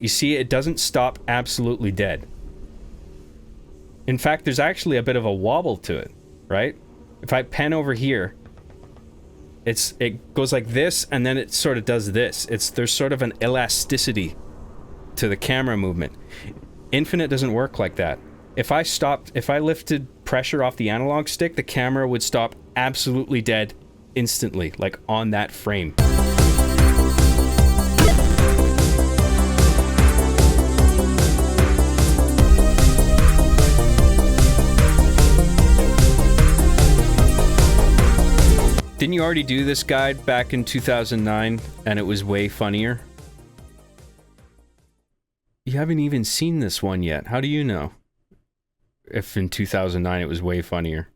You see, it doesn't stop absolutely dead. In fact, there's actually a bit of a wobble to it, right? If I pan over here, it goes like this, and then it sort of does this. There's sort of an elasticity to the camera movement. Infinite doesn't work like that. If I lifted pressure off the analog stick, the camera would stop absolutely dead instantly, like on that frame. Didn't you already do this guide back in 2009 and it was way funnier? You haven't even seen this one yet. How do you know if in 2009 it was way funnier?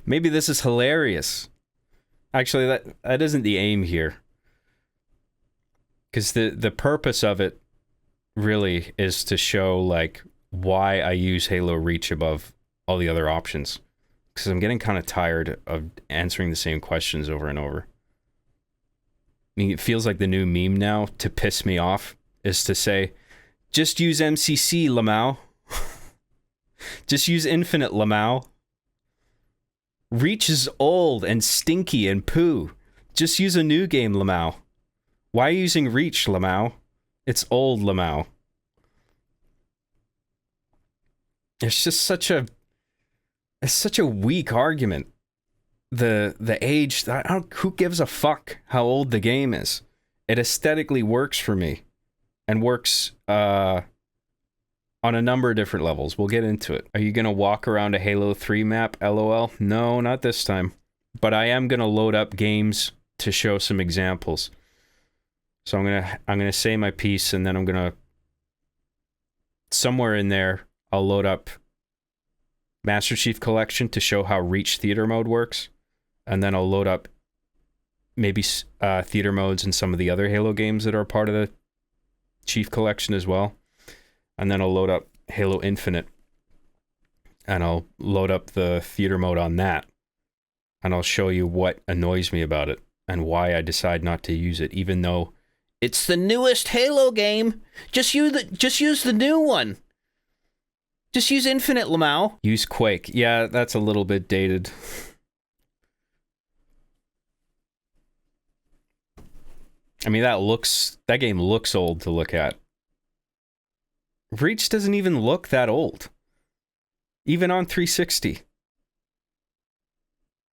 Maybe this is hilarious. Actually, that isn't the aim here. Because the purpose of it really is to show like why I use Halo Reach above all the other options. Because I'm getting kind of tired of answering the same questions over and over. I mean, it feels like the new meme now to piss me off is to say, just use MCC, Lamau. Just use Infinite, Lamau. Reach is old and stinky and poo. Just use a new game, Lamau. Why are you using Reach, Lamau? It's old, Lamau. It's just such a weak argument. The age, who gives a fuck how old the game is? It aesthetically works for me, and works on a number of different levels. We'll get into it. Are you gonna walk around a Halo 3 map? LOL. No, not this time. But I am gonna load up games to show some examples. So I'm gonna say my piece, and then I'm gonna somewhere in there I'll load up Master Chief Collection to show how Reach Theater Mode works, and then I'll load up maybe theater modes in some of the other Halo games that are part of the Chief Collection as well, and then I'll load up Halo Infinite, and I'll load up the theater mode on that, and I'll show you what annoys me about it and why I decide not to use it, even though it's the newest Halo game. Just use the new one. Just use Infinite, Lamau. Use Quake. Yeah, that's a little bit dated. I mean, that game looks old to look at. Reach doesn't even look that old. Even on 360.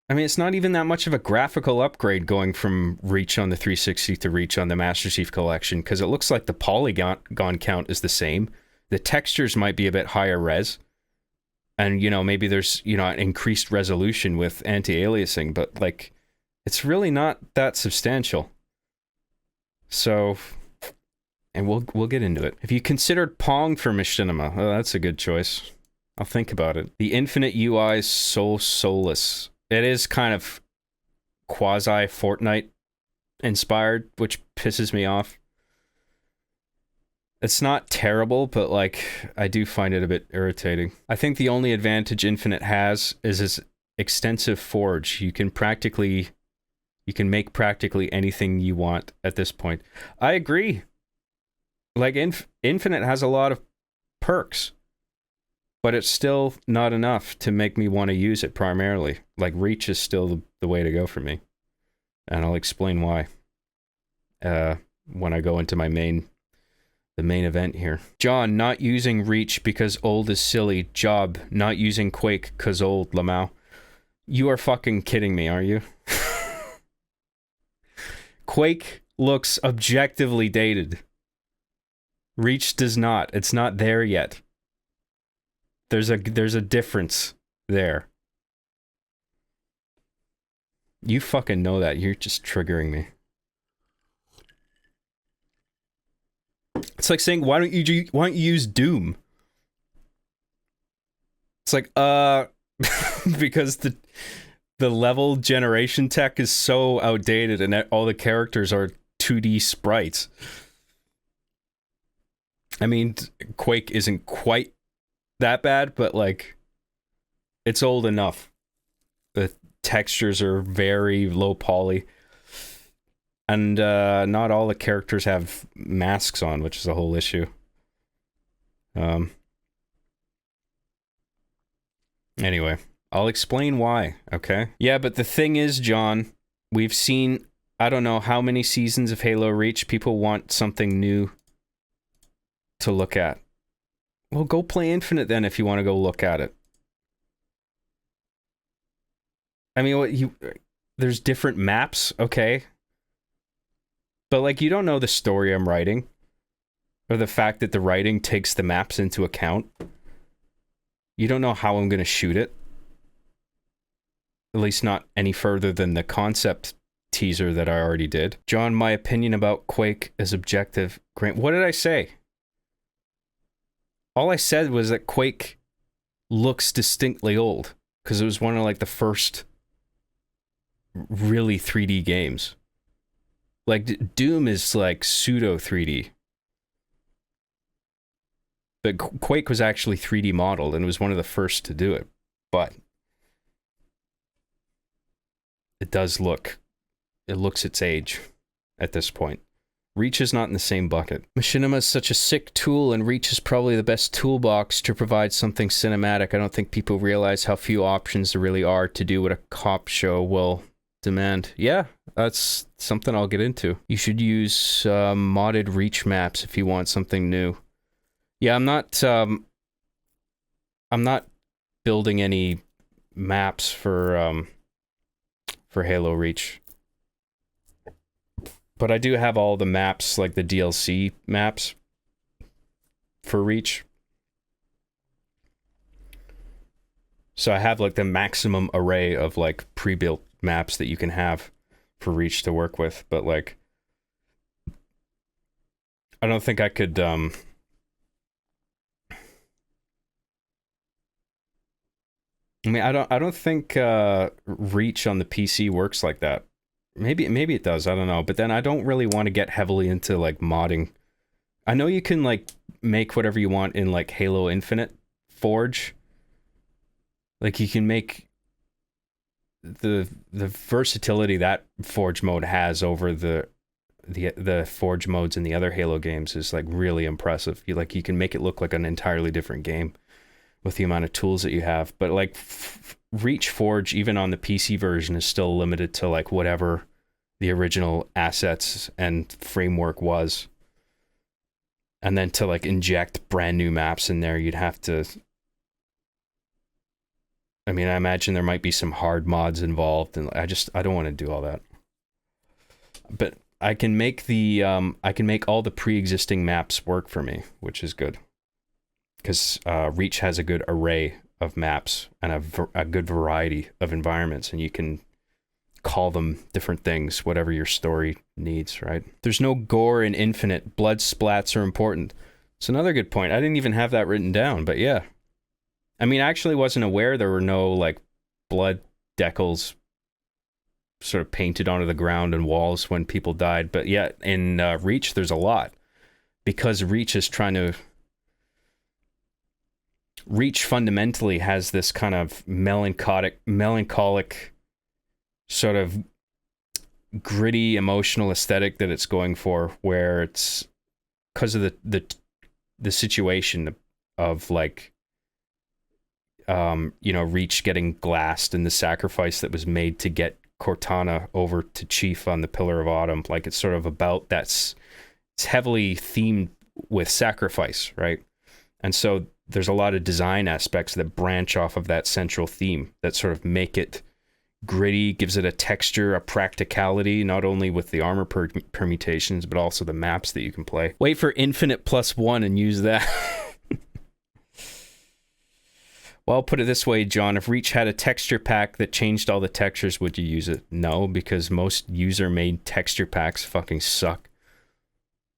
I mean, it's not even that much of a graphical upgrade going from Reach on the 360 to Reach on the Master Chief Collection, because it looks like the polygon count is the same. The textures might be a bit higher res. And, you know, maybe there's, you know, an increased resolution with anti-aliasing, but, like, it's really not that substantial. So, and we'll get into it. Have you considered Pong for Machinima? Oh, that's a good choice. I'll think about it. The Infinite UI is so soulless. It is kind of quasi-Fortnite inspired, which pisses me off. It's not terrible, but, like, I do find it a bit irritating. I think the only advantage Infinite has is its extensive forge. You can make practically anything you want at this point. I agree. Like, Infinite has a lot of perks, but it's still not enough to make me want to use it primarily. Like, Reach is still the way to go for me. And I'll explain why when I go into the main event here. John, not using Reach because old is silly. Job, not using Quake because old. Lamau. You are fucking kidding me, are you? Quake looks objectively dated. Reach does not. It's not there yet. There's a difference there. You fucking know that. You're just triggering me. It's like saying, why don't you use Doom? It's like, because the level generation tech is so outdated and all the characters are 2D sprites. I mean, Quake isn't quite that bad, but, like, it's old enough. The textures are very low poly. And not all the characters have masks on, which is a whole issue. Anyway, I'll explain why, okay? Yeah, but the thing is, John, we've seen, I don't know how many seasons of Halo Reach. People want something new to look at. Well, go play Infinite then if you want to go look at it. I mean, there's different maps, okay? But, like, you don't know the story I'm writing. Or the fact that the writing takes the maps into account. You don't know how I'm going to shoot it. At least not any further than the concept teaser that I already did. John, my opinion about Quake is objective. Grant, what did I say? All I said was that Quake looks distinctly old. Because it was one of, like, the first really 3D games. Like, Doom is, like, pseudo 3D. But Quake was actually 3D modeled, and it was one of the first to do it. But it does look... It looks its age at this point. Reach is not in the same bucket. Machinima is such a sick tool, and Reach is probably the best toolbox to provide something cinematic. I don't think people realize how few options there really are to do what a cop show will demand. Yeah, that's something I'll get into. You should use modded Reach maps if you want something new. Yeah, I'm not building any maps for Halo Reach. But I do have all the maps, like the DLC maps for Reach. So I have like the maximum array of like pre-built maps that you can have for Reach to work with, but like I don't think I could I mean, I don't think Reach on the PC works like that. Maybe it does, I don't know. But then I don't really want to get heavily into like modding. I know you can like make whatever you want in like Halo Infinite Forge. Like you can make the versatility that Forge mode has over the Forge modes in the other Halo games is like really impressive. You can make it look like an entirely different game with the amount of tools that you have. But like Reach Forge, even on the PC version, is still limited to like whatever the original assets and framework was. And then to like inject brand new maps in there, you'd have to... I mean, I imagine there might be some hard mods involved, and I don't want to do all that. But I can make all the pre-existing maps work for me, which is good. Because Reach has a good array of maps and a good variety of environments, and you can call them different things, whatever your story needs, right? There's no gore in Infinite. Blood splats are important. It's another good point. I didn't even have that written down, but yeah. I mean, I actually wasn't aware there were no, like, blood decals sort of painted onto the ground and walls when people died, but yeah, in Reach, there's a lot. Because Reach is trying to... Reach fundamentally has this kind of melancholic sort of gritty emotional aesthetic that it's going for, where it's because of the situation of like Reach getting glassed and the sacrifice that was made to get Cortana over to Chief on the Pillar of Autumn. Like it's sort of about it's heavily themed with sacrifice, right? And so there's a lot of design aspects that branch off of that central theme that sort of make it gritty, gives it a texture, a practicality, not only with the armor permutations, but also the maps that you can play. Wait for Infinite +1 and use that. Well, I'll put it this way, John. If Reach had a texture pack that changed all the textures, would you use it? No, because most user-made texture packs fucking suck.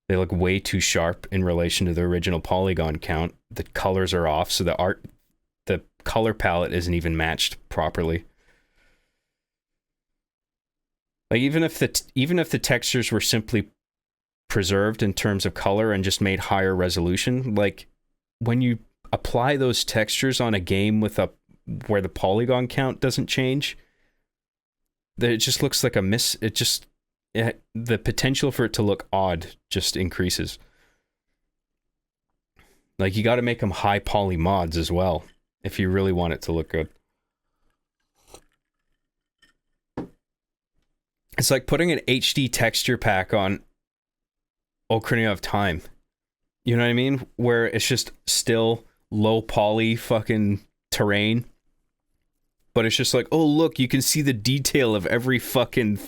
They look way too sharp in relation to the original polygon count. The colors are off, so the color palette isn't even matched properly. Like even if the textures were simply preserved in terms of color and just made higher resolution, like when you apply those textures on a game where the polygon count doesn't change, it just looks like the potential for it to look odd just increases. Like, you got to make them high poly mods as well if you really want it to look good. It's like putting an HD texture pack on Ocarina of Time. You know what I mean? Where it's just still low poly fucking terrain. But it's just like, oh, look, you can see the detail of every fucking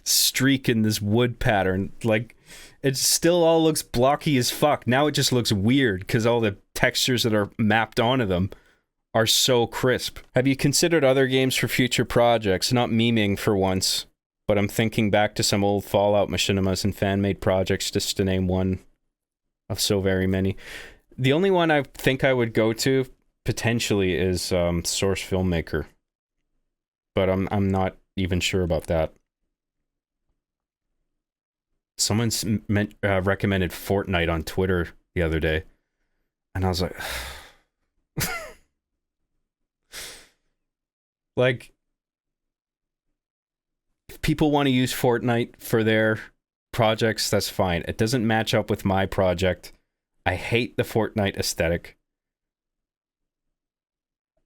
streak in this wood pattern. Like, it still all looks blocky as fuck. Now it just looks weird because all the textures that are mapped onto them are so crisp. Have you considered other games for future projects? Not memeing for once, but I'm thinking back to some old Fallout Machinimas and fan-made projects, just to name one of so very many. The only one I think I would go to potentially is Source Filmmaker, but I'm not even sure about that. Someone's recommended Fortnite on Twitter the other day, and I was like, like, if people want to use Fortnite for their projects, that's fine. It doesn't match up with my project. I hate the Fortnite aesthetic.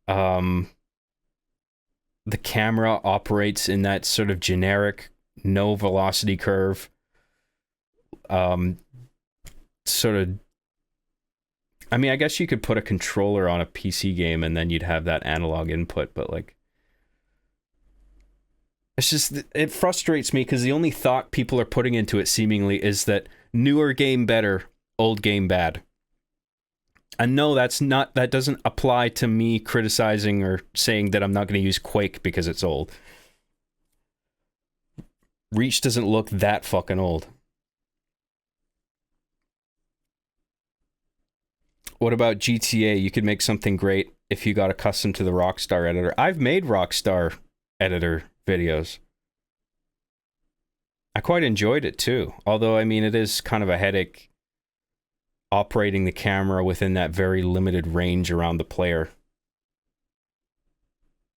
The camera operates in that sort of generic no velocity curve. Sort of, I mean, I guess you could put a controller on a PC game and then you'd have that analog input, but like, it's just, it frustrates me because the only thought people are putting into it seemingly is that newer game better, old game bad. And no, that doesn't apply to me criticizing or saying that I'm not going to use Quake because it's old. Reach doesn't look that fucking old. What about GTA? You could make something great if you got accustomed to the Rockstar editor. I've made Rockstar editor videos. I quite enjoyed it too. Although, I mean, it is kind of a headache operating the camera within that very limited range around the player.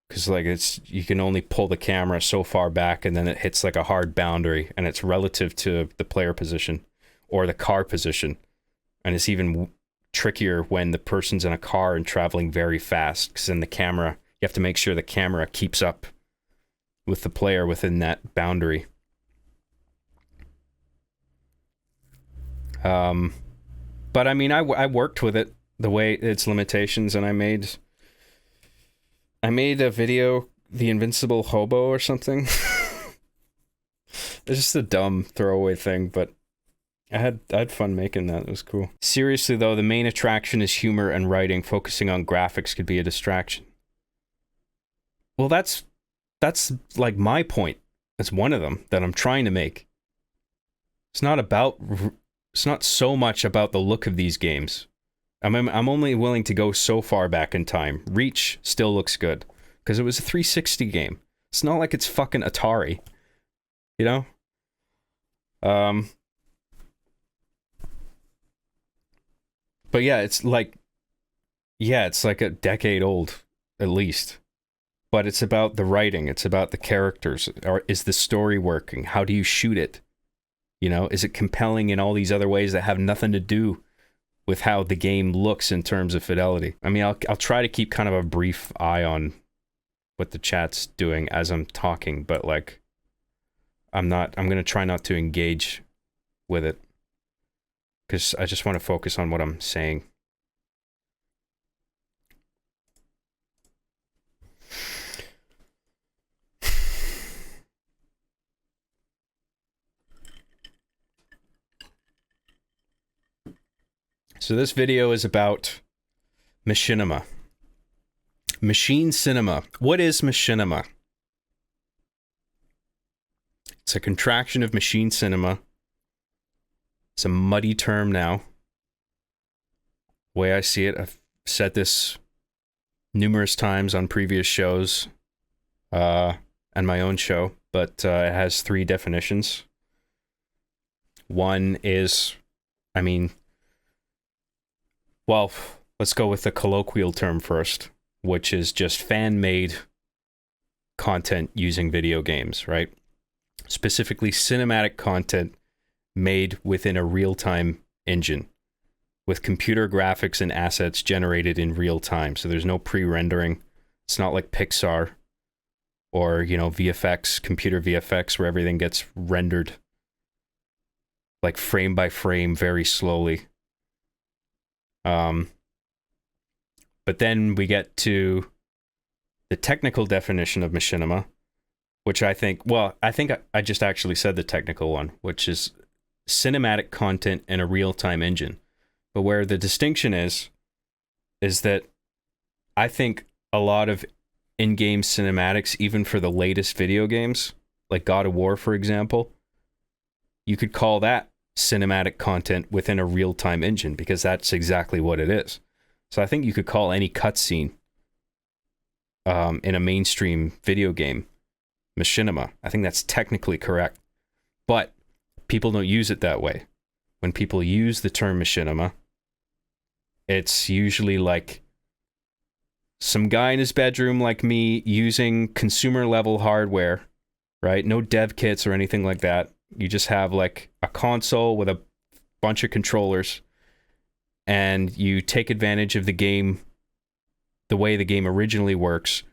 Because, like, you can only pull the camera so far back and then it hits like a hard boundary and it's relative to the player position or the car position. And it's even trickier when the person's in a car and traveling very fast, because then the camera, you have to make sure the camera keeps up with the player within that boundary. But I mean, I worked with it the way its limitations, and I made a video, The Invincible Hobo or something. It's just a dumb throwaway thing, but I had fun making that. It was cool. Seriously though, the main attraction is humor and writing. Focusing on graphics could be a distraction. Well, that's like my point. That's one of them that I'm trying to make. It's not so much about the look of these games. I'm only willing to go so far back in time. Reach still looks good because it was a 360 game. It's not like it's fucking Atari, you know? But yeah, it's like a decade old, at least. But it's about the writing. It's about the characters. Or is the story working? How do you shoot it? You know, is it compelling in all these other ways that have nothing to do with how the game looks in terms of fidelity? I mean, I'll try to keep kind of a brief eye on what the chat's doing as I'm talking, but like, I'm going to try not to engage with it, because I just want to focus on what I'm saying. So this video is about Machinima. Machine cinema. What is Machinima? It's a contraction of machine cinema. It's a muddy term now. The way I see it, I've said this numerous times on previous shows and my own show, but it has three definitions. One is, I mean, well, let's go with the colloquial term first, which is just fan-made content using video games, right? specifically cinematic content made within a real-time engine with computer graphics and assets generated in real time. So there's no pre-rendering. It's not like Pixar or, you know, VFX, computer VFX, where everything gets rendered like frame by frame very slowly. But then we get to the technical definition of machinima, which I think I just actually said the technical one, which is cinematic content in a real-time engine. But where the distinction is that I think a lot of in-game cinematics, even for the latest video games, like God of War, for example, you could call that cinematic content within a real-time engine, because that's exactly what it is. So I think you could call any cutscene in a mainstream video game machinima. I think that's technically correct. But people don't use it that way. When people use the term machinima, it's usually like some guy in his bedroom like me using consumer level hardware, right? No dev kits or anything like that. You just have like a console with a bunch of controllers, and you take advantage of the game the way the game originally works.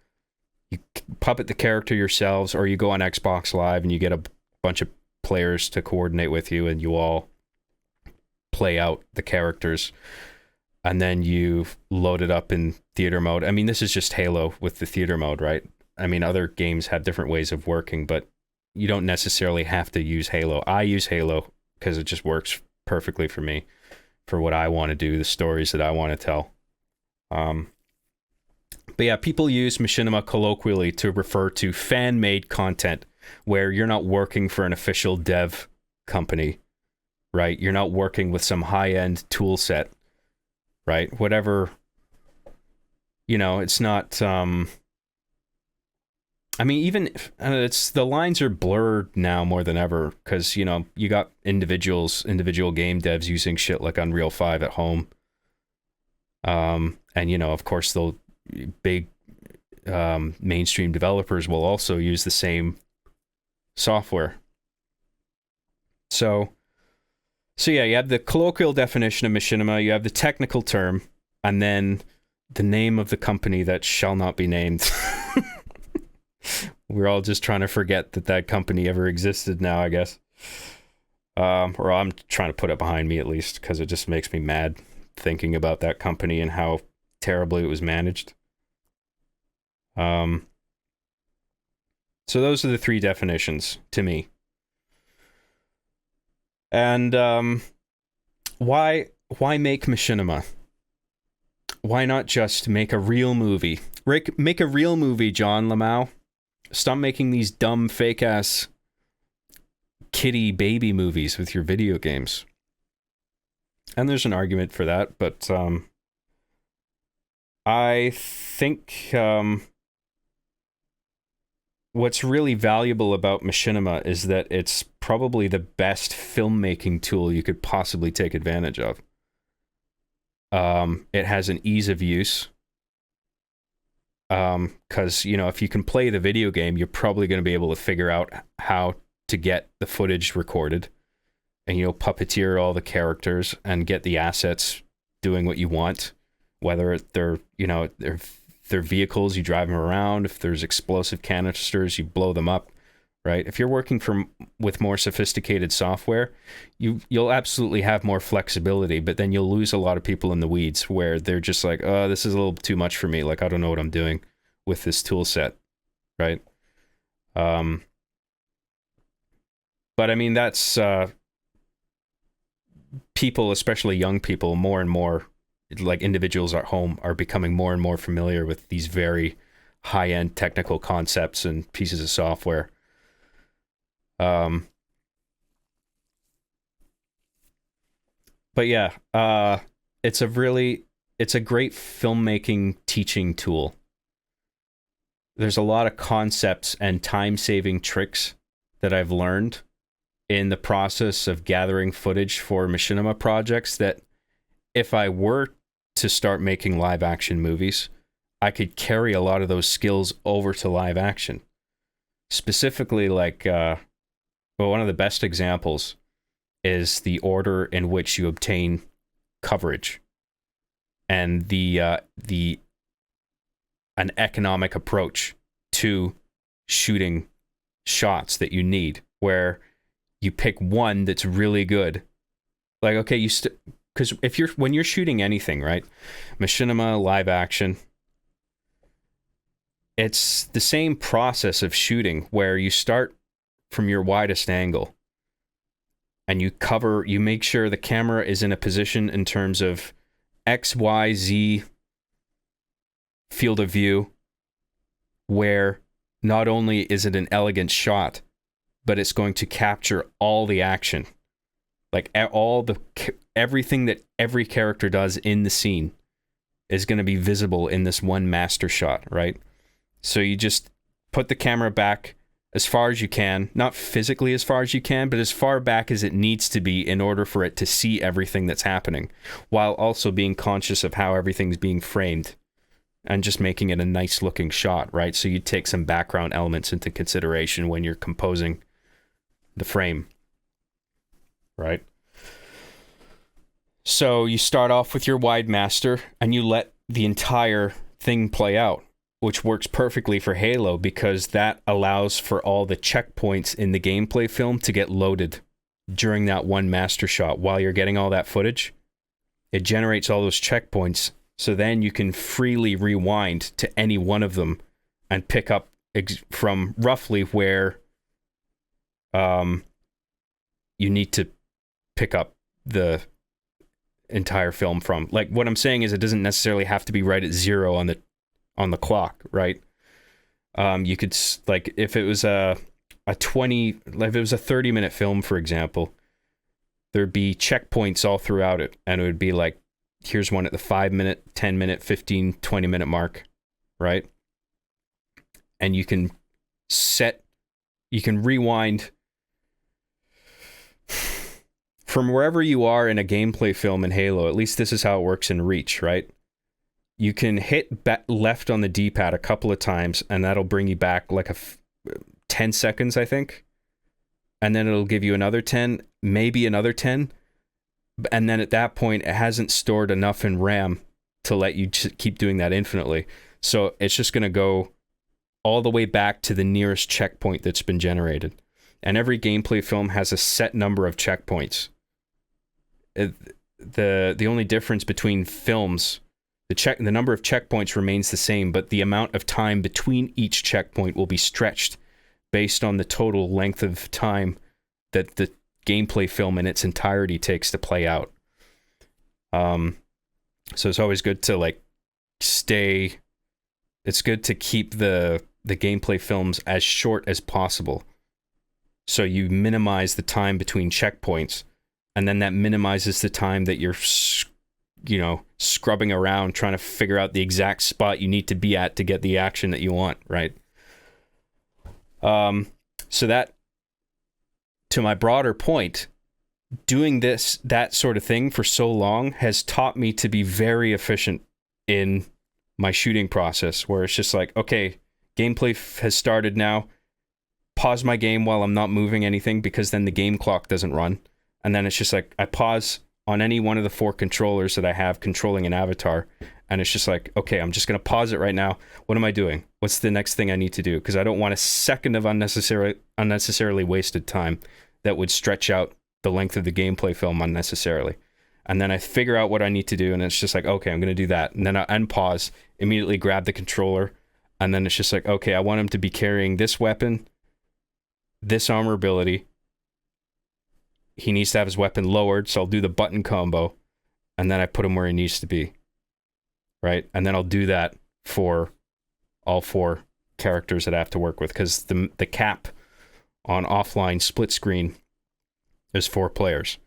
You puppet the character yourselves, or you go on Xbox Live and you get a bunch of players to coordinate with you, and you all play out the characters. And then you load it up in theater mode. I mean, this is just Halo with the theater mode, right? I mean, other games have different ways of working, but you don't necessarily have to use Halo. I use Halo because it just works perfectly for me, for what I want to do, the stories that I want to tell. But yeah, people use machinima colloquially to refer to fan-made content where you're not working for an official dev company, right? You're not working with some high-end tool set. Right? Whatever, you know, it's not, I mean, even, it's, the lines are blurred now more than ever, because, you know, you got individual game devs using shit like Unreal 5 at home. And, you know, of course, they'll, big mainstream developers will also use the same software. So yeah, you have the colloquial definition of machinima, you have the technical term, and then the name of the company that shall not be named. We're all just trying to forget that company ever existed now, I guess. Or I'm trying to put it behind me, at least, because it just makes me mad thinking about that company and how terribly it was managed. So those are the three definitions to me. And why make machinima? Why not just make a real movie? Make a real movie, John Lamau. Stop making these dumb, fake-ass kiddie baby movies with your video games. And there's an argument for that, but I think what's really valuable about machinima is that it's probably the best filmmaking tool you could possibly take advantage of. It has an ease of use. Because, you know, if you can play the video game, you're probably going to be able to figure out how to get the footage recorded, and, you know, puppeteer all the characters and get the assets doing what you want, whether they're, you know, they're vehicles, you drive them around. If there's explosive canisters, you blow them up, right? If you're working with more sophisticated software, you'll absolutely have more flexibility, but then you'll lose a lot of people in the weeds where they're just like, oh, this is a little too much for me. Like, I don't know what I'm doing with this tool set, right? But I mean, that's people, especially young people, more and more, like individuals at home, are becoming more and more familiar with these very high-end technical concepts and pieces of software. But yeah, it's a great filmmaking teaching tool. There's a lot of concepts and time-saving tricks that I've learned in the process of gathering footage for machinima projects that if I were to start making live action movies, I could carry a lot of those skills over to live action. Specifically, like well, one of the best examples is the order in which you obtain coverage and the an economic approach to shooting shots that you need, where you pick one that's really good. Like, okay, because when you're shooting anything, right? Machinima, live action, it's the same process of shooting where you start from your widest angle and you make sure the camera is in a position in terms of X, Y, Z field of view where not only is it an elegant shot, but it's going to capture all the action. Like everything that every character does in the scene is going to be visible in this one master shot, right? So you just put the camera back as far as you can, not physically as far as you can, but as far back as it needs to be in order for it to see everything that's happening, while also being conscious of how everything's being framed and just making it a nice looking shot, right? So you take some background elements into consideration when you're composing the frame, right? So you start off with your wide master and you let the entire thing play out, which works perfectly for Halo because that allows for all the checkpoints in the gameplay film to get loaded during that one master shot. While you're getting all that footage, it generates all those checkpoints, so then you can freely rewind to any one of them and pick up from roughly where you need to pick up the entire film from. Like, what I'm saying is it doesn't necessarily have to be right at 0 on the clock, right? You could, like, if it was a 30-minute film, for example, there'd be checkpoints all throughout it, and it would be like, here's one at the 5-minute, 10-minute, 15, 20-minute mark, right? And you can rewind from wherever you are in a gameplay film in Halo. At least this is how it works in Reach, right? You can hit left on the D-pad a couple of times, and that'll bring you back like 10 seconds, I think. And then it'll give you another 10, maybe another 10. And then at that point, it hasn't stored enough in RAM to let you keep doing that infinitely. So it's just going to go all the way back to the nearest checkpoint that's been generated. And every gameplay film has a set number of checkpoints. The only difference between films, the number of checkpoints remains the same, but the amount of time between each checkpoint will be stretched based on the total length of time that the gameplay film in its entirety takes to play out. So it's always good to it's good to keep the gameplay films as short as possible. So you minimize the time between checkpoints, and then that minimizes the time that you're scrubbing around trying to figure out the exact spot you need to be at to get the action that you want, right? So that, to my broader point, doing that sort of thing for so long has taught me to be very efficient in my shooting process, where it's just like, okay, gameplay has started now. Pause my game while I'm not moving anything, because then the game clock doesn't run. And then it's just like, I pause on any one of the 4 controllers that I have controlling an avatar, and it's just like, okay, I'm just going to pause it right now. What am I doing? What's the next thing I need to do? Because I don't want a second of unnecessarily wasted time that would stretch out the length of the gameplay film unnecessarily. And then I figure out what I need to do, and it's just like, okay, I'm going to do that. And then I unpause, immediately grab the controller, and then it's just like, okay, I want him to be carrying this weapon, this armor ability. He needs to have his weapon lowered, so I'll do the button combo, and then I put him where he needs to be, right? And then I'll do that for all 4 characters that I have to work with, because the cap on offline split screen is 4 players.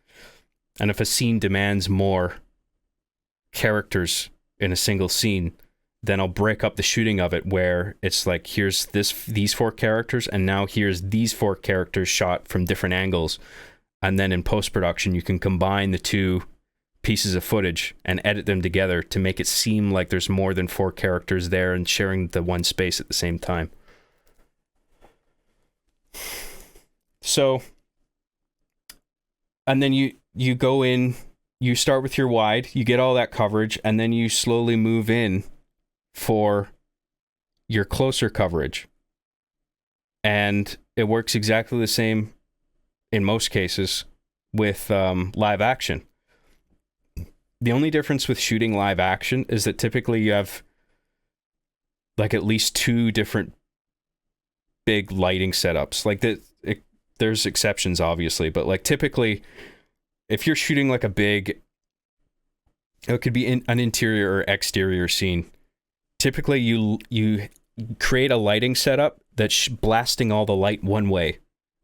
And if a scene demands more characters in a single scene, then I'll break up the shooting of it, where it's like, here's these 4 characters, and now here's these 4 characters shot from different angles. And then in post-production, you can combine the 2 pieces of footage and edit them together to make it seem like there's more than 4 characters there and sharing the one space at the same time. So and then you go in, you start with your wide, you get all that coverage, and then you slowly move in for your closer coverage. And it works exactly the same in most cases with live action. The only difference with shooting live action is that typically you have like at least two different big lighting setups. Like there's exceptions obviously, but like typically if you're shooting like a big, it could be an interior or exterior scene, typically you create a lighting setup that's blasting all the light one way,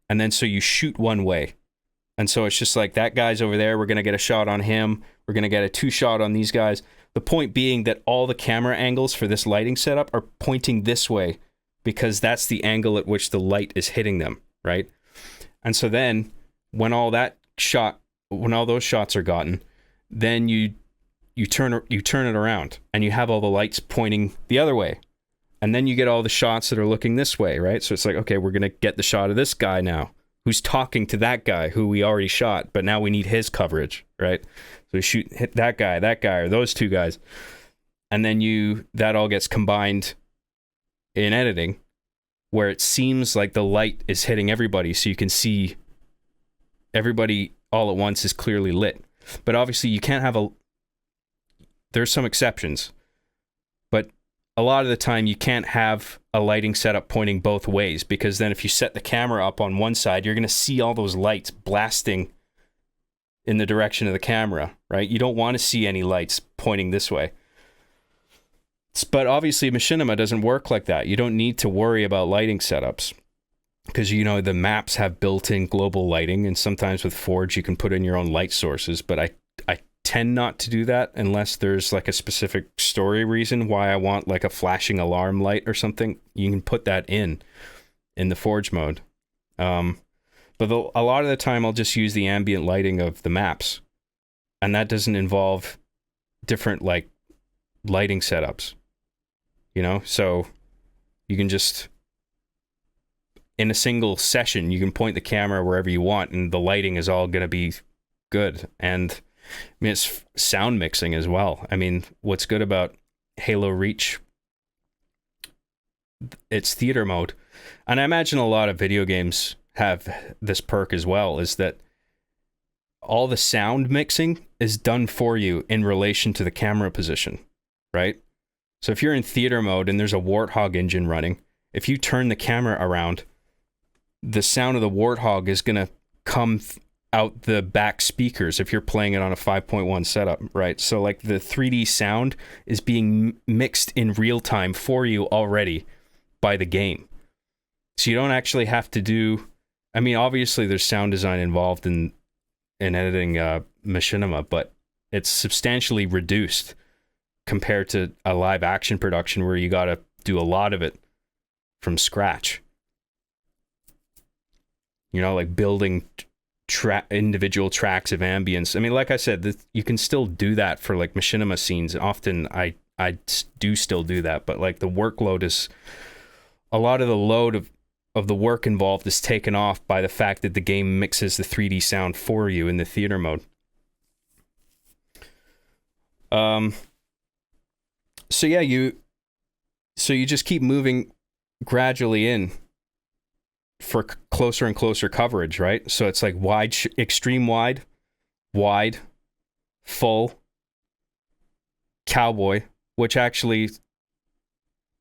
and then so you shoot one way, and so it's just like that guy's over there, we're gonna get a shot on him, we're gonna get a two shot on these guys. The point being that all the camera angles for this lighting setup are pointing this way because that's the angle at which the light is hitting them, right? And so then when all those shots are gotten, then you turn it around and you have all the lights pointing the other way. And then you get all the shots that are looking this way, right? So it's like, okay, we're going to get the shot of this guy now who's talking to that guy who we already shot, but now we need his coverage, right? So we hit that guy, or those two guys. And then that all gets combined in editing where it seems like the light is hitting everybody, so you can see everybody all at once is clearly lit. But obviously you can't have there's some exceptions, but a lot of the time you can't have a lighting setup pointing both ways, because then if you set the camera up on one side, you're going to see all those lights blasting in the direction of the camera, right? You don't want to see any lights pointing this way. But obviously Machinima doesn't work like that. You don't need to worry about lighting setups because, the maps have built-in global lighting, and sometimes with Forge you can put in your own light sources, but I tend not to do that unless there's like a specific story reason why I want like a flashing alarm light or something. You can put that in the Forge mode. But a lot of the time I'll just use the ambient lighting of the maps, and that doesn't involve different like lighting setups, so you can just, in a single session, you can point the camera wherever you want and the lighting is all going to be good. And it's sound mixing as well. I mean, what's good about Halo Reach, it's theater mode. And I imagine a lot of video games have this perk as well, is that all the sound mixing is done for you in relation to the camera position, right? So if you're in theater mode and there's a Warthog engine running, if you turn the camera around, the sound of the Warthog is going to come out the back speakers if you're playing it on a 5.1 setup, right? So like the 3D sound is being mixed in real time for you already by the game. So you don't actually have to do, I mean, obviously there's sound design involved in editing Machinima, but it's substantially reduced compared to a live action production where you got to do a lot of it from scratch. Like building individual tracks of ambience. I mean, like I said, you can still do that for like Machinima scenes. Often I do still do that, but like the workload is, a lot of the load of the work involved is taken off by the fact that the game mixes the 3D sound for you in the theater mode. So yeah, you just keep moving gradually in for closer and closer coverage, right? So it's like wide, extreme wide, full, cowboy, which actually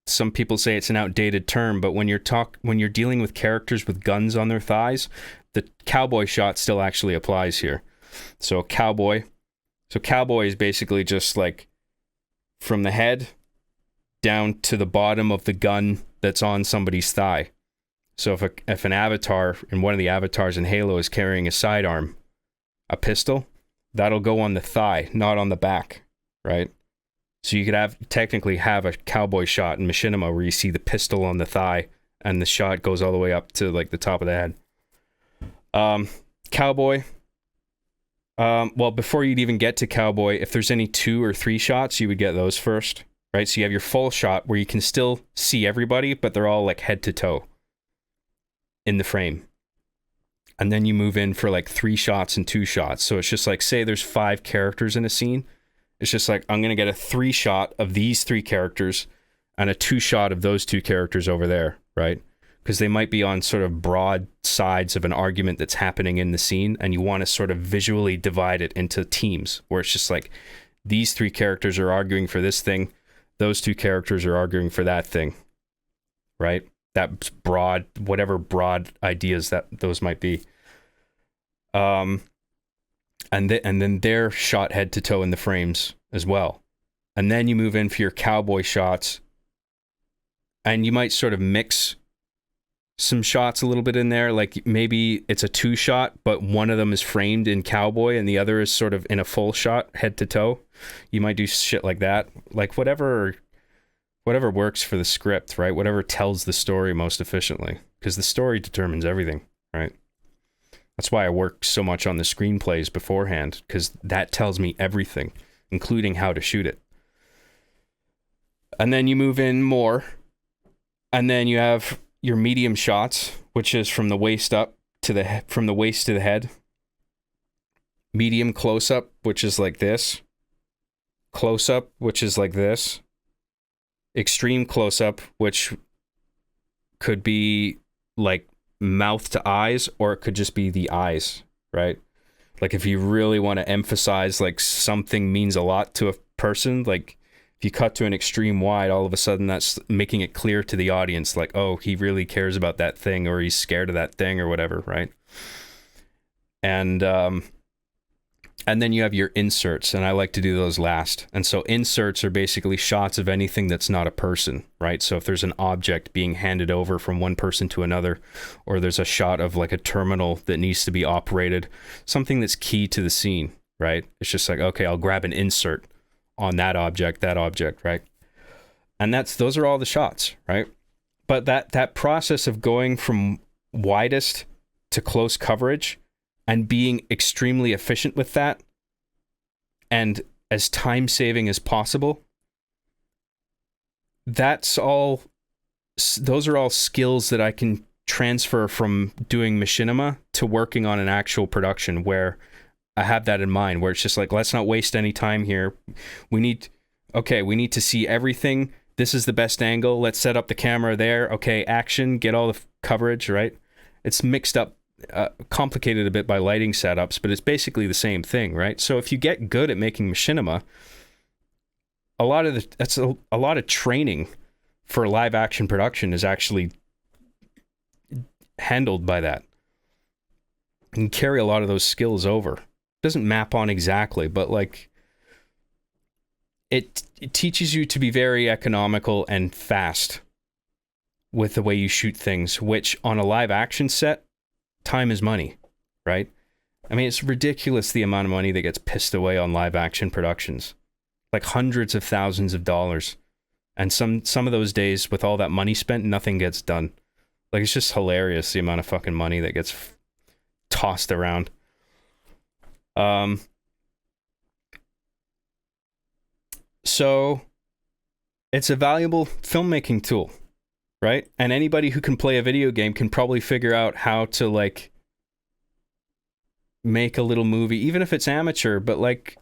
some people say it's an outdated term, but when you're dealing with characters with guns on their thighs, the cowboy shot still actually applies here. So cowboy is basically just like from the head down to the bottom of the gun that's on somebody's thigh. So if an avatar, and one of the avatars in Halo is carrying a sidearm, a pistol, that'll go on the thigh, not on the back, right? So you could technically have a cowboy shot in Machinima where you see the pistol on the thigh and the shot goes all the way up to like the top of the head. Cowboy. Well, before you'd even get to cowboy, if there's any 2 or 3 shots, you would get those first, right? So you have your full shot where you can still see everybody, but they're all like head to toe in the frame. and then you move in for like 3 shots and 2 shots. So it's just like, say there's 5 characters in a scene. It's just like, I'm going to get a 3 shot of these 3 characters and a 2 shot of those 2 characters over there, right? Because they might be on sort of broad sides of an argument that's happening in the scene, and you want to sort of visually divide it into teams where it's just like, these 3 characters are arguing for this thing, those 2 characters are arguing for that thing, right? That's broad, whatever broad ideas that those might be. And then they're shot head to toe in the frames as well. And then you move in for your cowboy shots, and you might sort of mix some shots a little bit in there. Like maybe it's a 2 shot, but one of them is framed in cowboy and the other is sort of in a full shot head to toe. You might do shit like that. Like whatever works for the script, right? Whatever tells the story most efficiently, because the story determines everything, right? That's why I work so much on the screenplays beforehand, because that tells me everything, including how to shoot it. And then you move in more, and then you have your medium shots, which is from the waist up to from the waist to the head. Medium close up, which is like this. Close up, which is like this. Extreme close up, which could be like mouth to eyes, or it could just be the eyes, right? Like if you really want to emphasize like something means a lot to a person, like if you cut to an extreme wide, all of a sudden that's making it clear to the audience, like, oh, he really cares about that thing, or he's scared of that thing, or whatever, right? And then you have your inserts, and I like to do those last. And so inserts are basically shots of anything that's not a person, right? So if there's an object being handed over from one person to another, or there's a shot of like a terminal that needs to be operated, something that's key to the scene, right? It's just like, okay, I'll grab an insert on that object, right? And those are all the shots, right? But that process of going from widest to close coverage and being extremely efficient with that and as time-saving as possible, those are all skills that I can transfer from doing machinima to working on an actual production where I have that in mind, where it's just like, let's not waste any time here. We need to see everything. This is the best angle. Let's set up the camera there. Okay, action, get all the coverage, right? It's mixed up, complicated a bit by lighting setups, but it's basically the same thing, right? So if you get good at making machinima, a lot of training for live action production is actually handled by that. You can carry a lot of those skills over. It doesn't map on exactly, but like it teaches you to be very economical and fast with the way you shoot things, which on a live action set, time is money, right? I mean, it's ridiculous the amount of money that gets pissed away on live action productions. Like hundreds of thousands of dollars. And some of those days with all that money spent, nothing gets done. Like, it's just hilarious the amount of fucking money that gets tossed around. So it's a valuable filmmaking tool, right? And anybody who can play a video game can probably figure out how to like make a little movie, even if it's amateur. But like,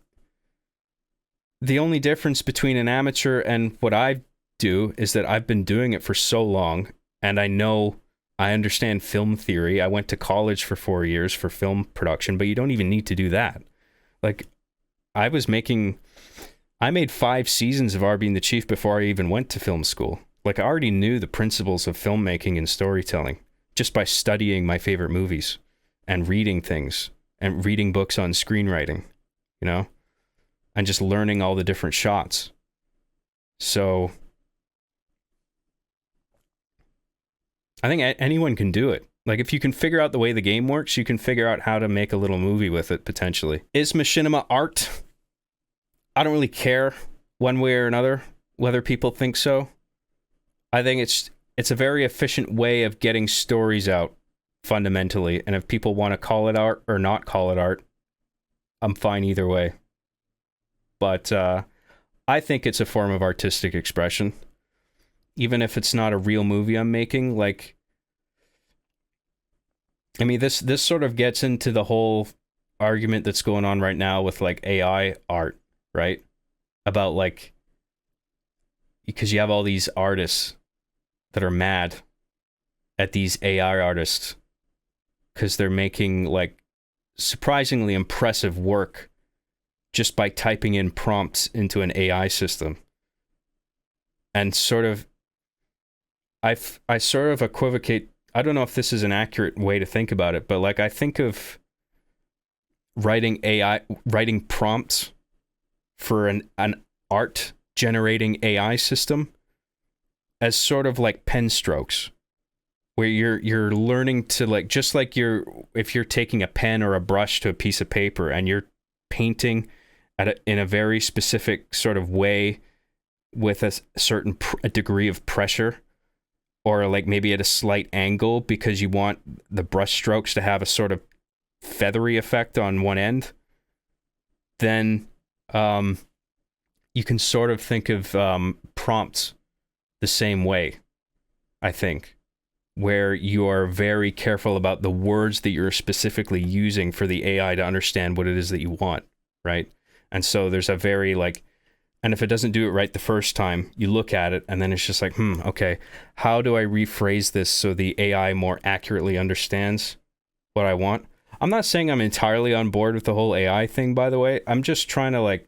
the only difference between an amateur and what I do is that I've been doing it for so long, and I understand film theory. I went to college for 4 years for film production, but you don't even need to do that. Like, I made 5 seasons of R Being the Chief before I even went to film school. Like, I already knew the principles of filmmaking and storytelling just by studying my favorite movies and reading things and reading books on screenwriting, you know, and just learning all the different shots. So I think anyone can do it. Like, if you can figure out the way the game works, you can figure out how to make a little movie with it, potentially. Is machinima art? I don't really care one way or another whether people think so. I think it's a very efficient way of getting stories out, fundamentally. And if people want to call it art or not call it art, I'm fine either way. But I think it's a form of artistic expression. Even if it's not a real movie I'm making, like, I mean, this sort of gets into the whole argument that's going on right now with like AI art, right? About like, because you have all these artists that are mad at these AI artists because they're making like surprisingly impressive work just by typing in prompts into an AI system. And sort of, I sort of equivocate. I don't know if this is an accurate way to think about it, but like I think of writing prompts for an art generating AI system as sort of like pen strokes, where you're learning to like, just like if you're taking a pen or a brush to a piece of paper and you're painting in a very specific sort of way with a certain degree of pressure, or like maybe at a slight angle because you want the brush strokes to have a sort of feathery effect on one end, then you can sort of think of prompts the same way, I think, where you are very careful about the words that you're specifically using for the AI to understand what it is that you want, right? And so there's a very like, and if it doesn't do it right the first time, you look at it and then it's just like, okay, how do I rephrase this so the AI more accurately understands what I want? I'm not saying I'm entirely on board with the whole AI thing, by the way. I'm just trying to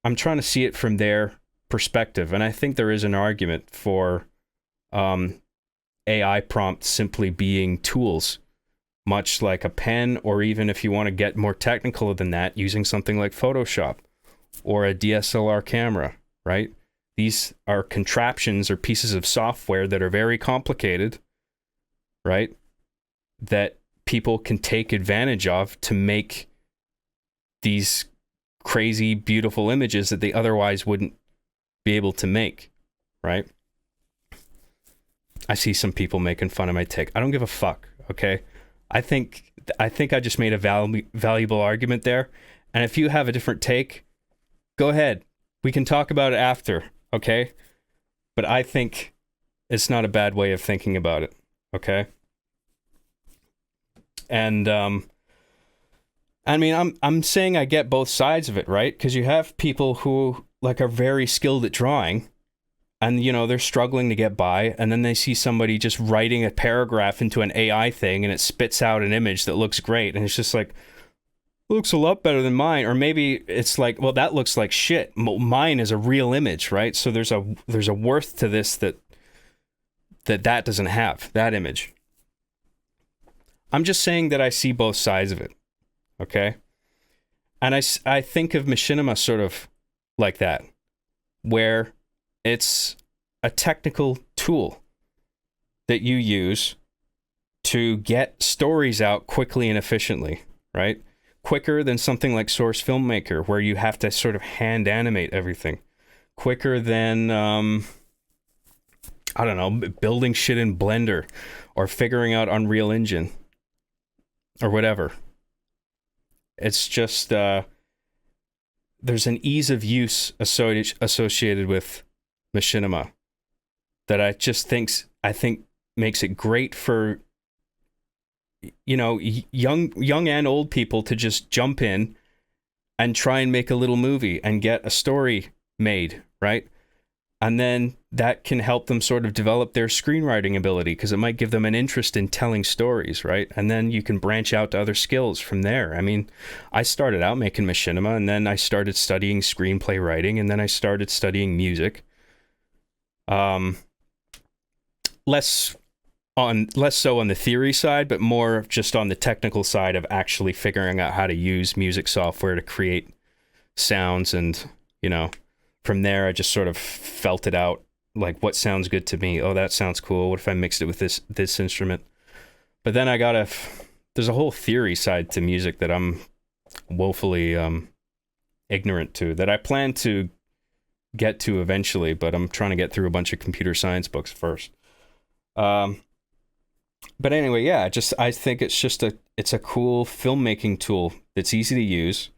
I'm trying to see it from their perspective. And I think there is an argument for AI prompts simply being tools, much like a pen, or even if you want to get more technical than that, using something like Photoshop or a DSLR camera, right? These are contraptions or pieces of software that are very complicated, right? That people can take advantage of to make these crazy, beautiful images that they otherwise wouldn't be able to make, right? I see some people making fun of my take. I don't give a fuck, okay? I think I just made a valuable argument there, and if you have a different take, go ahead. We can talk about it after, okay? But I think it's not a bad way of thinking about it, okay? And I mean, I'm saying I get both sides of it, right? Because you have people who like are very skilled at drawing, and you know they're struggling to get by, and then they see somebody just writing a paragraph into an AI thing, and it spits out an image that looks great, and it's just like, looks a lot better than mine. Or maybe it's like, well, that looks like shit. Mine is a real image, right? So there's a worth to this that doesn't have, that image. I'm just saying that I see both sides of it, okay? And I think of Machinima sort of like that, where it's a technical tool that you use to get stories out quickly and efficiently, right? Quicker than something like Source Filmmaker, where you have to sort of hand animate everything. Quicker than, I don't know, building shit in Blender or figuring out Unreal Engine or whatever. It's just, there's an ease of use associated with Machinima that I think makes it great for, you know, young and old people to just jump in and try and make a little movie and get a story made, right? And then that can help them sort of develop their screenwriting ability, because it might give them an interest in telling stories, right? And then you can branch out to other skills from there. I mean, I started out making Machinima, and then I started studying screenplay writing, and then I started studying music. Less so on the theory side, but more just on the technical side of actually figuring out how to use music software to create sounds. And, you know, from there, I just sort of felt it out, like what sounds good to me. Oh, that sounds cool. What if I mixed it with this instrument? But then there's a whole theory side to music that I'm woefully ignorant to, that I plan to get to eventually, but I'm trying to get through a bunch of computer science books first. But anyway, yeah, I think it's a cool filmmaking tool that's easy to use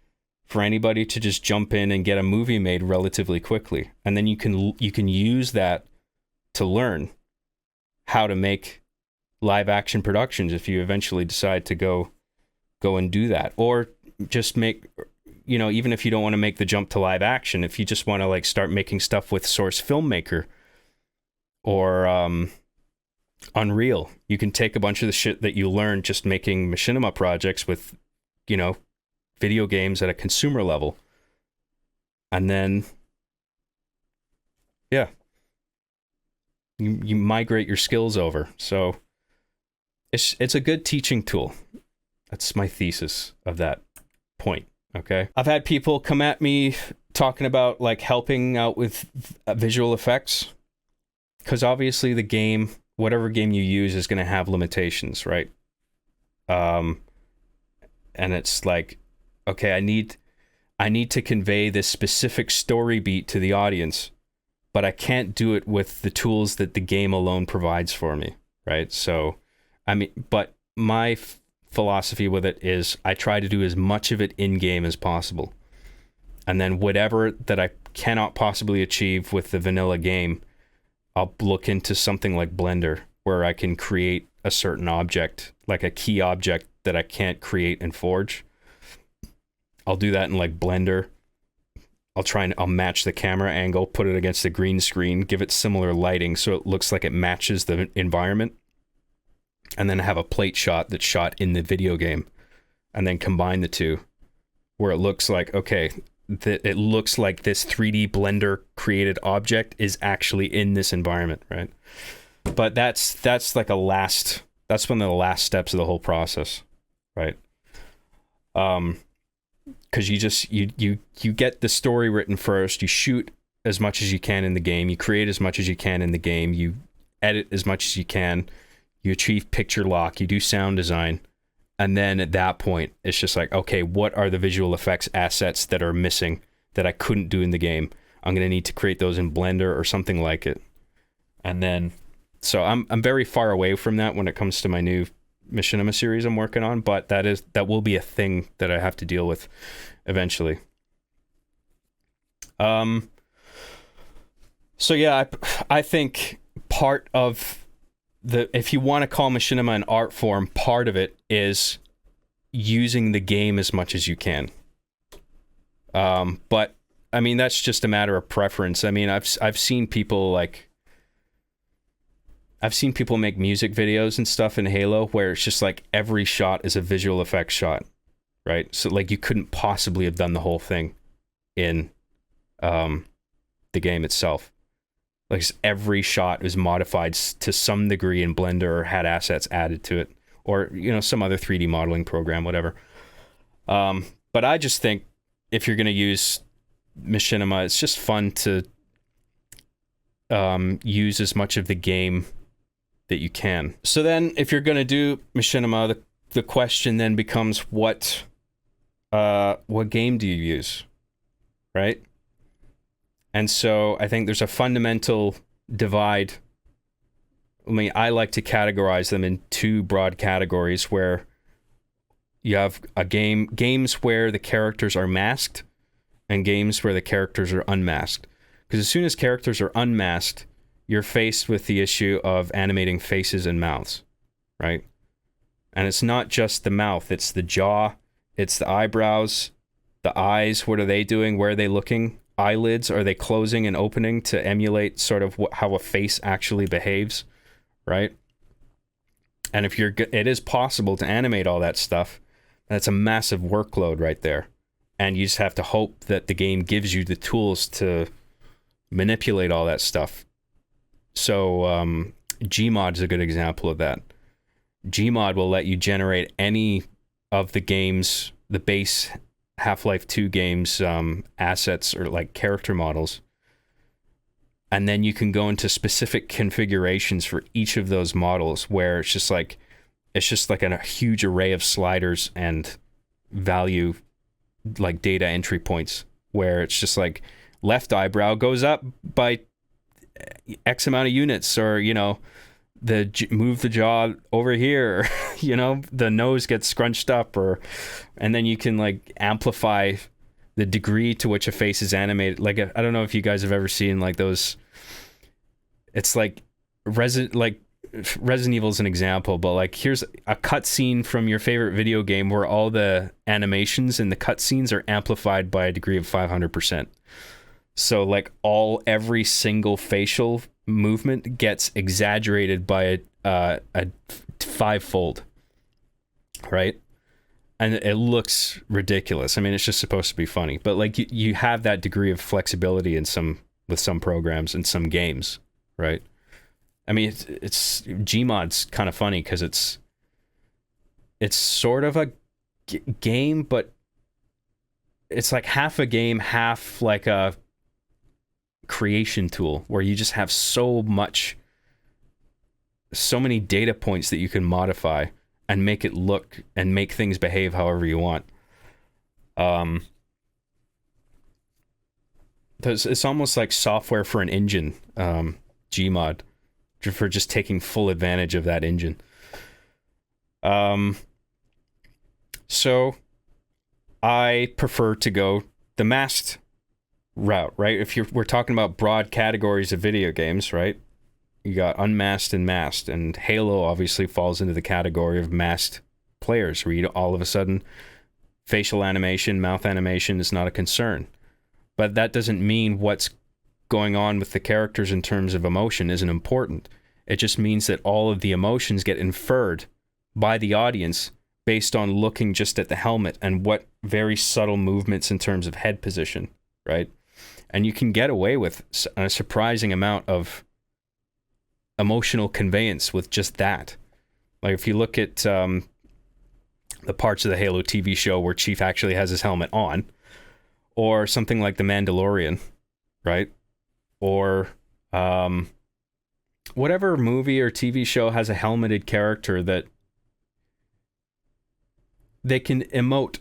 for anybody to just jump in and get a movie made relatively quickly. And then you can use that to learn how to make live action productions if you eventually decide to go and do that, or just make, you know, even if you don't want to make the jump to live action, if you just want to like start making stuff with Source Filmmaker or Unreal, you can take a bunch of the shit that you learned just making machinima projects with, you know, video games at a consumer level, and then yeah, you migrate your skills over. So it's a good teaching tool. That's my thesis of that point. Okay, I've had people come at me talking about like helping out with visual effects, because obviously the game, whatever game you use, is going to have limitations, right? And it's like, okay, I need to convey this specific story beat to the audience, but I can't do it with the tools that the game alone provides for me, right? So, I mean, but my philosophy with it is I try to do as much of it in-game as possible. And then whatever that I cannot possibly achieve with the vanilla game, I'll look into something like Blender, where I can create a certain object, like a key object that I can't create in Forge. I'll do that in like Blender. I'll match the camera angle, put it against the green screen, give it similar lighting so it looks like it matches the environment, and then have a plate shot that's shot in the video game, and then combine the two, where it looks like, okay, it looks like this 3D Blender created object is actually in this environment, right? But that's like that's one of the last steps of the whole process, right? Because you get the story written first, you shoot as much as you can in the game, you create as much as you can in the game, you edit as much as you can, you achieve picture lock, you do sound design, and then at that point, it's just like, okay, what are the visual effects assets that are missing that I couldn't do in the game? I'm going to need to create those in Blender or something like it. And then, so I'm very far away from that when it comes to my new Machinima series I'm working on, but that will be a thing that I have to deal with eventually. So yeah, I think part of if you want to call Machinima an art form, part of it is using the game as much as you can. But I mean, that's just a matter of preference. I mean, I've seen people make music videos and stuff in Halo where it's just like every shot is a visual effects shot, right? So like you couldn't possibly have done the whole thing in the game itself. Like every shot was modified to some degree in Blender or had assets added to it, or you know, some other 3D modeling program, whatever. But I just think if you're going to use Machinima, it's just fun to use as much of the game that you can. So then if you're going to do Machinima, the question then becomes what game do you use, right? And so I think there's a fundamental divide. I mean, I like to categorize them in two broad categories, where you have games where the characters are masked and games where the characters are unmasked. Because as soon as characters are unmasked, you're faced with the issue of animating faces and mouths, right? And it's not just the mouth, it's the jaw, it's the eyebrows, the eyes, what are they doing, where are they looking? Eyelids, are they closing and opening to emulate sort of how a face actually behaves, right? And if it is possible to animate all that stuff, that's a massive workload right there. And you just have to hope that the game gives you the tools to manipulate all that stuff. So Gmod is a good example of that. Gmod will let you generate any of the game's, the base Half-Life 2 games assets or like character models, and then you can go into specific configurations for each of those models where it's just like a huge array of sliders and value, like data entry points, where it's just like left eyebrow goes up by X amount of units, or you know, move the jaw over here, you know, the nose gets scrunched up, and then you can like amplify the degree to which a face is animated. Like I don't know if you guys have ever seen like those, it's like Resident Evil is an example, but like here's a cutscene from your favorite video game where all the animations in the cutscenes are amplified by a degree of 500%. So like every single facial movement gets exaggerated by a fivefold, right? And it looks ridiculous. I mean, it's just supposed to be funny, but like you have that degree of flexibility with some programs and some games, right? I mean, it's Gmod's kind of funny because it's sort of a game, but it's like half a game, half like a creation tool where you just have so many data points that you can modify and make it look and make things behave however you want. It's almost like software for an engine, Gmod, for just taking full advantage of that engine. So I prefer to go the masked route, right? If we're talking about broad categories of video games, right? You got unmasked and masked, and Halo obviously falls into the category of masked players, where you all of a sudden facial animation, mouth animation is not a concern. But that doesn't mean what's going on with the characters in terms of emotion isn't important. It just means that all of the emotions get inferred by the audience based on looking just at the helmet and what very subtle movements in terms of head position, right? And you can get away with a surprising amount of emotional conveyance with just that. Like if you look at the parts of the Halo TV show where Chief actually has his helmet on, or something like The Mandalorian, right? Or whatever movie or TV show has a helmeted character that they can emote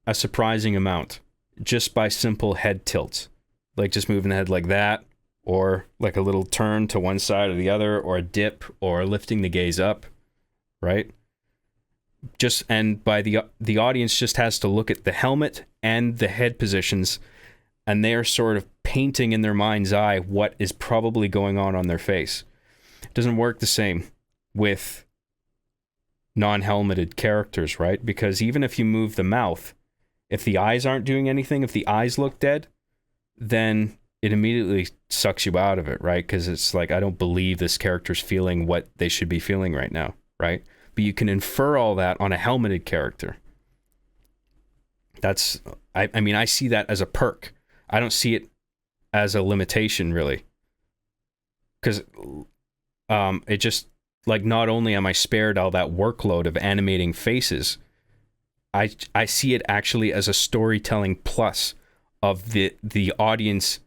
a surprising amount just by simple head tilts, like just moving the head like that, or like a little turn to one side or the other, or a dip, or lifting the gaze up, right? And by the audience just has to look at the helmet and the head positions, and they're sort of painting in their mind's eye what is probably going on their face. It doesn't work the same with non-helmeted characters, right? Because even if you move the mouth, if the eyes aren't doing anything, if the eyes look dead, then it immediately sucks you out of it, right? Because it's like, I don't believe this character's feeling what they should be feeling right now, right? But you can infer all that on a helmeted character. That's, I mean, I see that as a perk. I don't see it as a limitation, really. Because it just, like, not only am I spared all that workload of animating faces, I see it actually as a storytelling plus of the audience,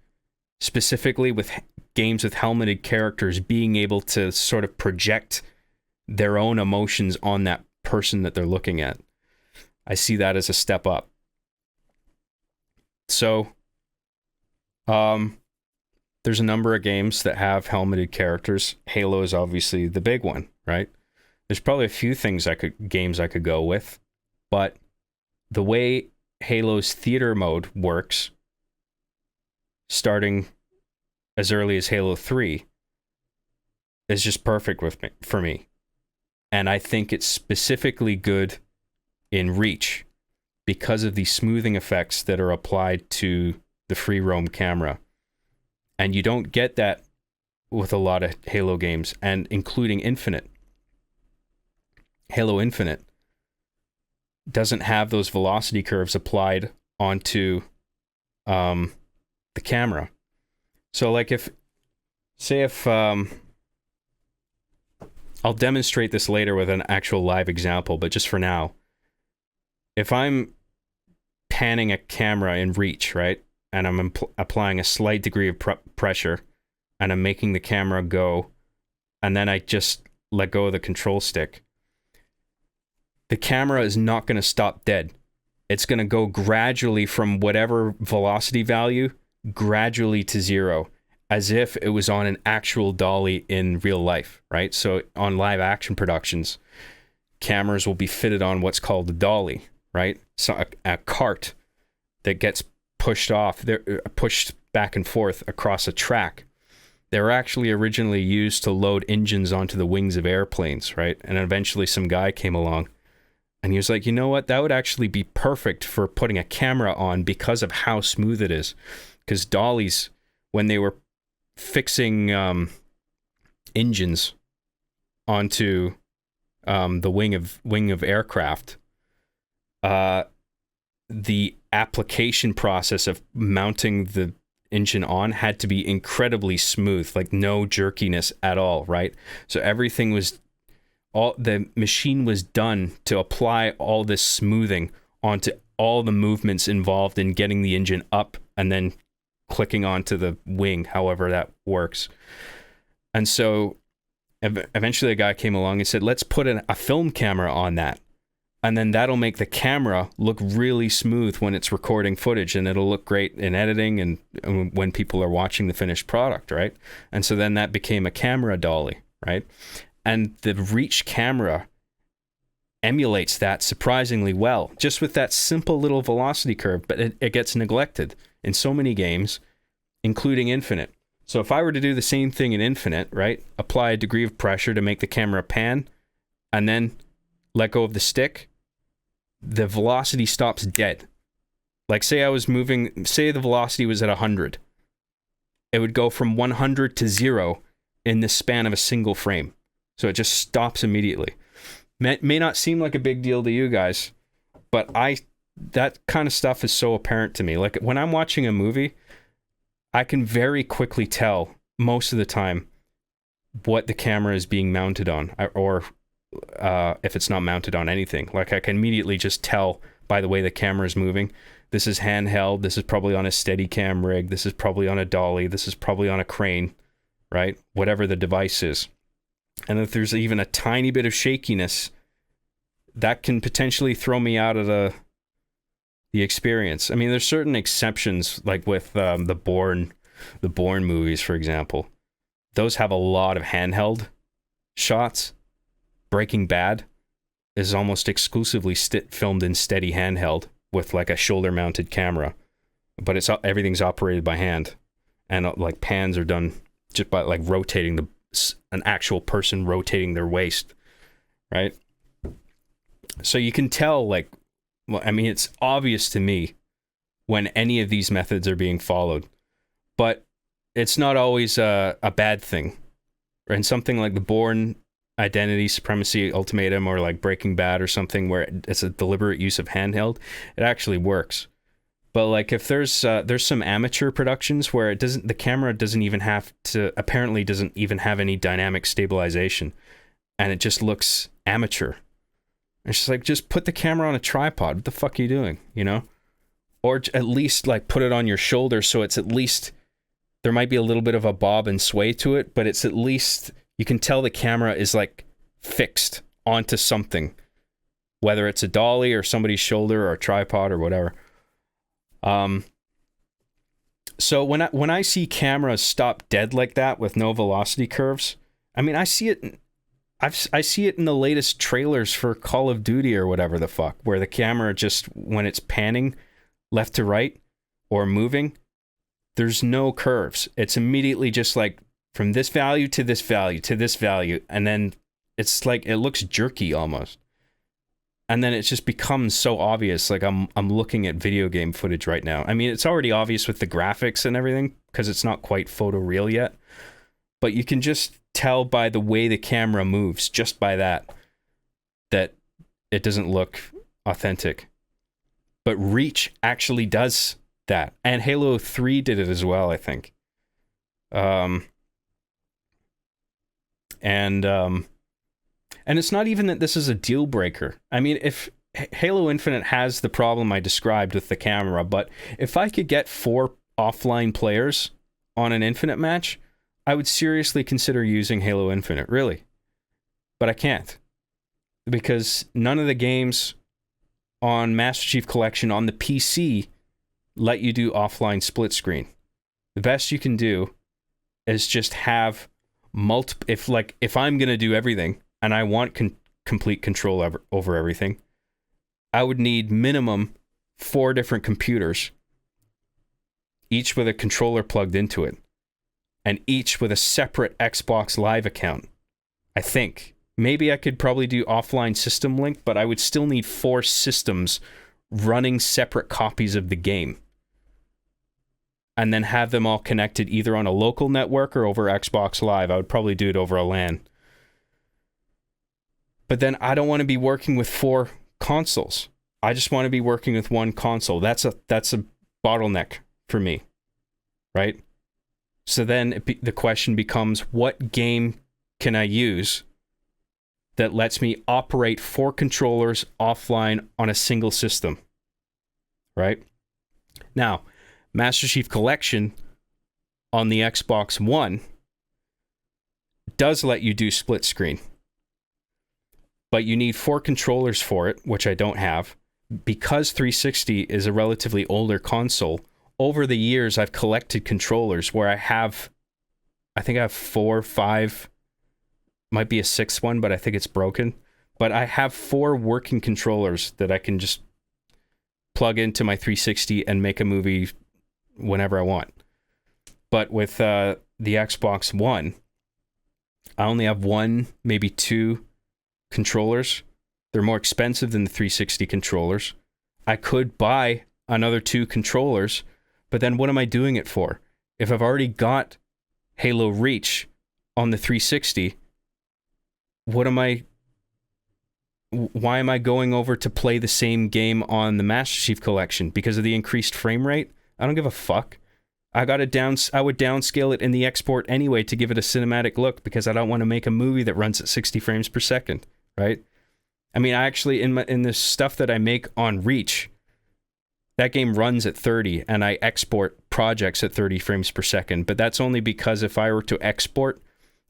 specifically with games with helmeted characters, being able to sort of project their own emotions on that person that they're looking at. I see that as a step up. So, there's a number of games that have helmeted characters. Halo is obviously the big one, right? There's probably a few games I could go with, but the way Halo's theater mode works, starting as early as Halo 3, is just perfect for me. And I think it's specifically good in Reach because of the smoothing effects that are applied to the free roam camera. And you don't get that with a lot of Halo games, and including Infinite. Halo Infinite doesn't have those velocity curves applied onto the camera. So like if I'll demonstrate this later with an actual live example, but just for now, if I'm panning a camera in Reach, right, and I'm applying a slight degree of pressure, and I'm making the camera go, and then I just let go of the control stick, the camera is not going to stop dead. It's going to go gradually from whatever velocity value, gradually to zero, as if it was on an actual dolly in real life, right? So on live action productions, cameras will be fitted on what's called a dolly, right? So a cart that gets pushed back and forth across a track. They were actually originally used to load engines onto the wings of airplanes, right? And eventually some guy came along and he was like, you know what? That would actually be perfect for putting a camera on because of how smooth it is. Because dollies, when they were fixing engines onto the wing of aircraft, the application process of mounting the engine on had to be incredibly smooth, like no jerkiness at all, right? So everything was the machine was done to apply all this smoothing onto all the movements involved in getting the engine up and then clicking onto the wing, however that works. And so eventually a guy came along and said, let's put a film camera on that. And then that'll make the camera look really smooth when it's recording footage, and it'll look great in editing and when people are watching the finished product, right? And so then that became a camera dolly, right? And the Reach camera emulates that surprisingly well, just with that simple little velocity curve, but it gets neglected in so many games, including Infinite. So if I were to do the same thing in Infinite, right? Apply a degree of pressure to make the camera pan, and then let go of the stick, the velocity stops dead. Like say the velocity was at 100. It would go from 100 to 0 in the span of a single frame. So it just stops immediately. May not seem like a big deal to you guys, but that kind of stuff is so apparent to me. Like when I'm watching a movie, I can very quickly tell most of the time what the camera is being mounted on, or if it's not mounted on anything. Like I can immediately just tell by the way the camera is moving. This is handheld. This is probably on a Steadicam rig. This is probably on a dolly. This is probably on a crane, right? Whatever the device is. And if there's even a tiny bit of shakiness, that can potentially throw me out of the experience. I mean, there's certain exceptions, like with the Bourne movies, for example. Those have a lot of handheld shots. Breaking Bad is almost exclusively filmed in steady handheld with like a shoulder-mounted camera, but everything's operated by hand, and like pans are done just by like rotating an actual person rotating their waist, right? So you can tell, like, well, I mean, it's obvious to me when any of these methods are being followed, but it's not always a bad thing. And something like the Bourne Identity Supremacy Ultimatum or like Breaking Bad or something where it's a deliberate use of handheld, it actually works. But like if there's some amateur productions where the camera doesn't even have any dynamic stabilization, and it just looks amateur. It's just like, just put the camera on a tripod. What the fuck are you doing? You know? Or at least like put it on your shoulder so it's at least, there might be a little bit of a bob and sway to it, but it's at least, you can tell the camera is like fixed onto something, whether it's a dolly or somebody's shoulder or a tripod or whatever. So when I see cameras stop dead like that with no velocity curves, I mean, I see it in the latest trailers for Call of Duty or whatever the fuck, where the camera just, when it's panning left to right or moving, there's no curves. It's immediately just like from this value to this value to this value, and then it's like it looks jerky almost. And then it just becomes so obvious, like I'm looking at video game footage right now. I mean, it's already obvious with the graphics and everything because it's not quite photoreal yet, but you can just tell by the way the camera moves, just by that it doesn't look authentic. But Reach actually does that, and Halo 3 did it as well, I think. And it's not even that this is a deal breaker. I mean, if Halo Infinite has the problem I described with the camera, but if I could get 4 offline players on an Infinite match, I would seriously consider using Halo Infinite, really. But I can't. Because none of the games on Master Chief Collection on the PC let you do offline split screen. The best you can do is just have if I'm going to do everything and I want complete control over everything, I would need minimum 4 different computers, each with a controller plugged into it. and each with a separate Xbox Live account. I think. Maybe I could probably do offline system link, but I would still need 4 systems running separate copies of the game. And then have them all connected either on a local network or over Xbox Live. I would probably do it over a LAN. But then I don't want to be working with 4 consoles. I just want to be working with 1 console. That's a bottleneck for me, right? So then the question becomes, what game can I use that lets me operate 4 controllers offline on a single system, right? Now, Master Chief Collection on the Xbox One does let you do split screen, but you need 4 controllers for it, which I don't have. Because 360 is a relatively older console, over the years I've collected controllers where I think I have 4 or 5, might be a 6th one, but I think it's broken. But I have 4 working controllers that I can just plug into my 360 and make a movie whenever I want. But with the Xbox One, I only have 1, maybe 2 controllers. They're more expensive than the 360 controllers. I could buy another 2 controllers, but then what am I doing it for? If I've already got Halo Reach on the 360, why am I going over to play the same game on the Master Chief Collection? Because of the increased frame rate? I don't give a fuck. I would downscale it in the export anyway to give it a cinematic look, because I don't want to make a movie that runs at 60 frames per second, right? I mean, I actually, in the stuff that I make on Reach, that game runs at 30, and I export projects at 30 frames per second. But that's only because if I were to export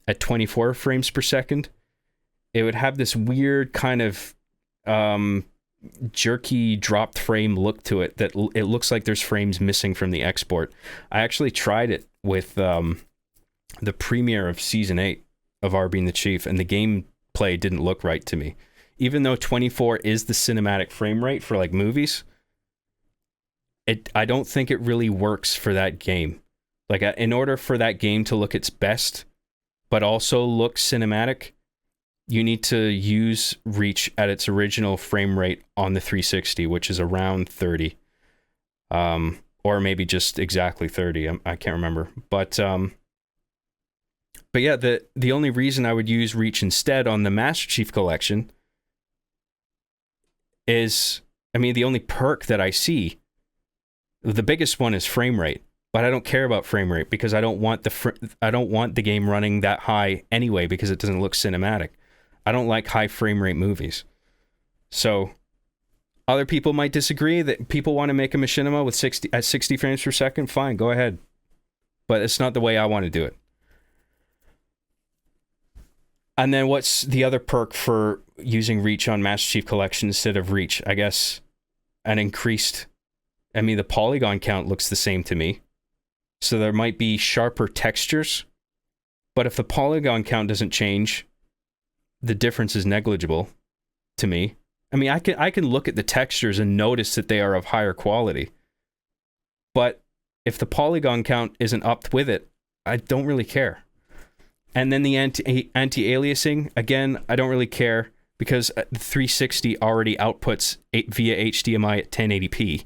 at 24 frames per second, it would have this weird kind of jerky dropped frame look to it that it looks like there's frames missing from the export. I actually tried it with the premiere of Season 8 of Our Being the Chief, and the gameplay didn't look right to me. Even though 24 is the cinematic frame rate for like movies, I don't think it really works for that game. Like, in order for that game to look its best, but also look cinematic, you need to use Reach at its original frame rate on the 360, which is around 30. Or maybe just exactly 30. I can't remember. But yeah, the only reason I would use Reach instead on the Master Chief Collection is, I mean, the only perk that I see, the biggest one is frame rate, but I don't care about frame rate because I don't want the game running that high anyway, because it doesn't look cinematic. I don't like high frame rate movies. So other people might disagree that people want to make a machinima with 60 frames per second. Fine, go ahead. But it's not the way I want to do it. And then what's the other perk for using Reach on Master Chief Collection instead of Reach? I guess the polygon count looks the same to me. So there might be sharper textures. But if the polygon count doesn't change, the difference is negligible to me. I mean, I can look at the textures and notice that they are of higher quality. But if the polygon count isn't up with it, I don't really care. And then the anti-aliasing, again, I don't really care because the 360 already outputs via HDMI at 1080p.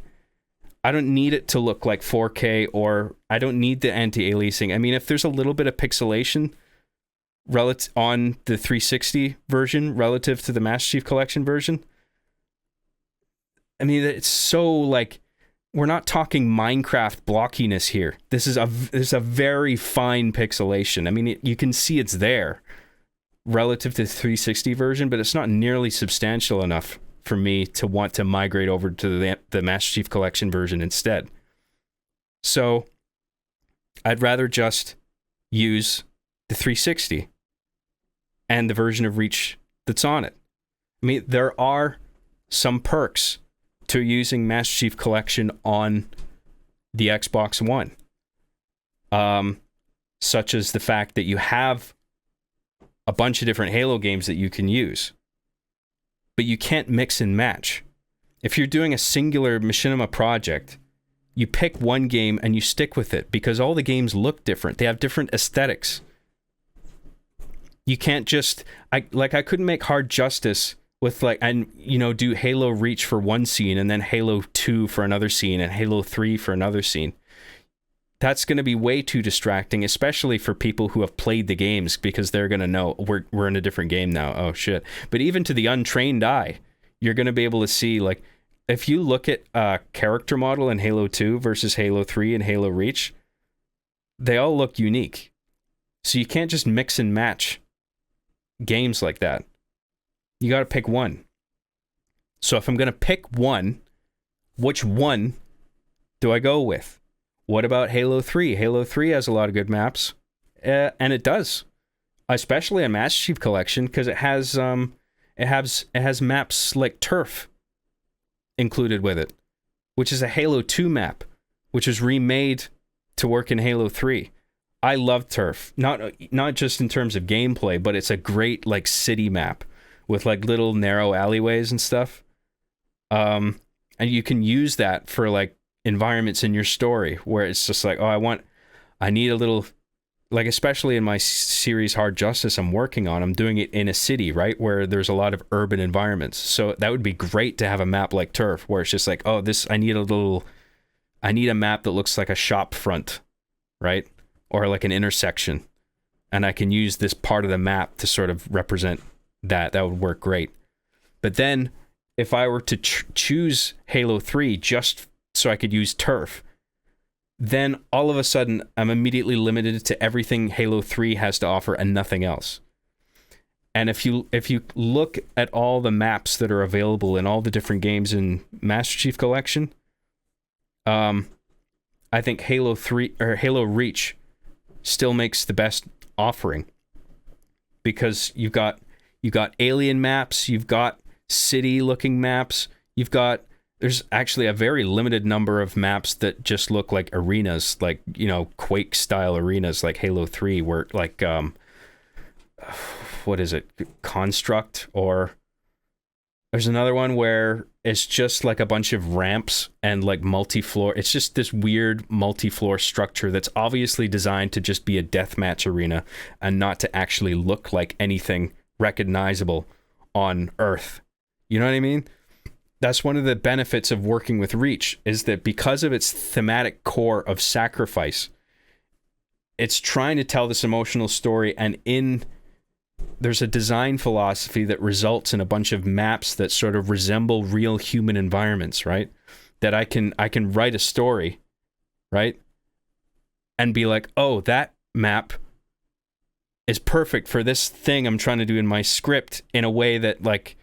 I don't need it to look like 4K, or I don't need the anti-aliasing. I mean, if there's a little bit of pixelation on the 360 version relative to the Master Chief Collection version, I mean, it's so like, we're not talking Minecraft blockiness here. This is a very fine pixelation. I mean, you can see it's there relative to the 360 version, but it's not nearly substantial enough for me to want to migrate over to the Master Chief Collection version instead. So I'd rather just use the 360 and the version of Reach that's on it. I mean, there are some perks to using Master Chief Collection on the Xbox One. Such as the fact that you have a bunch of different Halo games that you can use. But you can't mix and match. If you're doing a singular machinima project You pick one game and you stick with it because all the games look different. They have different aesthetics. You can't just I couldn't make Hard Justice with do Halo Reach for one scene and then Halo 2 for another scene and Halo 3 for another scene. That's going to be way too distracting, especially for people who have played the games, because they're going to know we're in a different game now. Oh shit. But even to the untrained eye, you're going to be able to see, like, if you look at a character model in Halo 2 versus Halo 3 and Halo Reach, they all look unique. So you can't just mix and match games like that. You got to pick one. So if I'm going to pick one, which one do I go with? What about Halo 3? Halo 3 has a lot of good maps, and it does, especially a Master Chief Collection, because it has maps like Turf included with it, which is a Halo 2 map, which was remade to work in Halo 3. I love Turf, not just in terms of gameplay, but it's a great like city map with like little narrow alleyways and stuff. And you can use that for like environments in your story where it's just like, I need a little, like, especially in my series Hard Justice I'm doing it in a city, right, where there's a lot of urban environments. So that would be great to have a map like Turf where it's just like, I need a map that looks like a shop front, right, or like an intersection, and I can use this part of the map to sort of represent that. That would work great. But then if I were to choose Halo 3 just so I could use Turf, then all of a sudden I'm immediately limited to everything Halo 3 has to offer and nothing else. And if you look at all the maps that are available in all the different games in Master Chief Collection, I think Halo 3 or Halo Reach still makes the best offering, because you've got alien maps, you've got city looking maps, there's actually a very limited number of maps that just look like arenas, like, Quake style arenas like Halo 3, where like what is it, Construct, or there's another one where it's just like a bunch of ramps and like multi-floor. It's just this weird multi-floor structure that's obviously designed to just be a deathmatch arena and not to actually look like anything recognizable on Earth. You know what I mean? That's one of the benefits of working with Reach, is that because of its thematic core of sacrifice, it's trying to tell this emotional story, and there's a design philosophy that results in a bunch of maps that sort of resemble real human environments, right? That I can write a story, right? And be like, oh, that map is perfect for this thing I'm trying to do in my script, in a way that like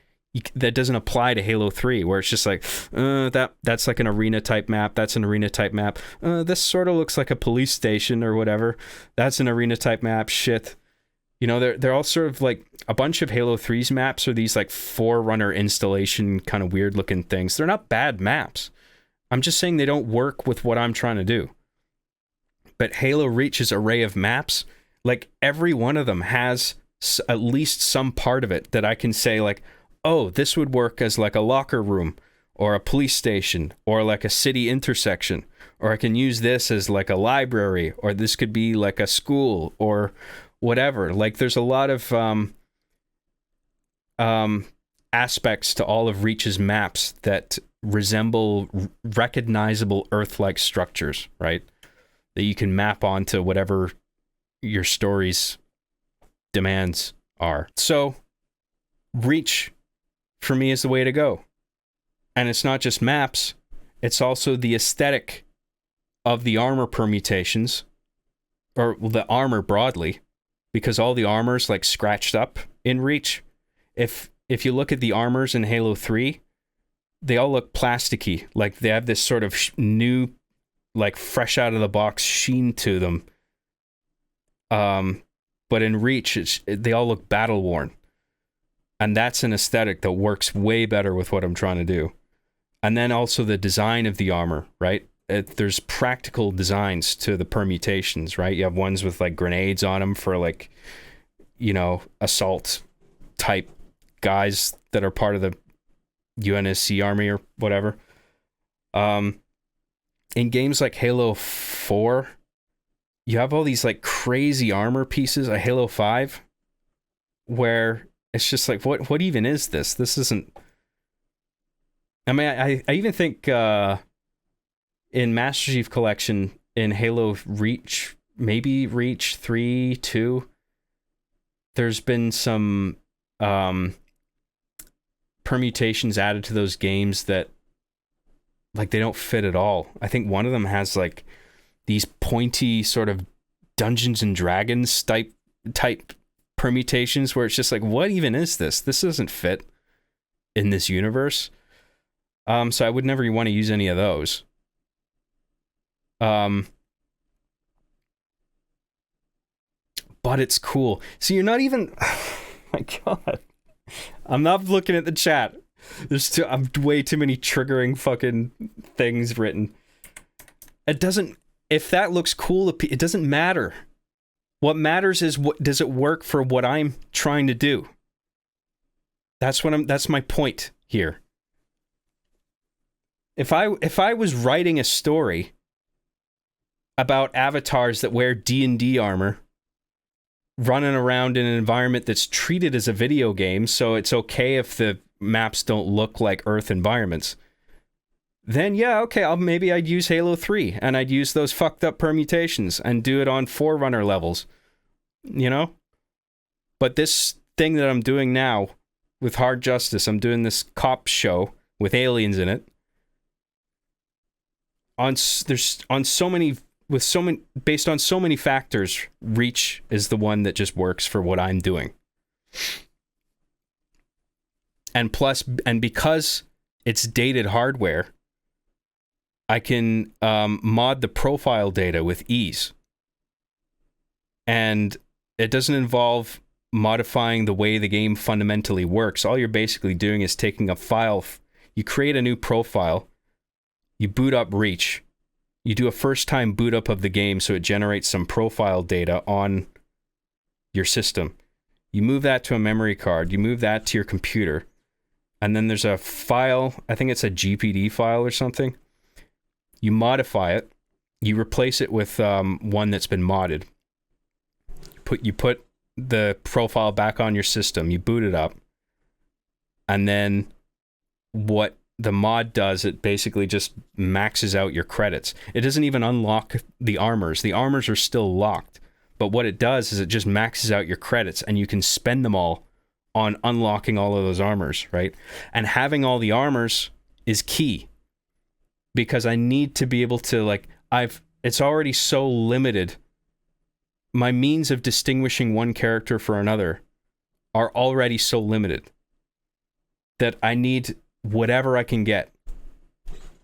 that doesn't apply to Halo 3, where it's just like, that's like an arena type map, that's an arena type map, this sort of looks like a police station or whatever, that's an arena type map, shit. They're all sort of like, a bunch of Halo 3's maps are these like Forerunner installation kind of weird looking things. They're not bad maps. I'm just saying they don't work with what I'm trying to do. But Halo Reach's array of maps, like every one of them has at least some part of it that I can say like, oh, this would work as like a locker room or a police station or like a city intersection, or I can use this as like a library, or this could be like a school or whatever. Like there's a lot of aspects to all of Reach's maps that resemble recognizable Earth-like structures, right? That you can map onto whatever your story's demands are. So Reach for me is the way to go. And it's not just maps, it's also the aesthetic of the armor permutations, or the armor broadly, because all the armor's like scratched up in Reach. If you look at the armors in Halo 3, they all look plasticky, like they have this sort of new, like fresh out of the box sheen to them. But in Reach, they all look battle worn. And that's an aesthetic that works way better with what I'm trying to do. And then also the design of the armor, right? There's practical designs to the permutations, right? You have ones with like grenades on them for like, assault type guys that are part of the UNSC army or whatever. in games like Halo 4, you have all these like crazy armor pieces. Halo 5, where it's just like, what even is this? This isn't. I mean, I even think in Master Chief Collection in Halo Reach, maybe Reach 3, 2, there's been some permutations added to those games that like they don't fit at all. I think one of them has like these pointy sort of Dungeons and Dragons type permutations where it's just like, what even is this? This doesn't fit in this universe. So I would never want to use any of those. But it's cool. So you're not even. Oh my God, I'm not looking at the chat. I'm way too many triggering fucking things written. It doesn't. If that looks cool, it doesn't matter. What matters is does it work for what I'm trying to do. That's my point here. If I was writing a story about avatars that wear D&D armor running around in an environment that's treated as a video game, so it's okay if the maps don't look like Earth environments, then yeah, okay, maybe I'd use Halo 3 and I'd use those fucked up permutations and do it on Forerunner levels, you know? But this thing that I'm doing now with Hard Justice, I'm doing this cop show with aliens in it. Based on so many factors, Reach is the one that just works for what I'm doing. And because it's dated hardware, I can mod the profile data with ease. And it doesn't involve modifying the way the game fundamentally works. All you're basically doing is taking a file. You create a new profile. You boot up Reach. You do a first-time boot up of the game so it generates some profile data on your system. You move that to a memory card. You move that to your computer. And then there's a file, I think it's a GPD file or something. You modify it. You replace it with one that's been modded. You put the profile back on your system. You boot it up. And then what the mod does, it basically just maxes out your credits. It doesn't even unlock the armors. The armors are still locked. But what it does is it just maxes out your credits and you can spend them all on unlocking all of those armors, right? And having all the armors is key because I need to be able to it's already so limited. My means of distinguishing one character for another are already so limited that I need whatever I can get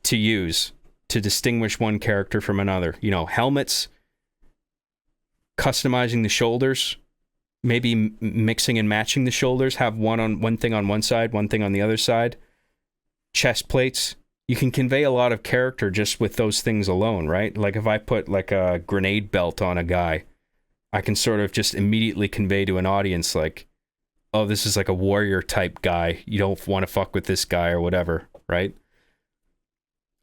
to use to distinguish one character from another. You know, helmets, customizing the shoulders, maybe mixing and matching the shoulders, have one thing on one side, one thing on the other side. Chest plates. You can convey a lot of character just with those things alone, right? Like if I put like a grenade belt on a guy, I can sort of just immediately convey to an audience like, oh, this is like a warrior type guy. You don't want to fuck with this guy or whatever, right?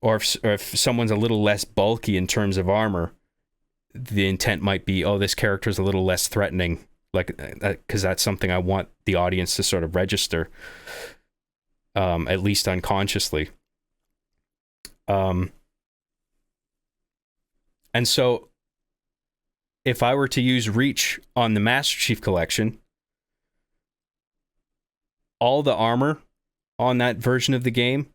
Or if someone's a little less bulky in terms of armor, the intent might be, oh, this character is a little less threatening, like because that's something I want the audience to sort of register, at least unconsciously. And so if I were to use Reach on the Master Chief Collection, all the armor on that version of the game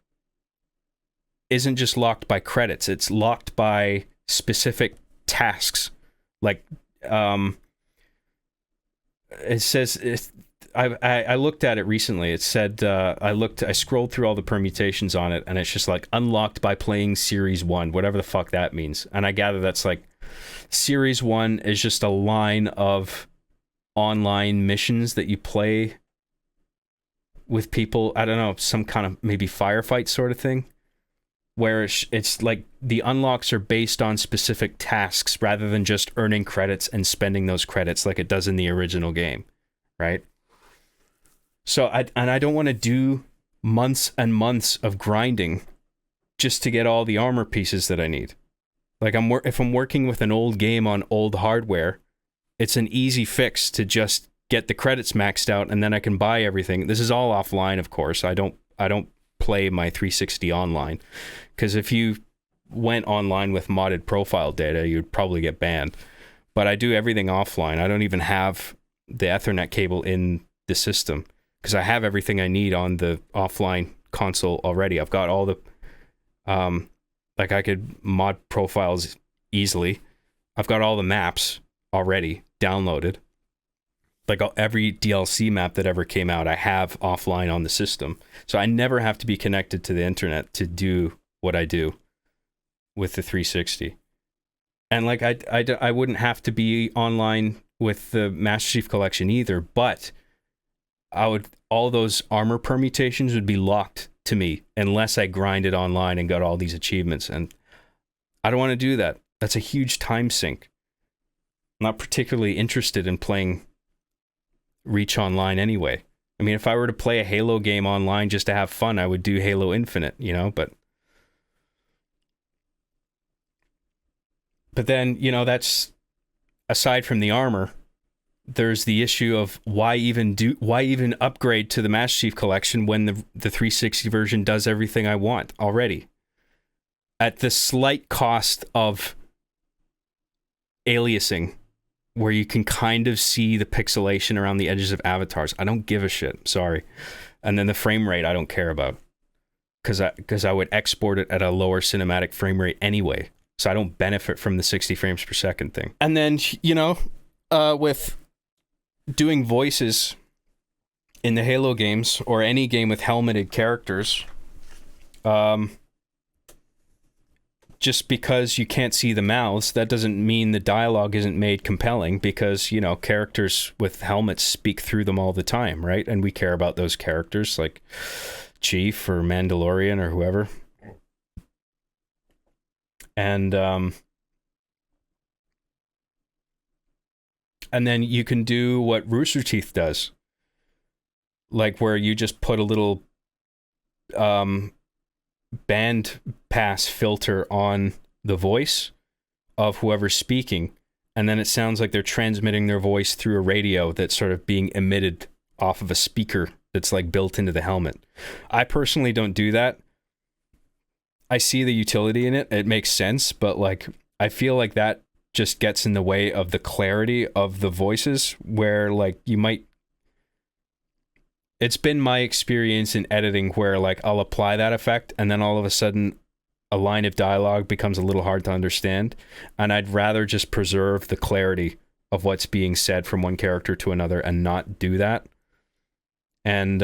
isn't just locked by credits. It's locked by specific tasks. Like, it says, I looked at it recently. It said, I scrolled through all the permutations on it, and it's just like unlocked by playing Series 1, whatever the fuck that means. And I gather that's like, Series 1 is just a line of online missions that you play with people. I don't know, some kind of maybe firefight sort of thing, where it's like the unlocks are based on specific tasks rather than just earning credits and spending those credits like it does in the original game, right? So I don't want to do months and months of grinding just to get all the armor pieces that I need. Like if I'm working with an old game on old hardware, it's an easy fix to just get the credits maxed out and then I can buy everything. This is all offline, of course. I don't play my 360 online, because if you went online with modded profile data, you'd probably get banned. But I do everything offline. I don't even have the Ethernet cable in the system because I have everything I need on the offline console already. I've got all the like I could mod profiles easily. I've got all the maps already downloaded. Like every DLC map that ever came out, I have offline on the system. So I never have to be connected to the internet to do what I do with the 360. And like I wouldn't have to be online with the Master Chief Collection either, but all those armor permutations would be locked to me unless I grinded online and got all these achievements. And I don't want to do that. That's a huge time sink. I'm not particularly interested in playing Reach Online anyway. I mean, if I were to play a Halo game online just to have fun, I would do Halo Infinite, you know, but then, you know, that's aside from the armor, there's the issue of why even upgrade to the Master Chief Collection when the 360 version does everything I want already at the slight cost of aliasing, where you can kind of see the pixelation around the edges of avatars. I don't give a shit. Sorry. And then the frame rate I don't care about, because I would export it at a lower cinematic frame rate anyway. So I don't benefit from the 60 frames per second thing. And then, you know, with doing voices in the Halo games or any game with helmeted characters, just because you can't see the mouths, that doesn't mean the dialogue isn't made compelling, because, you know, characters with helmets speak through them all the time, right? And we care about those characters like Chief or Mandalorian or whoever. And then you can do what Rooster Teeth does, like where you just put a little band pass filter on the voice of whoever's speaking, and then it sounds like they're transmitting their voice through a radio that's sort of being emitted off of a speaker that's like built into the helmet. I personally don't do that. I see the utility in it. It makes sense, but like I feel like that just gets in the way of the clarity of the voices, where like you might... It's been my experience in editing where like I'll apply that effect and then all of a sudden a line of dialogue becomes a little hard to understand, and I'd rather just preserve the clarity of what's being said from one character to another and not do that. And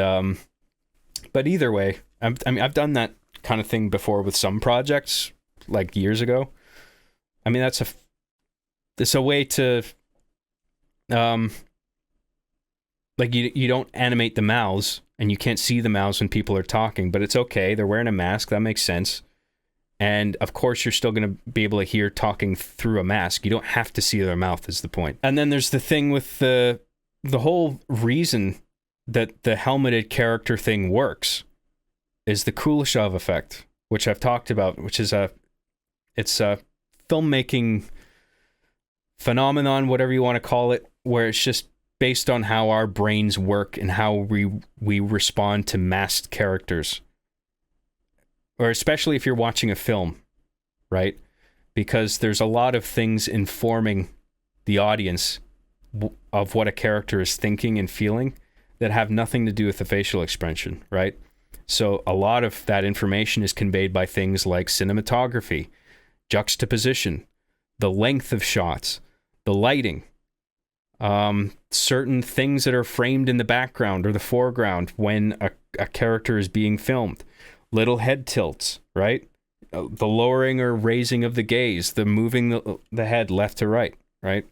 but either way, I mean, I've done that kind of thing before with some projects like years ago. I mean, it's a way to like you don't animate the mouths and you can't see the mouths when people are talking, but it's okay. They're wearing a mask. That makes sense. And of course, you're still going to be able to hear talking through a mask. You don't have to see their mouth is the point. And then there's the thing with the whole reason that the helmeted character thing works is the Kuleshov effect, which I've talked about, which is it's a filmmaking phenomenon, whatever you want to call it, where it's just based on how our brains work and how we respond to masked characters. Or especially if you're watching a film, right? Because there's a lot of things informing the audience of what a character is thinking and feeling that have nothing to do with the facial expression, right? So a lot of that information is conveyed by things like cinematography, juxtaposition, the length of shots, the lighting, certain things that are framed in the background or the foreground when a character is being filmed. Little head tilts, right? The lowering or raising of the gaze, the moving the head left to right, right?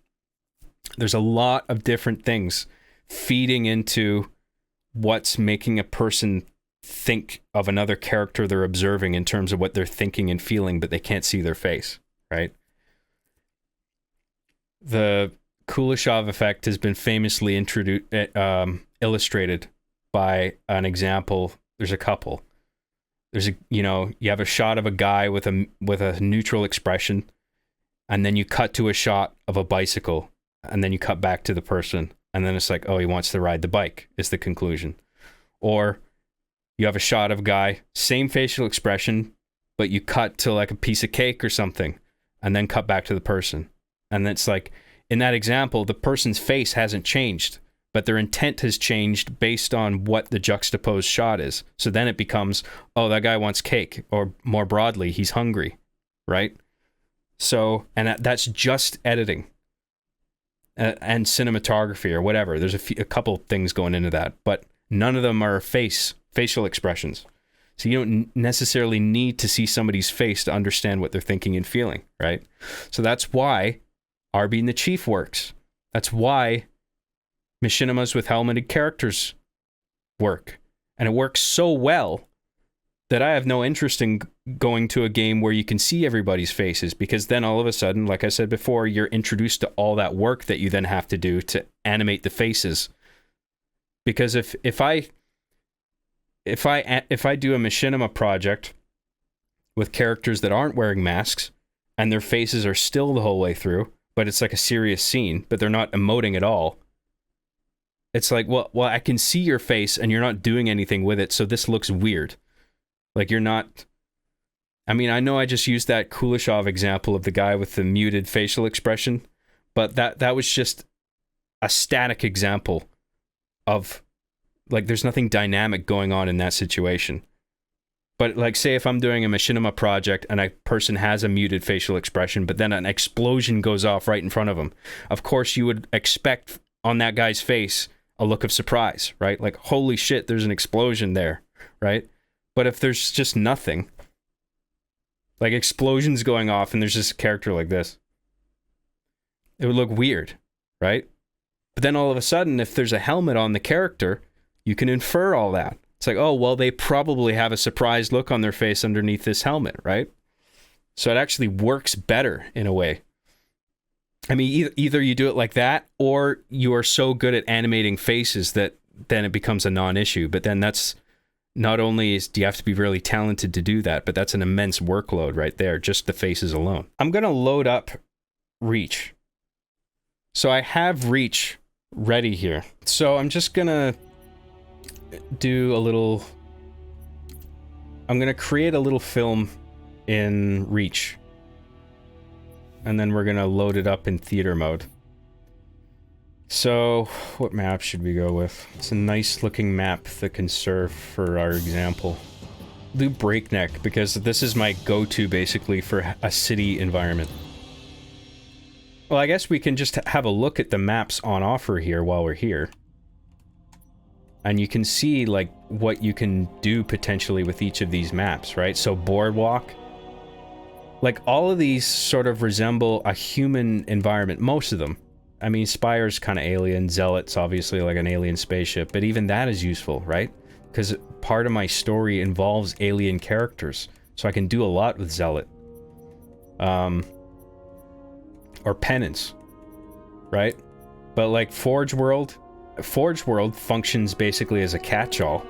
There's a lot of different things feeding into what's making a person think of another character they're observing in terms of what they're thinking and feeling, but they can't see their face, right? The Kuleshov effect has been famously illustrated by an example. There's a couple. There's you have a shot of a guy with a neutral expression, and then you cut to a shot of a bicycle, and then you cut back to the person, and then it's like, oh, he wants to ride the bike, is the conclusion. Or you have a shot of a guy, same facial expression, but you cut to like a piece of cake or something, and then cut back to the person. And it's like, in that example, the person's face hasn't changed, but their intent has changed based on what the juxtaposed shot is. So then it becomes, oh, that guy wants cake, or more broadly, he's hungry, right? So, and that's just editing and cinematography or whatever. There's a couple things going into that, but none of them are facial expressions. So you don't necessarily need to see somebody's face to understand what they're thinking and feeling, right? So that's why Arby and the Chief works. That's why Machinimas with helmeted characters work. And it works so well that I have no interest in going to a game where you can see everybody's faces, because then all of a sudden, like I said before, you're introduced to all that work that you then have to do to animate the faces. Because if I do a Machinima project with characters that aren't wearing masks and their faces are still the whole way through, but it's like a serious scene, but they're not emoting at all, it's like, well, I can see your face and you're not doing anything with it, so this looks weird. Like, you're not... I mean, I know I just used that Kuleshov example of the guy with the muted facial expression, but that was just a static example of, like, there's nothing dynamic going on in that situation. But, like, say if I'm doing a Machinima project and a person has a muted facial expression, but then an explosion goes off right in front of them, of course you would expect on that guy's face a look of surprise, right? Like, holy shit, there's an explosion there, right? But if there's just nothing, like explosions going off and there's just a character like this, it would look weird, right? But then all of a sudden, if there's a helmet on the character, you can infer all that. It's like, oh, well, they probably have a surprised look on their face underneath this helmet, right? So it actually works better in a way. I mean, either you do it like that, or you are so good at animating faces that then it becomes a non-issue. But then that's not only do you have to be really talented to do that, but that's an immense workload right there, just the faces alone. I'm going to load up Reach. So I have Reach ready here. So I'm just going to do a little... I'm going to create a little film in Reach. And then we're going to load it up in theater mode. So, what map should we go with? It's a nice looking map that can serve for our example. Do Breakneck, because this is my go-to basically for a city environment. Well, I guess we can just have a look at the maps on offer here while we're here. And you can see, like, what you can do potentially with each of these maps, right? So, Boardwalk. Like, all of these sort of resemble a human environment, most of them. I mean, Spire's kind of alien, Zealot's obviously like an alien spaceship, but even that is useful, right? Because part of my story involves alien characters, so I can do a lot with Zealot. Or Penance, right? But like Forge World functions basically as a catch-all,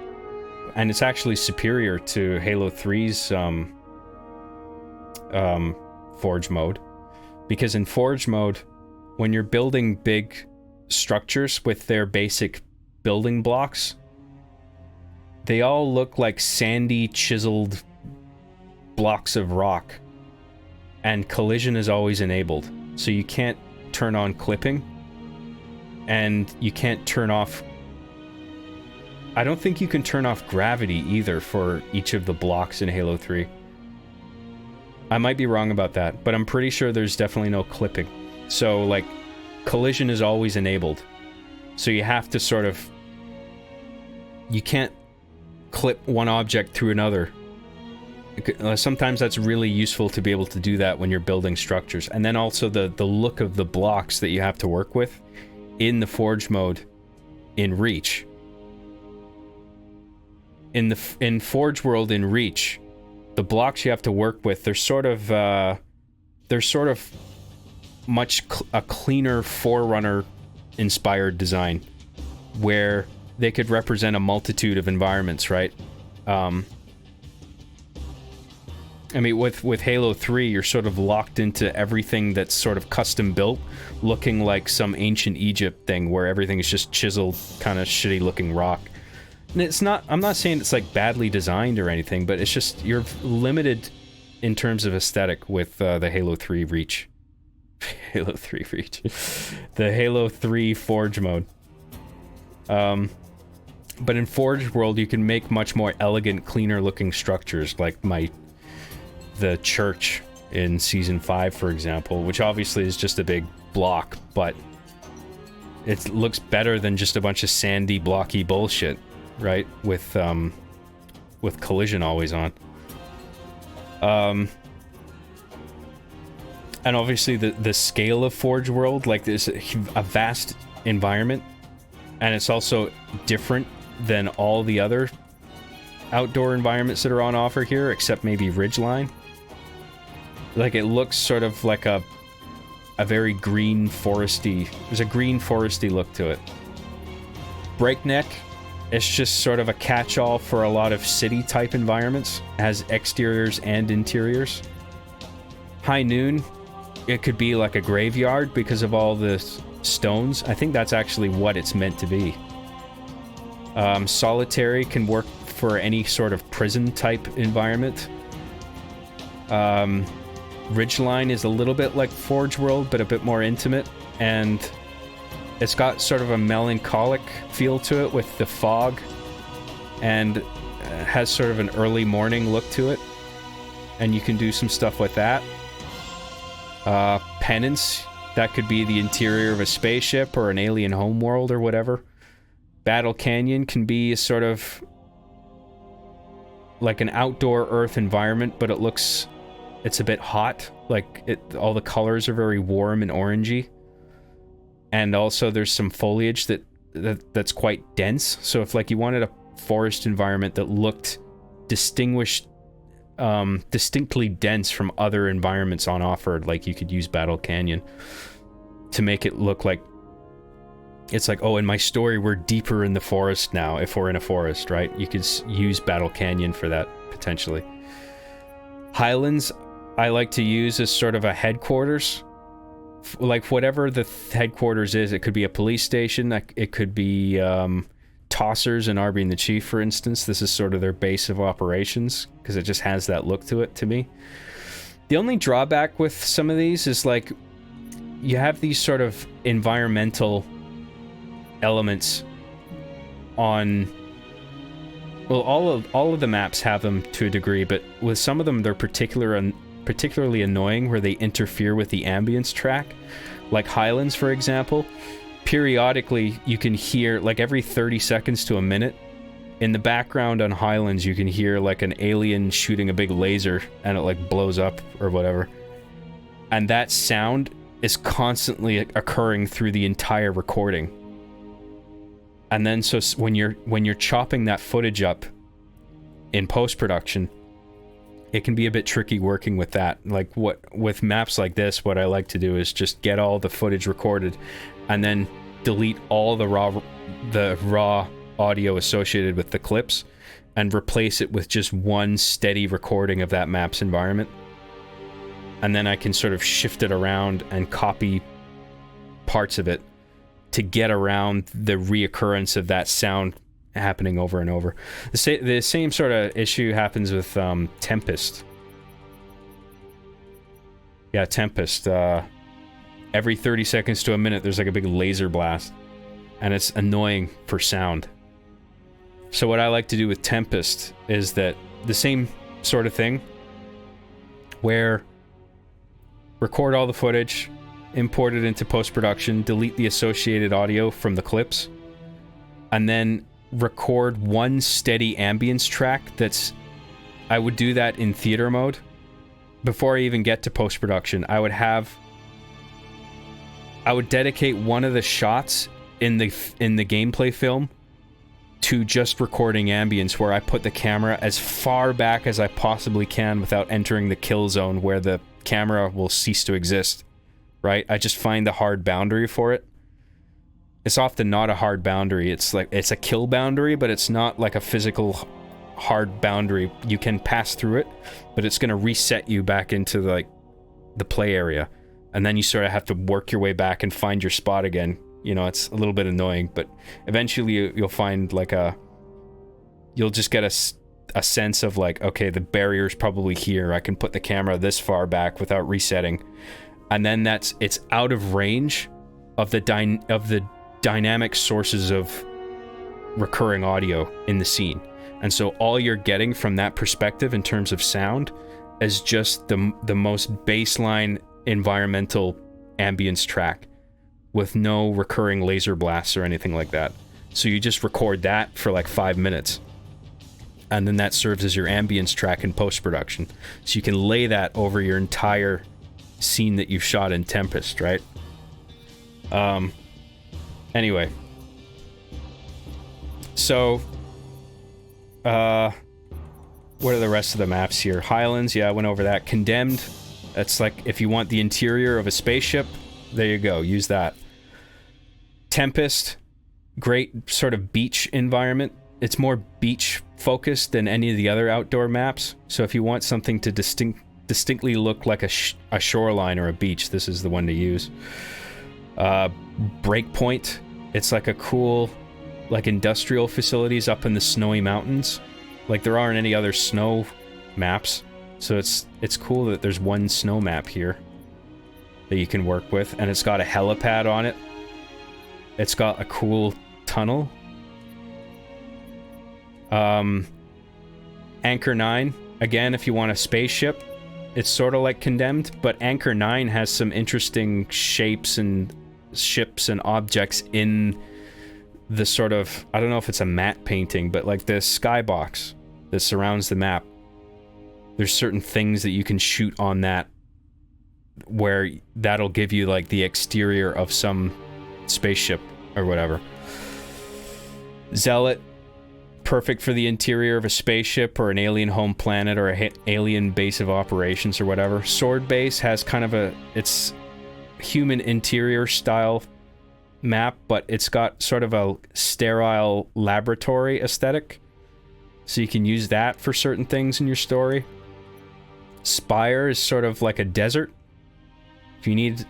and it's actually superior to Halo 3's Forge mode, because in Forge mode, when you're building big structures with their basic building blocks, they all look like sandy, chiseled blocks of rock, and collision is always enabled, so you can't turn on clipping, and you can't turn off... I don't think you can turn off gravity either for each of the blocks in Halo 3. I might be wrong about that, but I'm pretty sure there's definitely no clipping. So, like, collision is always enabled. So you have to sort of... You can't clip one object through another. Sometimes that's really useful to be able to do that when you're building structures. And then also the look of the blocks that you have to work with in the Forge mode in Reach. In Forge World in Reach, the blocks you have to work with, they're sort of a cleaner Forerunner inspired design, where they could represent a multitude of environments, right? I mean, with Halo 3, you're sort of locked into everything that's sort of custom built, looking like some ancient Egypt thing where everything is just chiseled, kind of shitty looking rock. And it's not, I'm not saying it's like badly designed or anything, but it's just, you're limited in terms of aesthetic with the Halo 3 Reach. Halo 3 Reach. The Halo 3 Forge mode. But in Forge World, you can make much more elegant, cleaner looking structures, like the church in Season 5, for example, which obviously is just a big block, but it looks better than just a bunch of sandy, blocky bullshit, right? With collision always on. And obviously the scale of Forge World, like there's a vast environment, and it's also different than all the other outdoor environments that are on offer here, except maybe Ridgeline. Like, it looks sort of like a very green foresty, there's a green foresty look to it. Breakneck, it's just sort of a catch-all for a lot of city-type environments. It has exteriors and interiors. High Noon, it could be like a graveyard because of all the stones. I think that's actually what it's meant to be. Solitary can work for any sort of prison-type environment. Ridgeline is a little bit like Forge World, but a bit more intimate, and it's got sort of a melancholic feel to it with the fog, and has sort of an early morning look to it, and you can do some stuff with that. Penance, that could be the interior of a spaceship or an alien homeworld or whatever. Battle Canyon can be a sort of like an outdoor Earth environment, but it's a bit hot. Like, all the colors are very warm and orangey. And also there's some foliage that's quite dense. So if like you wanted a forest environment that looked distinctly dense from other environments on offer, like, you could use Battle Canyon to make it look like it's like, oh, in my story we're deeper in the forest now, if we're in a forest, right? You could use Battle Canyon for that, potentially. Highlands, I like to use as sort of a headquarters. Like, whatever the headquarters is, it could be a police station, it could be Tossers in Arby and the Chief, for instance. This is sort of their base of operations, because it just has that look to it, to me. The only drawback with some of these is, like, you have these sort of environmental elements on, well, all of the maps have them to a degree, but with some of them they're particularly annoying, where they interfere with the ambience track. Like Highlands, for example, periodically you can hear, like every 30 seconds to a minute, in the background on Highlands you can hear like an alien shooting a big laser and it like blows up or whatever, and that sound is constantly occurring through the entire recording. And then so when you're chopping that footage up in post-production, it can be a bit tricky working with that. Like, with maps like this, what I like to do is just get all the footage recorded and then delete all the raw audio associated with the clips and replace it with just one steady recording of that map's environment. And then I can sort of shift it around and copy parts of it to get around the reoccurrence of that sound happening over and over. The same sort of issue happens with Tempest. Yeah, Tempest. Every 30 seconds to a minute, there's like a big laser blast, and it's annoying for sound. So what I like to do with Tempest is that the same sort of thing, where record all the footage, import it into post-production, delete the associated audio from the clips, and then record one steady ambience track I would do that in theater mode. Before I even get to post-production, I would dedicate one of the shots in the gameplay film to just recording ambience, where I put the camera as far back as I possibly can without entering the kill zone where the camera will cease to exist. Right? I just find the hard boundary for it. It's often not a hard boundary. It's like, it's a kill boundary, but it's not like a physical hard boundary. You can pass through it, but it's going to reset you back into like the play area, and then you sort of have to work your way back and find your spot again. You know, it's a little bit annoying, but eventually you'll find like you'll just get a sense of like, okay, the barrier's probably here. I can put the camera this far back without resetting, and then it's out of range of the dynamic sources of recurring audio in the scene. And so all you're getting from that perspective in terms of sound is just the most baseline environmental ambience track with no recurring laser blasts or anything like that. So you just record that for like 5 minutes, and then that serves as your ambience track in post-production. So you can lay that over your entire scene that you've shot in Tempest, right? Anyway. So, what are the rest of the maps here? Highlands, yeah, I went over that. Condemned, that's like if you want the interior of a spaceship, there you go, use that. Tempest, great sort of beach environment. It's more beach focused than any of the other outdoor maps. So if you want something to distinctly look like a shoreline or a beach, this is the one to use. Breakpoint, it's like a cool, like industrial facilities up in the snowy mountains. Like there aren't any other snow maps, so it's cool that there's one snow map here that you can work with, and it's got a helipad on it. It's got a cool tunnel. Anchor 9, again, if you want a spaceship, it's sort of like Condemned, but Anchor 9 has some interesting shapes and ships and objects in the sort of, I don't know if it's a matte painting, but like the skybox that surrounds the map. There's certain things that you can shoot on that where that'll give you like the exterior of some spaceship or whatever. Zealot, perfect for the interior of a spaceship or an alien home planet or a alien base of operations or whatever. Sword Base has kind of it's human interior style map, but it's got sort of a sterile laboratory aesthetic, so you can use that for certain things in your story. Spire is sort of like a desert. If you need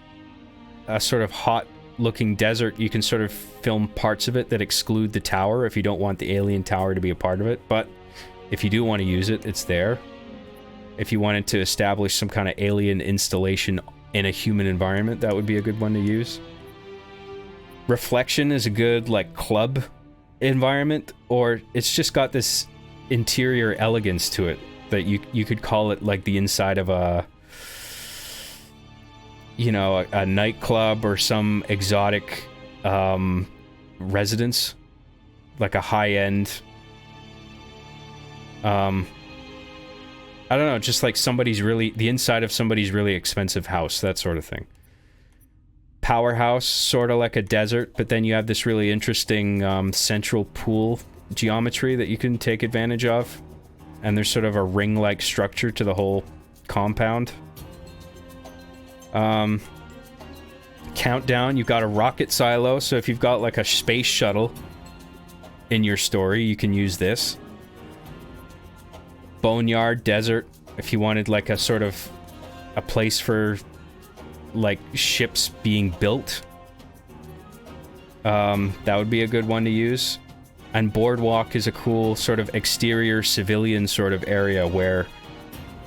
a sort of hot looking desert, you can sort of film parts of it that exclude the tower if you don't want the alien tower to be a part of it, but if you do want to use it, it's there. If you wanted to establish some kind of alien installation in a human environment, that would be a good one to use. Reflection is a good like club environment, or it's just got this interior elegance to it that you could call it like the inside of a, you know, a nightclub or some exotic residence, like a high-end I don't know, just like the inside of somebody's really expensive house, that sort of thing. Powerhouse, sort of like a desert, but then you have this really interesting central pool geometry that you can take advantage of, and there's sort of a ring-like structure to the whole compound. Countdown, you've got a rocket silo, so if you've got like a space shuttle in your story, you can use this. Boneyard, desert, if you wanted like a sort of a place for like ships being built, that would be a good one to use. And Boardwalk is a cool sort of exterior civilian sort of area where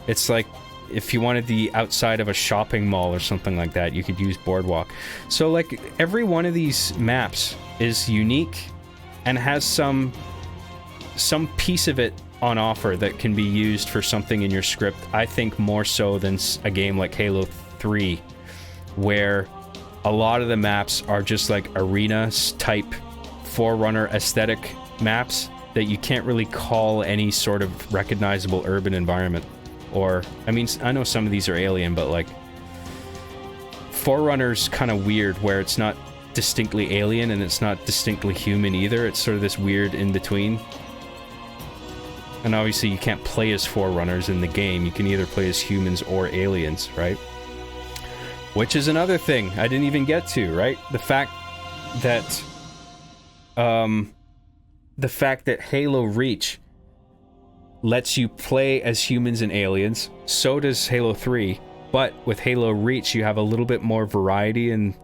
it's like if you wanted the outside of a shopping mall or something like that, you could use Boardwalk. So like every one of these maps is unique and has some piece of it on offer that can be used for something in your script. I think more so than a game like Halo 3, where a lot of the maps are just like arena type Forerunner aesthetic maps that you can't really call any sort of recognizable urban environment. Or, I mean, I know some of these are alien, but like Forerunner's kind of weird where it's not distinctly alien and it's not distinctly human either. It's sort of this weird in between. And obviously you can't play as Forerunners in the game. You can either play as humans or aliens, right? Which is another thing I didn't even get to, right? The fact that Halo Reach lets you play as humans and aliens. So does Halo 3, but with Halo Reach, you have a little bit more variety in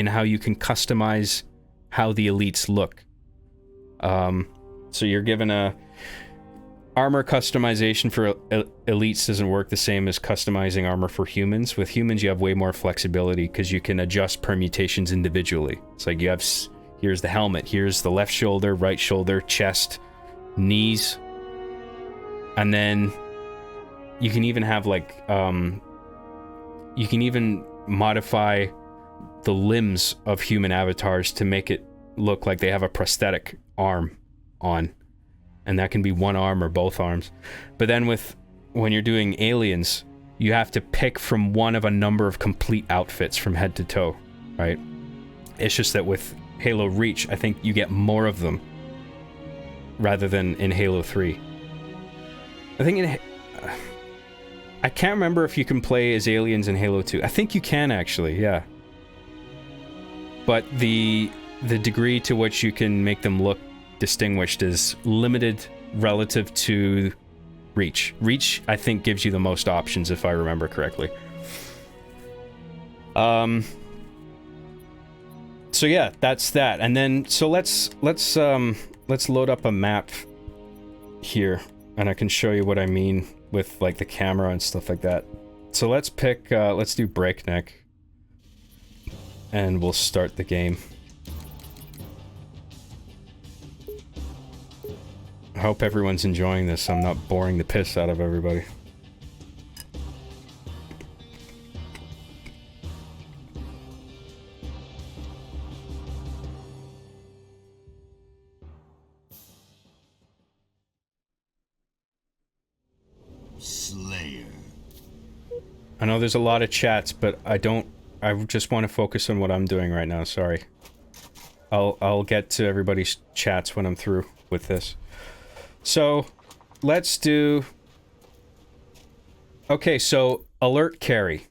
how you can customize how the elites look. So you're given a armor customization for elites doesn't work the same as customizing armor for humans. With humans, you have way more flexibility because you can adjust permutations individually. It's like you have, here's the helmet, here's the left shoulder, right shoulder, chest, knees, and then you can even have like, you can even modify the limbs of human avatars to make it look like they have a prosthetic arm on. And that can be one arm or both arms. But then when you're doing aliens, you have to pick from one of a number of complete outfits from head to toe, right? It's just that with Halo Reach, I think you get more of them rather than in Halo 3. I think I can't remember if you can play as aliens in Halo 2. I think you can actually, yeah. But the degree to which you can make them look distinguished is limited relative to Reach. Reach, I think, gives you the most options, if I remember correctly. So yeah, that's that. And then so let's load up a map here, and I can show you what I mean with like the camera and stuff like that. So let's pick let's do Breakneck, and we'll start the game. I hope everyone's enjoying this. I'm not boring the piss out of everybody. Slayer. I know there's a lot of chats, but I just want to focus on what I'm doing right now. Sorry. I'll get to everybody's chats when I'm through with this. So, let's do... Okay, so, alert carry.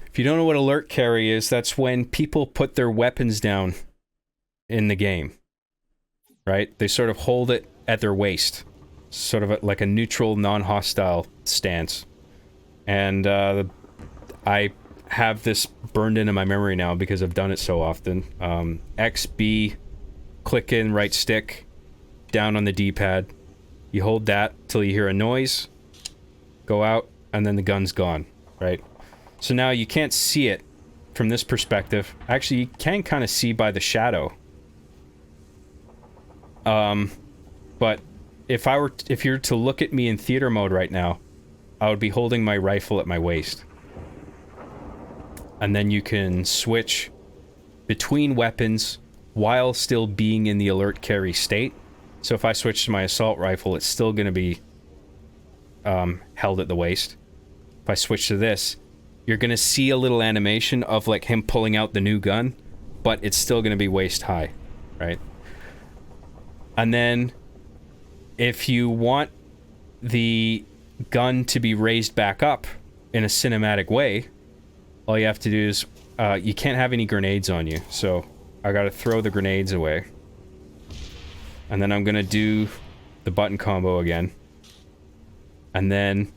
If you don't know what alert carry is, that's when people put their weapons down in the game. Right? They sort of hold it at their waist. Sort of like a neutral, non-hostile stance. And, I have this burned into my memory now because I've done it so often. X, B, click in, right stick, down on the D-pad. You hold that till you hear a noise, go out, and then the gun's gone, right? So now you can't see it from this perspective. Actually, you can kind of see by the shadow. But if you're to look at me in theater mode right now, I would be holding my rifle at my waist. And then you can switch between weapons while still being in the alert carry state. So if I switch to my assault rifle, it's still going to be held at the waist. If I switch to this, you're going to see a little animation of like him pulling out the new gun, but it's still going to be waist high, right? And then if you want the gun to be raised back up in a cinematic way, all you have to do is you can't have any grenades on you, so I got to throw the grenades away. And then I'm gonna do the button combo again. And then,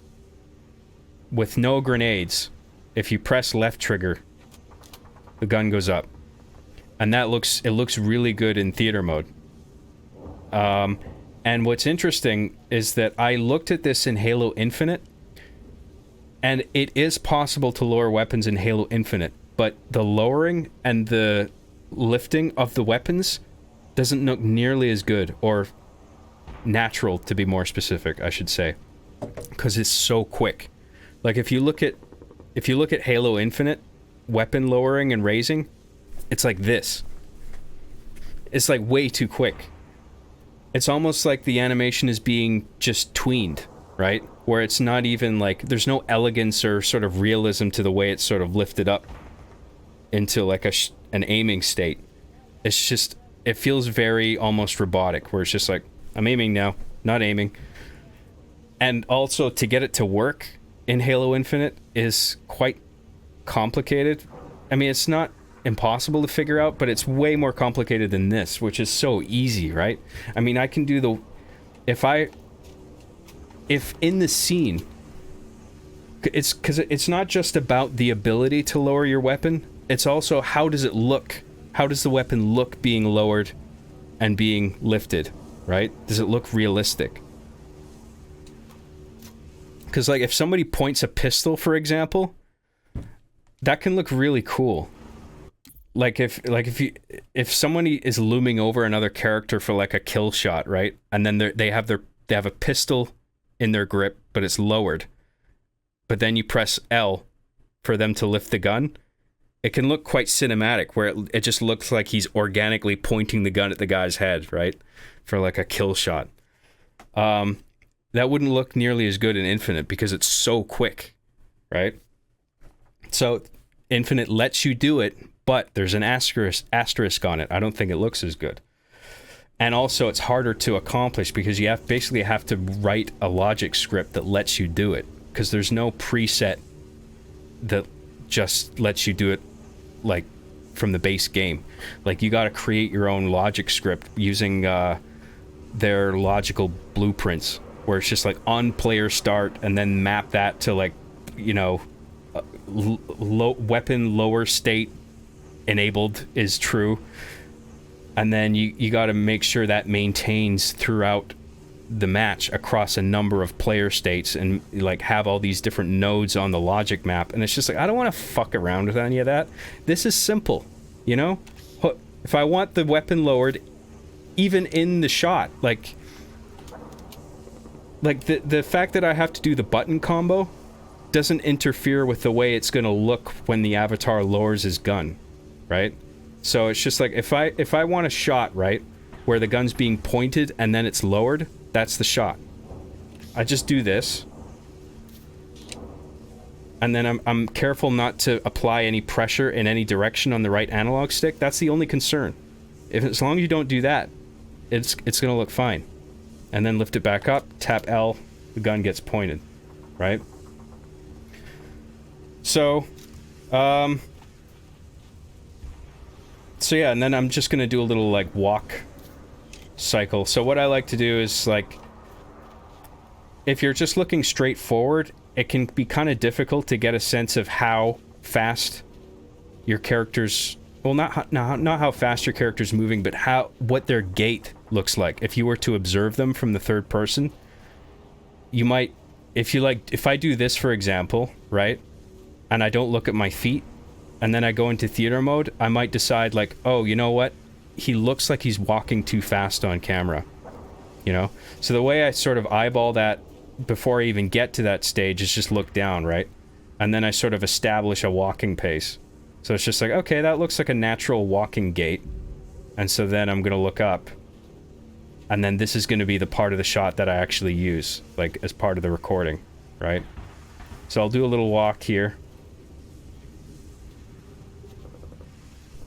with no grenades, if you press left trigger, the gun goes up. And it looks really good in theater mode. And what's interesting is that I looked at this in Halo Infinite, and it is possible to lower weapons in Halo Infinite, but the lowering and the lifting of the weapons doesn't look nearly as good, or natural, to be more specific, I should say, because it's so quick. Like if you look at Halo Infinite, weapon lowering and raising, it's like this. It's like way too quick. It's almost like the animation is being just tweened, right? Where it's not even like, there's no elegance or sort of realism to the way it's sort of lifted up into like an aiming state. It's just, it feels very almost robotic, where it's just like, I'm aiming now, not aiming. And also, to get it to work in Halo Infinite is quite complicated. I mean, it's not impossible to figure out, but it's way more complicated than this, which is so easy, right? I mean, I can do if I if in the scene, it's because it's not just about the ability to lower your weapon, it's also how does it look? How does the weapon look being lowered and being lifted, right? Does it look realistic? Because, like, if somebody points a pistol, for example, that can look really cool. Like if somebody is looming over another character for like a kill shot, right? And then they have a pistol in their grip, but it's lowered. But then you press L for them to lift the gun. It can look quite cinematic, where it just looks like he's organically pointing the gun at the guy's head, right? For like a kill shot. That wouldn't look nearly as good in Infinite because it's so quick, right? So Infinite lets you do it, but there's an asterisk on it. I don't think it looks as good. And also it's harder to accomplish because you basically have to write a logic script that lets you do it, because there's no preset that just lets you do it like from the base game. Like, you got to create your own logic script using their logical blueprints, where it's just like on player start and then map that to, like, you know, weapon lower state enabled is true, and then you got to make sure that maintains throughout the match across a number of player states, and like have all these different nodes on the logic map. And it's just like, I don't want to fuck around with any of that. This is simple, you know? If I want the weapon lowered even in the shot, like the fact that I have to do the button combo doesn't interfere with the way it's going to look when the avatar lowers his gun, right? So it's just like, if I want a shot, right, where the gun's being pointed and then it's lowered, that's the shot. I just do this, and then I'm careful not to apply any pressure in any direction on the right analog stick. That's the only concern. As long as you don't do that, it's gonna look fine. And then lift it back up, tap L, the gun gets pointed, right? So yeah, and then I'm just gonna do a little, like, walk cycle. So what I like to do is, like, if you're just looking straight forward, it can be kind of difficult to get a sense of how fast your character's, well, not how fast your character's moving, but what their gait looks like. If you were to observe them from the third person, you might, if I do this, for example, right, and I don't look at my feet, and then I go into theater mode, I might decide, like, oh, you know what? He looks like he's walking too fast on camera, you know? So the way I sort of eyeball that before I even get to that stage is just look down, right? And then I sort of establish a walking pace. So it's just like, okay, that looks like a natural walking gait. And so then I'm going to look up. And then this is going to be the part of the shot that I actually use, like, as part of the recording, right? So I'll do a little walk here.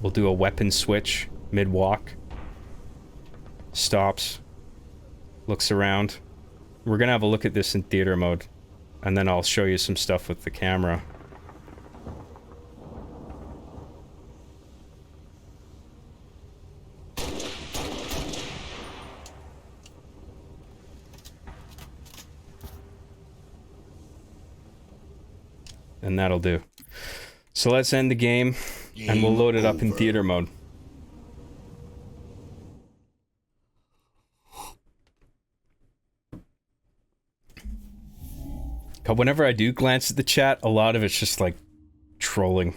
We'll do a weapon switch mid-walk. Stops. Looks around. We're gonna have a look at this in theater mode, and then I'll show you some stuff with the camera. And that'll do. So let's end the game, and we'll load it up in theater mode. Whenever I do glance at the chat, a lot of it's just like trolling,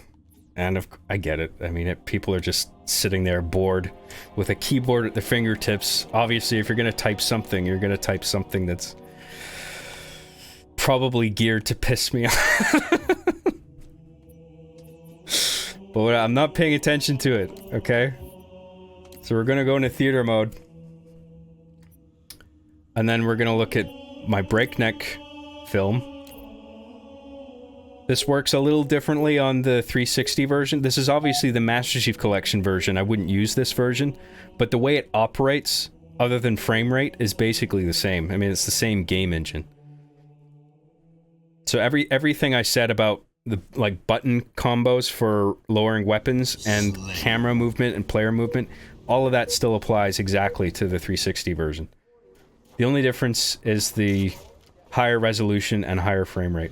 and I get it. I mean, people are just sitting there bored with a keyboard at their fingertips. Obviously, if you're gonna type something, you're gonna type something that's probably geared to piss me off. But I'm not paying attention to it, okay? So we're gonna go into theater mode, and then we're gonna look at my breakneck film. This works a little differently on the 360 version. This is obviously the Master Chief Collection version. I wouldn't use this version, but the way it operates, other than frame rate, is basically the same. I mean, it's the same game engine. So everything I said about the, like, button combos for lowering weapons and camera movement and player movement, all of that still applies exactly to the 360 version. The only difference is higher resolution and higher frame rate.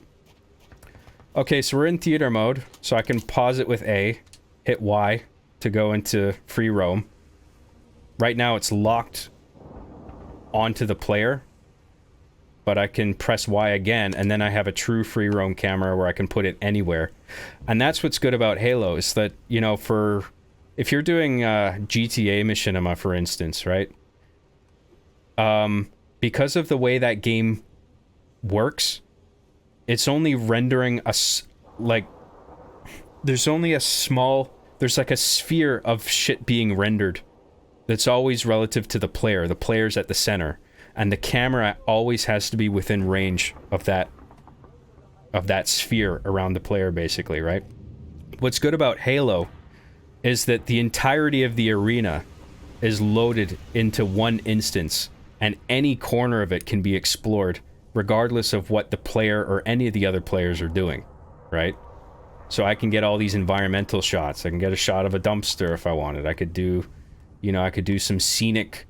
Okay, so we're in theater mode, so I can pause it with A, hit Y to go into free roam. Right now it's locked onto the player, but I can press Y again, and then I have a true free roam camera where I can put it anywhere. And that's what's good about Halo, is that, you know, if you're doing GTA Machinima, for instance, right? Because of the way that game works, it's only rendering there's like a sphere of shit being rendered that's always relative to the player. The player's at the center, and the camera always has to be within range of that sphere around the player, basically, right? What's good about Halo is that the entirety of the arena is loaded into one instance, and any corner of it can be explored, regardless of what the player or any of the other players are doing, right? So I can get all these environmental shots. I can get a shot of a dumpster if I wanted. I could do, I could do some scenic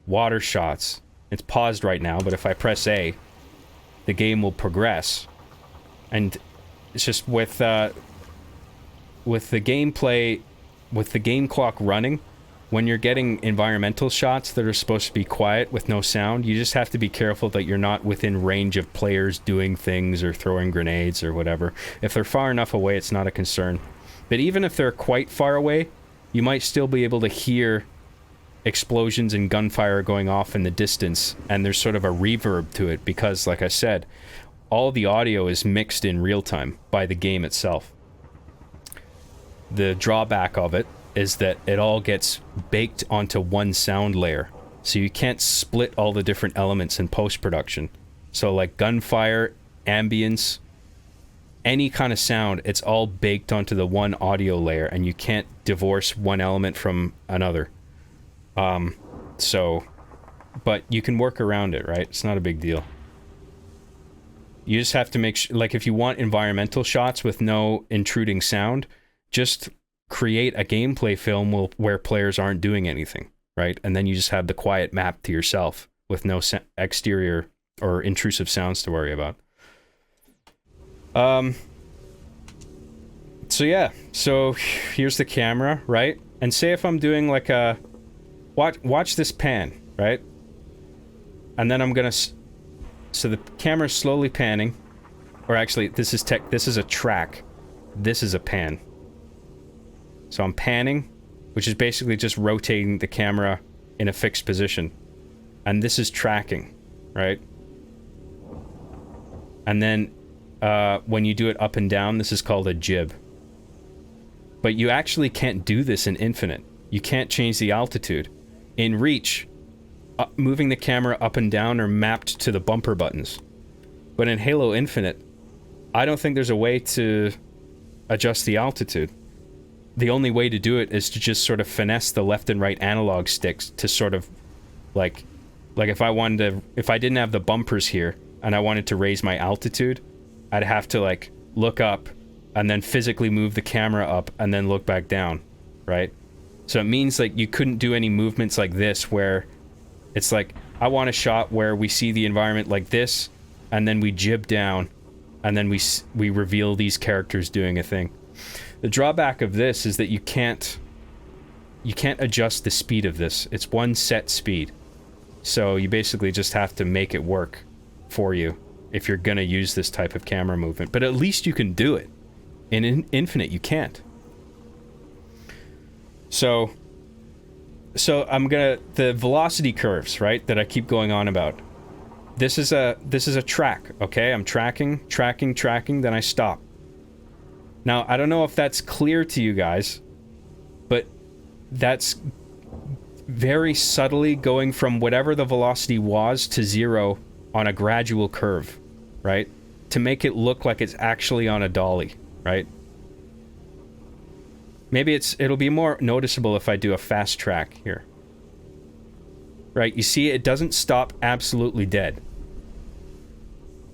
water shots. It's paused right now, but if I press A, the game will progress. And it's just with the gameplay, with the game clock running, when you're getting environmental shots that are supposed to be quiet with no sound, you just have to be careful that you're not within range of players doing things or throwing grenades or whatever. If they're far enough away, it's not a concern. But even if they're quite far away, you might still be able to hear explosions and gunfire going off in the distance, and there's sort of a reverb to it because, like I said, all the audio is mixed in real time by the game itself. The drawback of it is that it all gets baked onto one sound layer, so you can't split all the different elements in post-production. So like gunfire, ambience, any kind of sound, it's all baked onto the one audio layer, and you can't divorce one element from another. But you can work around it, right? It's not a big deal. You just have to make sure, like, if you want environmental shots with no intruding sound, just create a gameplay film where players aren't doing anything, right? And then you just have the quiet map to yourself with no exterior or intrusive sounds to worry about. So yeah, so here's the camera, right? And say if I'm doing like a watch this pan, right? And then I'm gonna so the camera's slowly panning, or actually this is a track, this is a pan. So I'm panning, which is basically just rotating the camera in a fixed position. And this is tracking, right? And then when you do it up and down, this is called a jib. But you actually can't do this in Infinite. You can't change the altitude. In Reach, moving the camera up and down are mapped to the bumper buttons. But in Halo Infinite, I don't think there's a way to adjust the altitude. The only way to do it is to just sort of finesse the left and right analog sticks to sort of like if I didn't have the bumpers here and I wanted to raise my altitude, I'd have to like look up and then physically move the camera up and then look back down, right? So it means like you couldn't do any movements like this where it's like, I want a shot where we see the environment like this and then we jib down and then we reveal these characters doing a thing. The drawback of this is that you can't adjust the speed of this. It's one set speed. So you basically just have to make it work for you if you're gonna use this type of camera movement. But at least you can do it. In Infinite, you can't. So the velocity curves, right, that I keep going on about. This is a track, okay? I'm tracking, then I stop. Now, I don't know if that's clear to you guys, but that's very subtly going from whatever the velocity was to 0 on a gradual curve, right? To make it look like it's actually on a dolly, right? Maybe it'll be more noticeable if I do a fast track here. Right, you see it doesn't stop absolutely dead.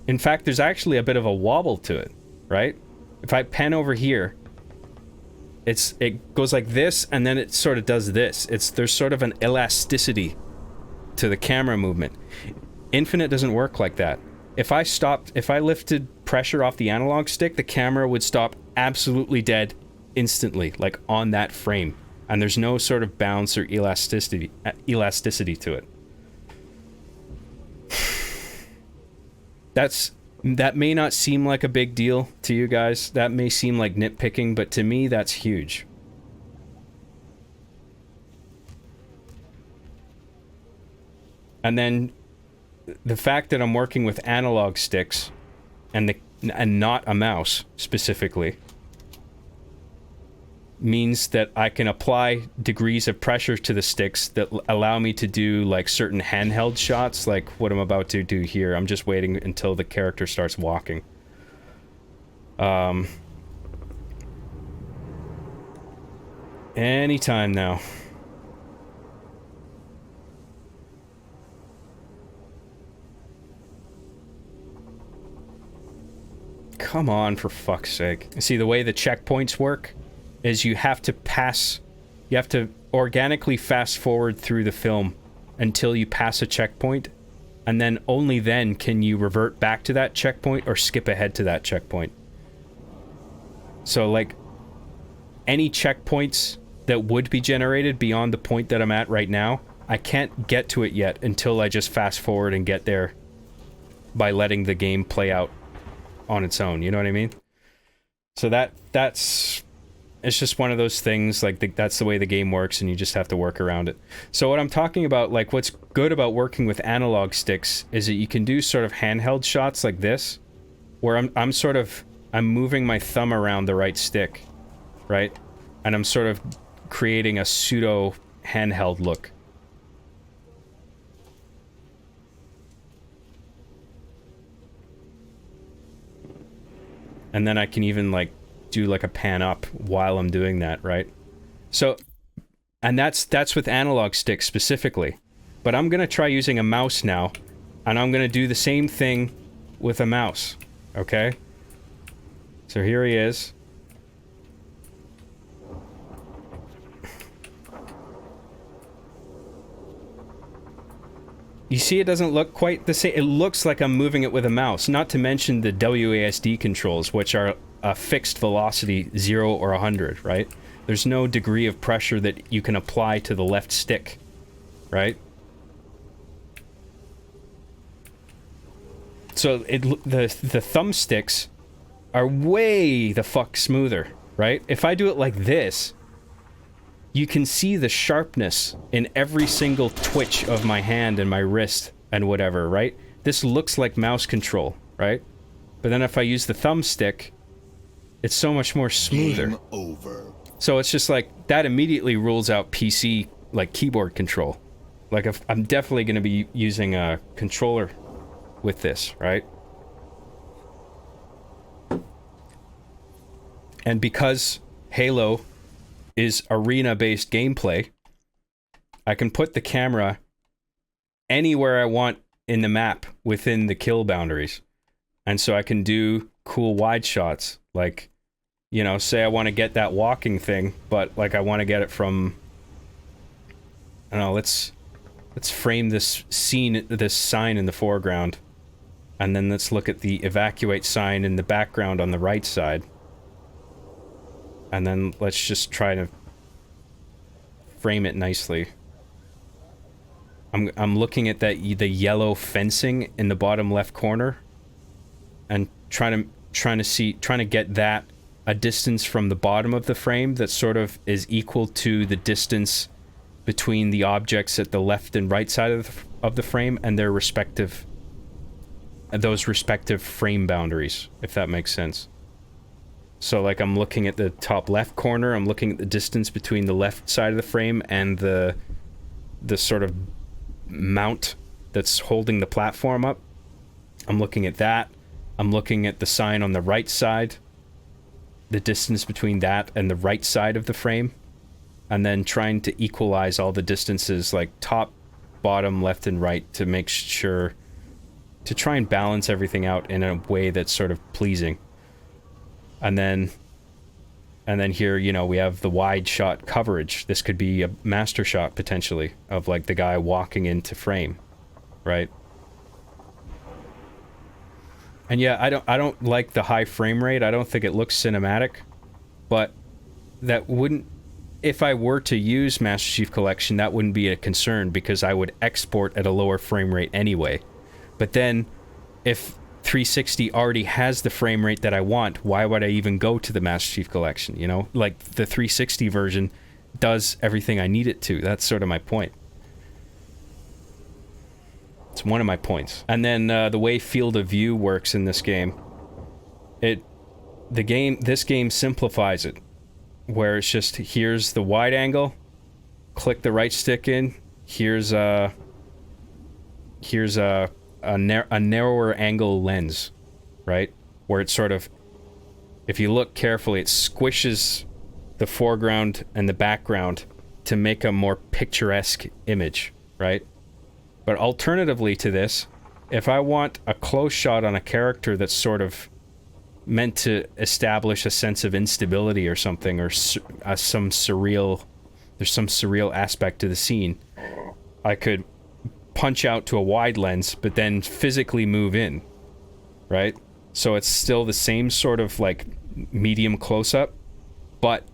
In fact, there's actually a bit of a wobble to it, right? If I pan over here, it goes like this, and then it sort of does this. There's sort of an elasticity to the camera movement. Infinite doesn't work like that. If I lifted pressure off the analog stick, the camera would stop absolutely dead instantly, like on that frame. And there's no sort of bounce or elasticity to it. That may not seem like a big deal to you guys. That may seem like nitpicking, but to me, that's huge. And then the fact that I'm working with analog sticks and not a mouse specifically means that I can apply degrees of pressure to the sticks that allow me to do like certain handheld shots, like what I'm about to do here. I'm just waiting until the character starts walking. Anytime now. Come on, for fuck's sake. See, the way the checkpoints work is you have to organically fast forward through the film until you pass a checkpoint, and then only then can you revert back to that checkpoint or skip ahead to that checkpoint. So, like, any checkpoints that would be generated beyond the point that I'm at right now, I can't get to it yet until I just fast forward and get there by letting the game play out on its own, you know what I mean? So that's it's just one of those things, like, that's the way the game works, and you just have to work around it. So what I'm talking about, like, what's good about working with analog sticks is that you can do sort of handheld shots like this, where I'm moving my thumb around the right stick, right? And I'm sort of creating a pseudo handheld look. And then I can even, like, do like a pan up while I'm doing that, right? So, and that's with analog sticks specifically. But I'm gonna try using a mouse now, and I'm gonna do the same thing with a mouse, okay? So here he is. You see, it doesn't look quite the same. It looks like I'm moving it with a mouse, not to mention the WASD controls, which are a fixed velocity, 0 or 100, right? There's no degree of pressure that you can apply to the left stick, right? So the thumbsticks are way the fuck smoother, right? If I do it like this, you can see the sharpness in every single twitch of my hand and my wrist and whatever, right? This looks like mouse control, right? But then if I use the thumbstick, it's so much more smoother. Game over. So it's just like, that immediately rules out PC, like, keyboard control. Like, I'm definitely going to be using a controller with this, right? And because Halo is arena-based gameplay, I can put the camera anywhere I want in the map within the kill boundaries. And so I can do cool wide shots, like, you know, say I want to get that walking thing, but, like, I want to get it from, I don't know, let's frame this scene, this sign in the foreground, and then let's look at the evacuate sign in the background on the right side. And then let's just try to frame it nicely. I'm looking at the yellow fencing in the bottom left corner, and trying to get that a distance from the bottom of the frame that sort of is equal to the distance between the objects at the left and right side of the frame and their respective frame boundaries, if that makes sense. So, like, I'm looking at the top left corner, I'm looking at the distance between the left side of the frame and the sort of mount that's holding the platform up. I'm looking at that. I'm looking at the sign on the right side, the distance between that and the right side of the frame, and then trying to equalize all the distances, like top, bottom, left, and right, to make sure, to try and balance everything out in a way that's sort of pleasing. And then here, you know, we have the wide shot coverage. This could be a master shot, potentially, of, like, the guy walking into frame, right? And yeah, I don't like the high frame rate. I don't think it looks cinematic, but that wouldn't, if I were to use Master Chief Collection, that wouldn't be a concern because I would export at a lower frame rate anyway. But then if 360 already has the frame rate that I want, why would I even go to the Master Chief Collection, you know? Like, the 360 version does everything I need it to. That's sort of my point. It's one of my points. And then the way field of view works in this game, this game simplifies it, where it's just, here's the wide angle, click the right stick in, here's a narrower angle lens, right? Where it's sort of, if you look carefully, it squishes the foreground and the background to make a more picturesque image, right? But alternatively to this, if I want a close shot on a character that's sort of meant to establish a sense of instability or something, or there's some surreal aspect to the scene, I could punch out to a wide lens, but then physically move in, right? So it's still the same sort of like medium close-up, but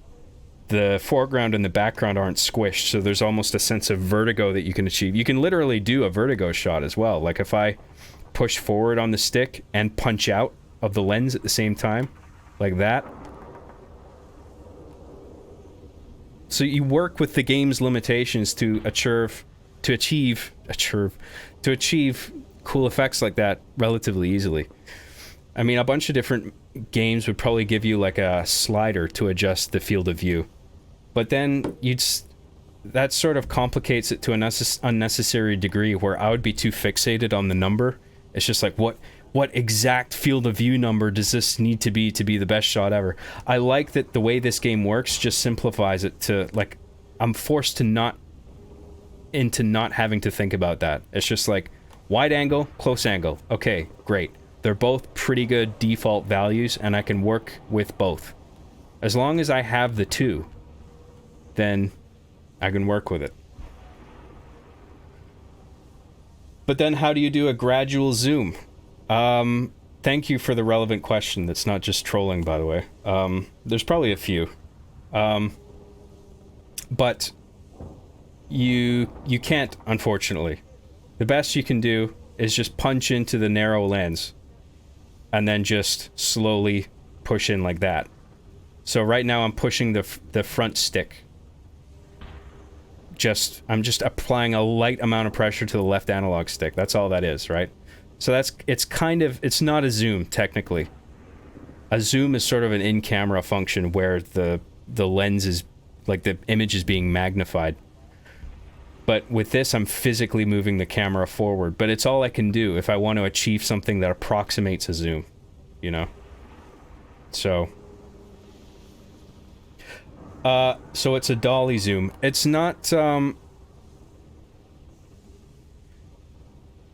the foreground and the background aren't squished, so there's almost a sense of vertigo that you can achieve. You can literally do a vertigo shot as well. Like if I push forward on the stick and punch out of the lens at the same time, like that. So you work with the game's limitations to achieve cool effects like that relatively easily. I mean, a bunch of different games would probably give you like a slider to adjust the field of view. But then that sort of complicates it to an unnecessary degree where I would be too fixated on the number. It's just like, what exact field of view number does this need to be the best shot ever? I like that the way this game works just simplifies it to, like, I'm forced to not having to think about that. It's just like, wide angle, close angle. Okay, great. They're both pretty good default values, and I can work with both. As long as I have the two, then I can work with it. But then how do you do a gradual zoom? Thank you for the relevant question. That's not just trolling, by the way. There's probably a few. But you can't, unfortunately. The best you can do is just punch into the narrow lens and then just slowly push in like that. So right now I'm pushing the front stick. I'm just applying a light amount of pressure to the left analog stick. That's all that is, right? So it's not a zoom, technically. A zoom is sort of an in-camera function where the lens is, like, the image is being magnified. But with this, I'm physically moving the camera forward. But it's all I can do if I want to achieve something that approximates a zoom, you know? So it's a dolly zoom. It's not,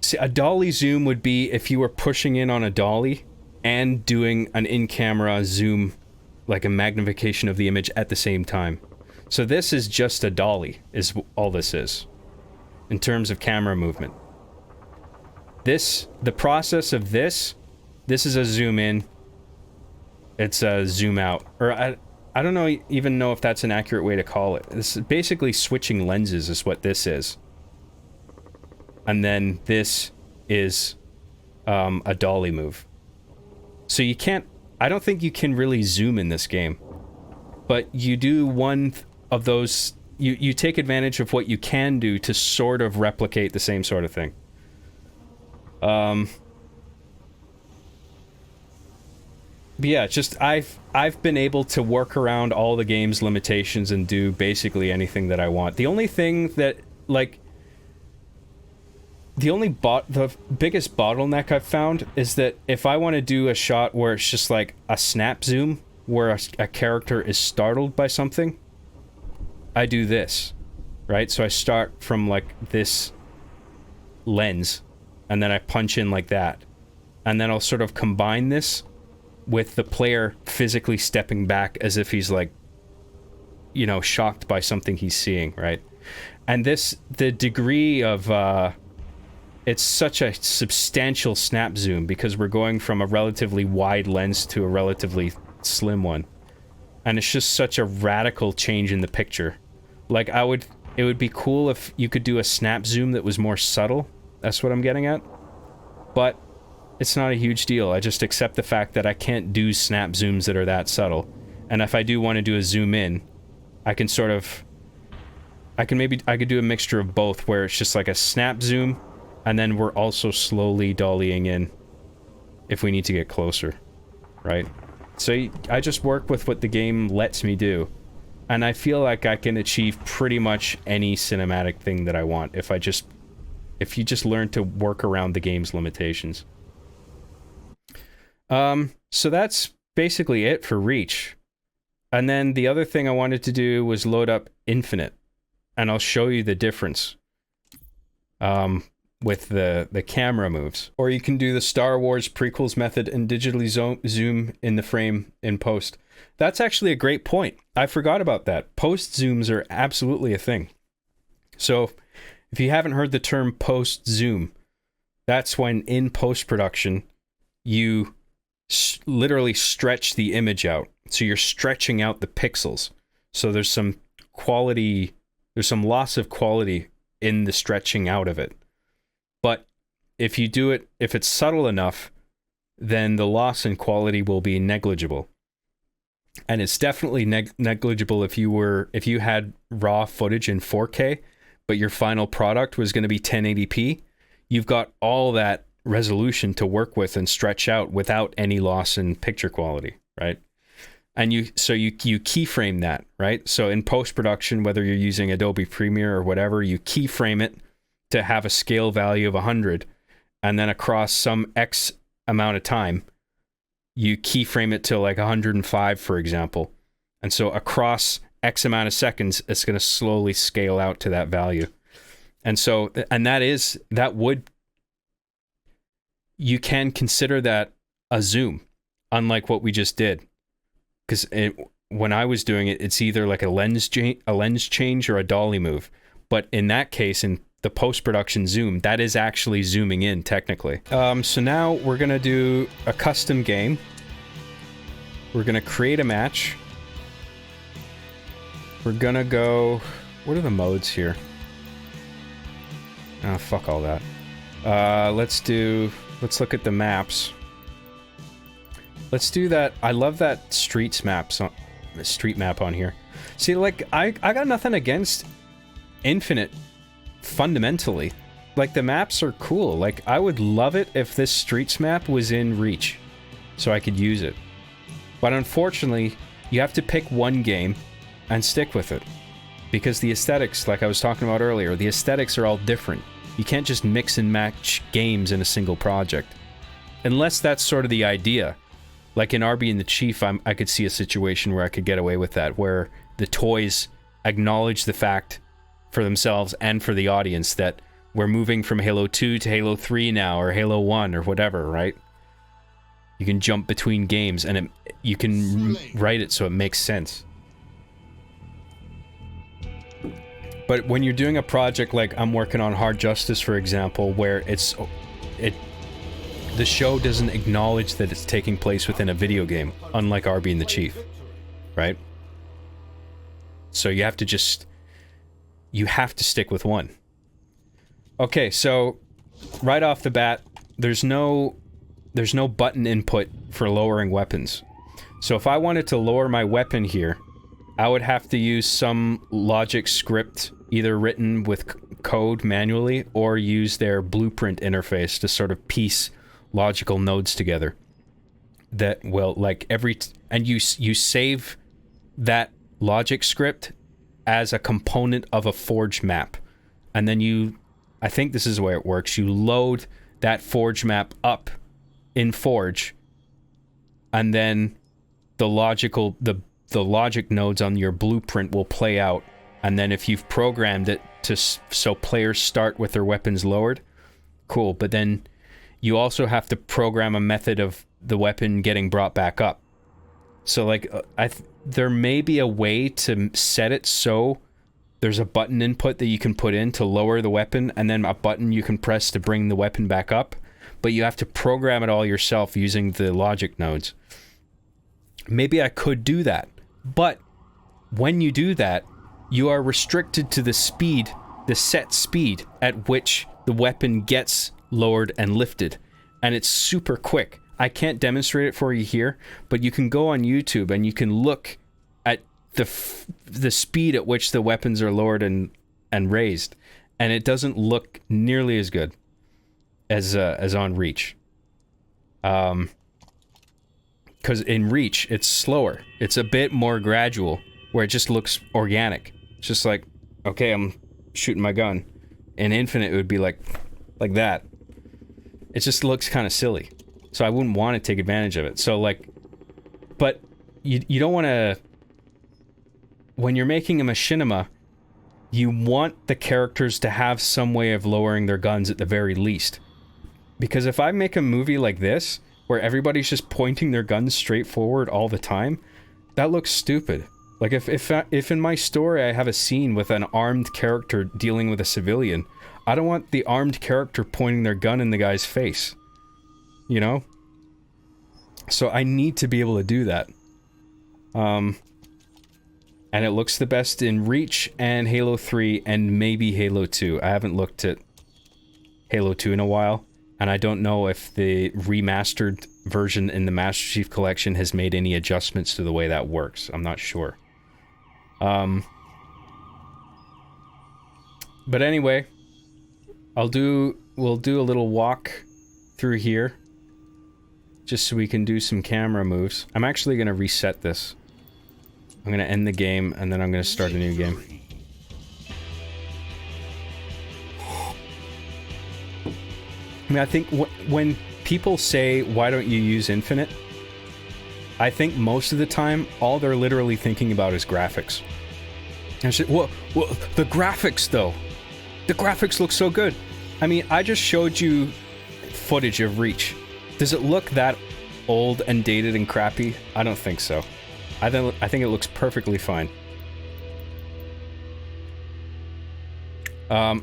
see, a dolly zoom would be if you were pushing in on a dolly and doing an in-camera zoom, like a magnification of the image at the same time. So this is just a dolly, is all this is, in terms of camera movement. The process of this is a zoom in, it's a zoom out, or I don't even know if that's an accurate way to call it. This is basically switching lenses is what this is. And then this is a dolly move. So I don't think you can really zoom in this game. But you do one of those, you take advantage of what you can do to sort of replicate the same sort of thing. But yeah, just I've been able to work around all the game's limitations and do basically anything that I want. The only thing that, like, the biggest bottleneck I've found is that if I want to do a shot where it's just like a snap zoom, where a character is startled by something, I do this, right? So I start from, like, this lens, and then I punch in like that. And then I'll sort of combine this with the player physically stepping back as if he's, like, you know, shocked by something he's seeing, right? And the degree of it's such a substantial snap zoom because we're going from a relatively wide lens to a relatively slim one. And it's just such a radical change in the picture. Like, it would be cool if you could do a snap zoom that was more subtle. That's what I'm getting at. But it's not a huge deal. I just accept the fact that I can't do snap zooms that are that subtle. And if I do want to do a zoom in, I can sort of... I could do a mixture of both, where it's just like a snap zoom, and then we're also slowly dollying in if we need to get closer, right? So I just work with what the game lets me do, and I feel like I can achieve pretty much any cinematic thing that I want if you just learn to work around the game's limitations. So that's basically it for Reach. And then the other thing I wanted to do was load up Infinite, and I'll show you the difference with the camera moves. Or you can do the Star Wars prequels method and digitally zoom in the frame in post. That's actually a great point. I forgot about that. Post zooms are absolutely a thing. So if you haven't heard the term post zoom, that's when in post-production you literally stretch the image out. So you're stretching out the pixels. So there's some loss of quality in the stretching out of it. But if you do it, if it's subtle enough, then the loss in quality will be negligible. And it's definitely negligible if you had raw footage in 4K, but your final product was going to be 1080p. You've got all that resolution to work with and stretch out without any loss in picture quality, right? And you keyframe that, right? So in post-production, whether you're using Adobe Premiere or whatever, you keyframe it to have a scale value of 100, and then across some X amount of time, you keyframe it to like 105, for example. And so across X amount of seconds, it's going to slowly scale out to that value. And so, and you can consider that a zoom, unlike what we just did. Because when I was doing it, it's either like a lens change or a dolly move. But in that case, in the post-production zoom, that is actually zooming in technically. So now we're going to do a custom game. We're going to create a match. We're going to go... What are the modes here? Oh, fuck all that. Let's look at the maps. Let's do that. I love that street map on here. See, like, I got nothing against Infinite fundamentally. Like, the maps are cool. Like, I would love it if this streets map was in Reach so I could use it. But unfortunately, you have to pick one game and stick with it. Because the aesthetics, like I was talking about earlier, the aesthetics are all different. You can't just mix and match games in a single project. Unless that's sort of the idea. Like in Arby and the Chief, I could see a situation where I could get away with that, where the toys acknowledge the fact for themselves and for the audience that we're moving from Halo 2 to Halo 3 now, or Halo 1, or whatever, right? You can jump between games, and you can write it so it makes sense. But when you're doing a project like I'm working on Hard Justice, for example, where the show doesn't acknowledge that it's taking place within a video game, unlike Arby and the Chief, right? So you have to stick with one. Okay, so right off the bat, there's no button input for lowering weapons. So if I wanted to lower my weapon here, I would have to use some logic script, either written with code manually or use their blueprint interface to sort of piece logical nodes together. That will, like, and you save that logic script as a component of a Forge map. And then I think this is the way it works, you load that Forge map up in Forge, and then the logic nodes on your blueprint will play out. And then if you've programmed it so players start with their weapons lowered, cool. But then you also have to program a method of the weapon getting brought back up. So, like, there may be a way to set it so there's a button input that you can put in to lower the weapon, and then a button you can press to bring the weapon back up, but you have to program it all yourself using the logic nodes. Maybe I could do that, but when you do that, you are restricted to the speed, the set speed at which the weapon gets lowered and lifted, and it's super quick. I can't demonstrate it for you here, but you can go on YouTube and you can look at the speed at which the weapons are lowered and raised, and it doesn't look nearly as good as on Reach. Because in Reach, it's slower. It's a bit more gradual, where it just looks organic. It's just like, okay, I'm shooting my gun. In Infinite, it would be like that. It just looks kind of silly. So I wouldn't want to take advantage of it. So, like, but you don't want to... When you're making a machinima, you want the characters to have some way of lowering their guns at the very least. Because if I make a movie like this, where everybody's just pointing their guns straight forward all the time, that looks stupid. Like, if in my story I have a scene with an armed character dealing with a civilian, I don't want the armed character pointing their gun in the guy's face. You know? So I need to be able to do that. And it looks the best in Reach and Halo 3 and maybe Halo 2. I haven't looked at Halo 2 in a while, and I don't know if the remastered version in the Master Chief Collection has made any adjustments to the way that works. I'm not sure. But anyway, we'll do a little walk through here, just so we can do some camera moves. I'm actually gonna reset this. I'm gonna end the game, and then I'm gonna start a new game. I mean, I think when people say, why don't you use Infinite? I think most of the time, all they're literally thinking about is graphics. And I said, well, the graphics though. The graphics look so good. I mean, I just showed you footage of Reach. Does it look that old and dated and crappy? I don't think so. I think it looks perfectly fine. I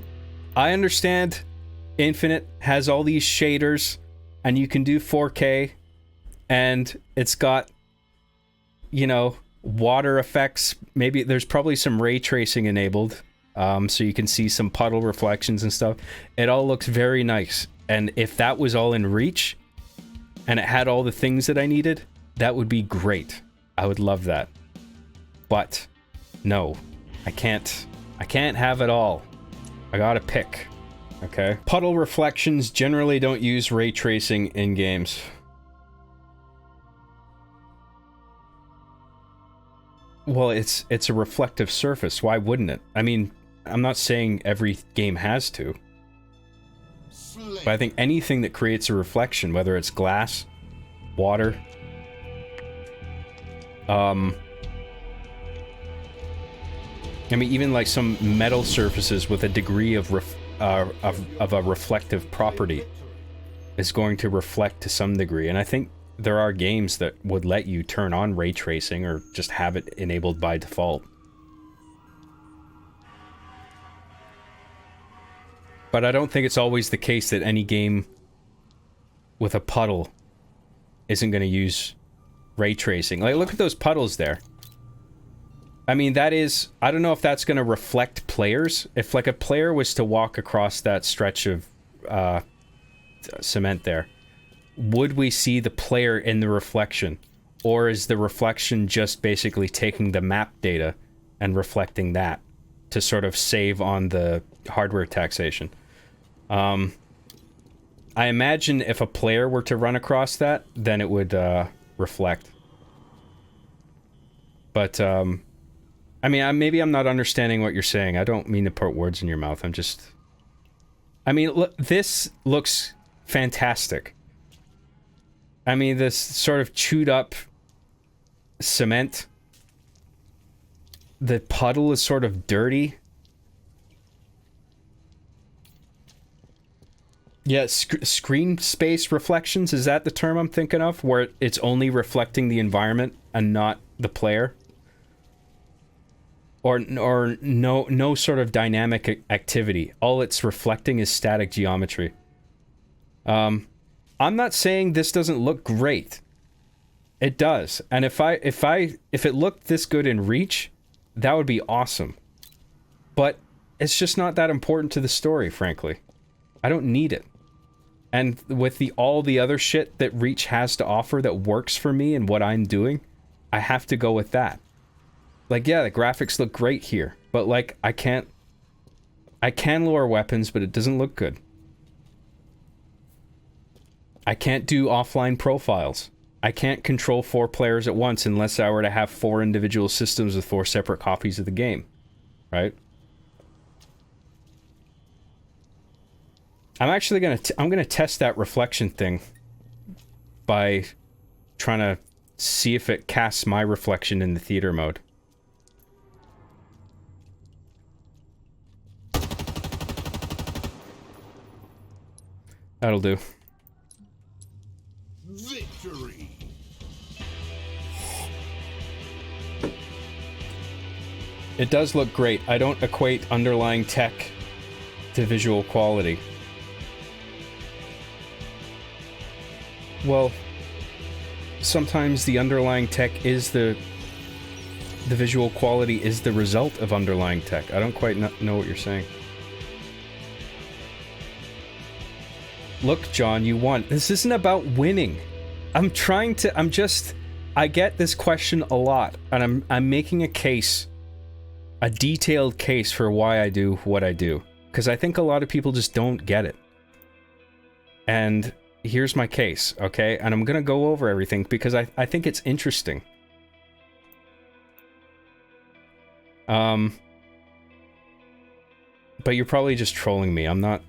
understand Infinite has all these shaders, and you can do 4K, and it's got, you know, water effects. Maybe there's probably some ray tracing enabled, so you can see some puddle reflections and stuff. It all looks very nice, and if that was all in Reach, and it had all the things that I needed, that would be great. I would love that. But no, I can't have it all. I gotta pick. Okay. Puddle reflections generally don't use ray tracing in games. Well, it's a reflective surface. Why wouldn't it? I mean, I'm not saying every game has to. But I think anything that creates a reflection, whether it's glass, water, I mean, even like some metal surfaces with a degree of a reflective property is going to reflect to some degree. And I think there are games that would let you turn on ray tracing or just have it enabled by default. But I don't think it's always the case that any game with a puddle isn't going to use ray tracing. Like, look at those puddles there. I mean, that is... I don't know if that's going to reflect players. If, like, a player was to walk across that stretch of cement there, would we see the player in the reflection? Or is the reflection just basically taking the map data and reflecting that to sort of save on the hardware taxation? I imagine if a player were to run across that, then it would reflect. But, I mean, maybe I'm not understanding what you're saying. I don't mean to put words in your mouth. I'm just... I mean, look, this looks fantastic. I mean, this sort of chewed up cement. The puddle is sort of dirty. Yeah, screen space reflections, is that the term I'm thinking of? Where it's only reflecting the environment and not the player? or no sort of dynamic activity. All it's reflecting is static geometry. I'm not saying this doesn't look great. It does. And if it looked this good in Reach, that would be awesome. But it's just not that important to the story, frankly. I don't need it. And with all the other shit that Reach has to offer that works for me and what I'm doing, I have to go with that. Like, yeah, the graphics look great here, but like, I can lower weapons, but it doesn't look good. I can't do offline profiles. I can't control 4 players at once unless I were to have 4 individual systems with 4 separate copies of the game. Right? I'm actually gonna test that reflection thing by trying to see if it casts my reflection in the theater mode. That'll do. Victory. It does look great. I don't equate underlying tech to visual quality. Well, sometimes the underlying tech is the visual quality is the result of underlying tech. I don't quite know what you're saying. Look, John, you won. This isn't about winning. I get this question a lot, and I'm making a case, a detailed case for why I do what I do. Because I think a lot of people just don't get it. And here's my case, okay? And I'm gonna go over everything because I think it's interesting. But you're probably just trolling me. I'm not...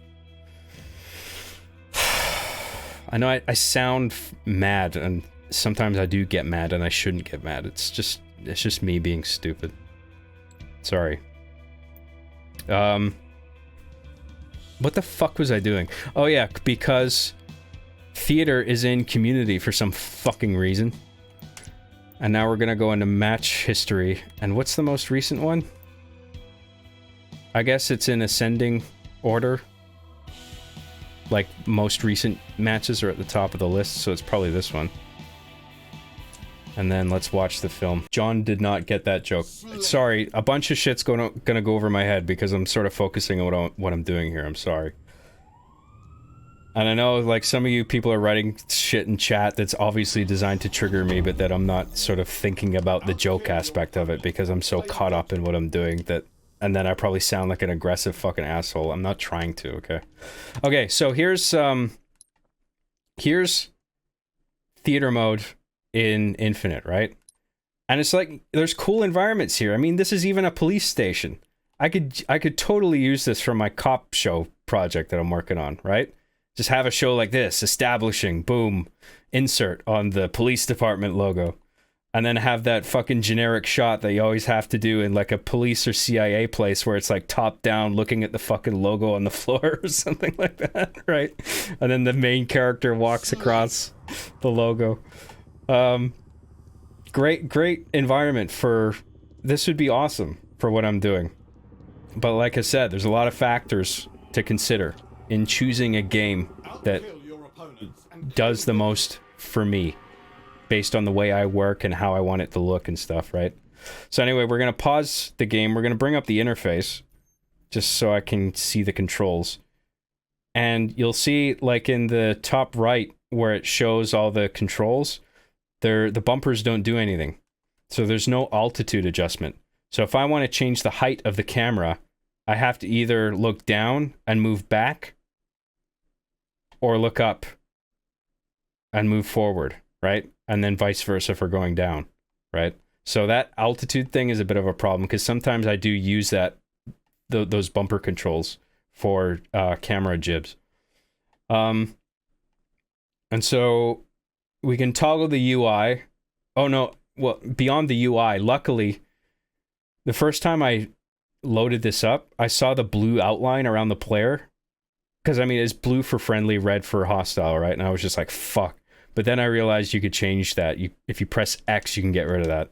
I know I sound mad, and sometimes I do get mad, and I shouldn't get mad. It's just me being stupid. Sorry. What the fuck was I doing? Oh yeah, because theater is in Community for some fucking reason. And now we're gonna go into match history. And what's the most recent one? I guess it's in ascending order. Like, most recent matches are at the top of the list, so it's probably this one. And then let's watch the film. John did not get that joke. Sorry, a bunch of shit's gonna go over my head because I'm sort of focusing on what I'm doing here. I'm sorry. And I know, like, some of you people are writing shit in chat that's obviously designed to trigger me, but that I'm not sort of thinking about the joke aspect of it because I'm so caught up in what I'm doing that... And then I probably sound like an aggressive fucking asshole. I'm not trying to, okay? Okay, so here's theater mode in Infinite, right? And it's like, there's cool environments here. I mean, this is even a police station. I could totally use this for my cop show project that I'm working on, right? Just have a show like this, establishing, boom, insert on the police department logo. And then have that fucking generic shot that you always have to do in like a police or CIA place where it's like top down looking at the fucking logo on the floor or something like that, right? And then the main character walks across the logo. Great environment for... This would be awesome for what I'm doing. But like I said, there's a lot of factors to consider in choosing a game that does the most for me, based on the way I work and how I want it to look and stuff, right? So anyway, we're going to pause the game. We're going to bring up the interface just so I can see the controls. And you'll see, like, in the top right where it shows all the controls, the bumpers don't do anything. So there's no altitude adjustment. So if I want to change the height of the camera, I have to either look down and move back or look up and move forward, right? And then vice versa for going down, right? So that altitude thing is a bit of a problem because sometimes I do use those bumper controls for camera jibs. And so we can toggle the UI. Oh no, well, beyond the UI, luckily, the first time I loaded this up, I saw the blue outline around the player. Because, I mean, it's blue for friendly, red for hostile, right? And I was just like, fuck. But then I realized you could change that. If you press X, you can get rid of that.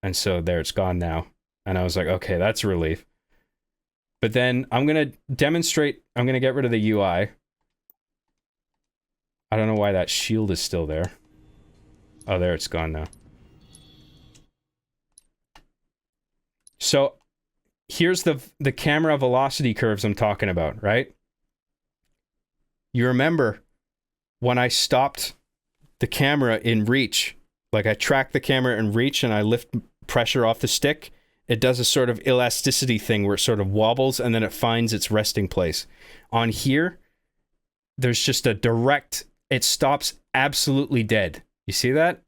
And so there, it's gone now. And I was like, okay, that's a relief. But then I'm going to demonstrate, I'm going to get rid of the UI. I don't know why that shield is still there. Oh, there, it's gone now. So here's the camera velocity curves I'm talking about, right? You remember when I stopped the camera in reach, like I track the camera in reach and I lift pressure off the stick, it does a sort of elasticity thing where it sort of wobbles and then it finds its resting place. On here, there's just a direct, it stops absolutely dead. You see that?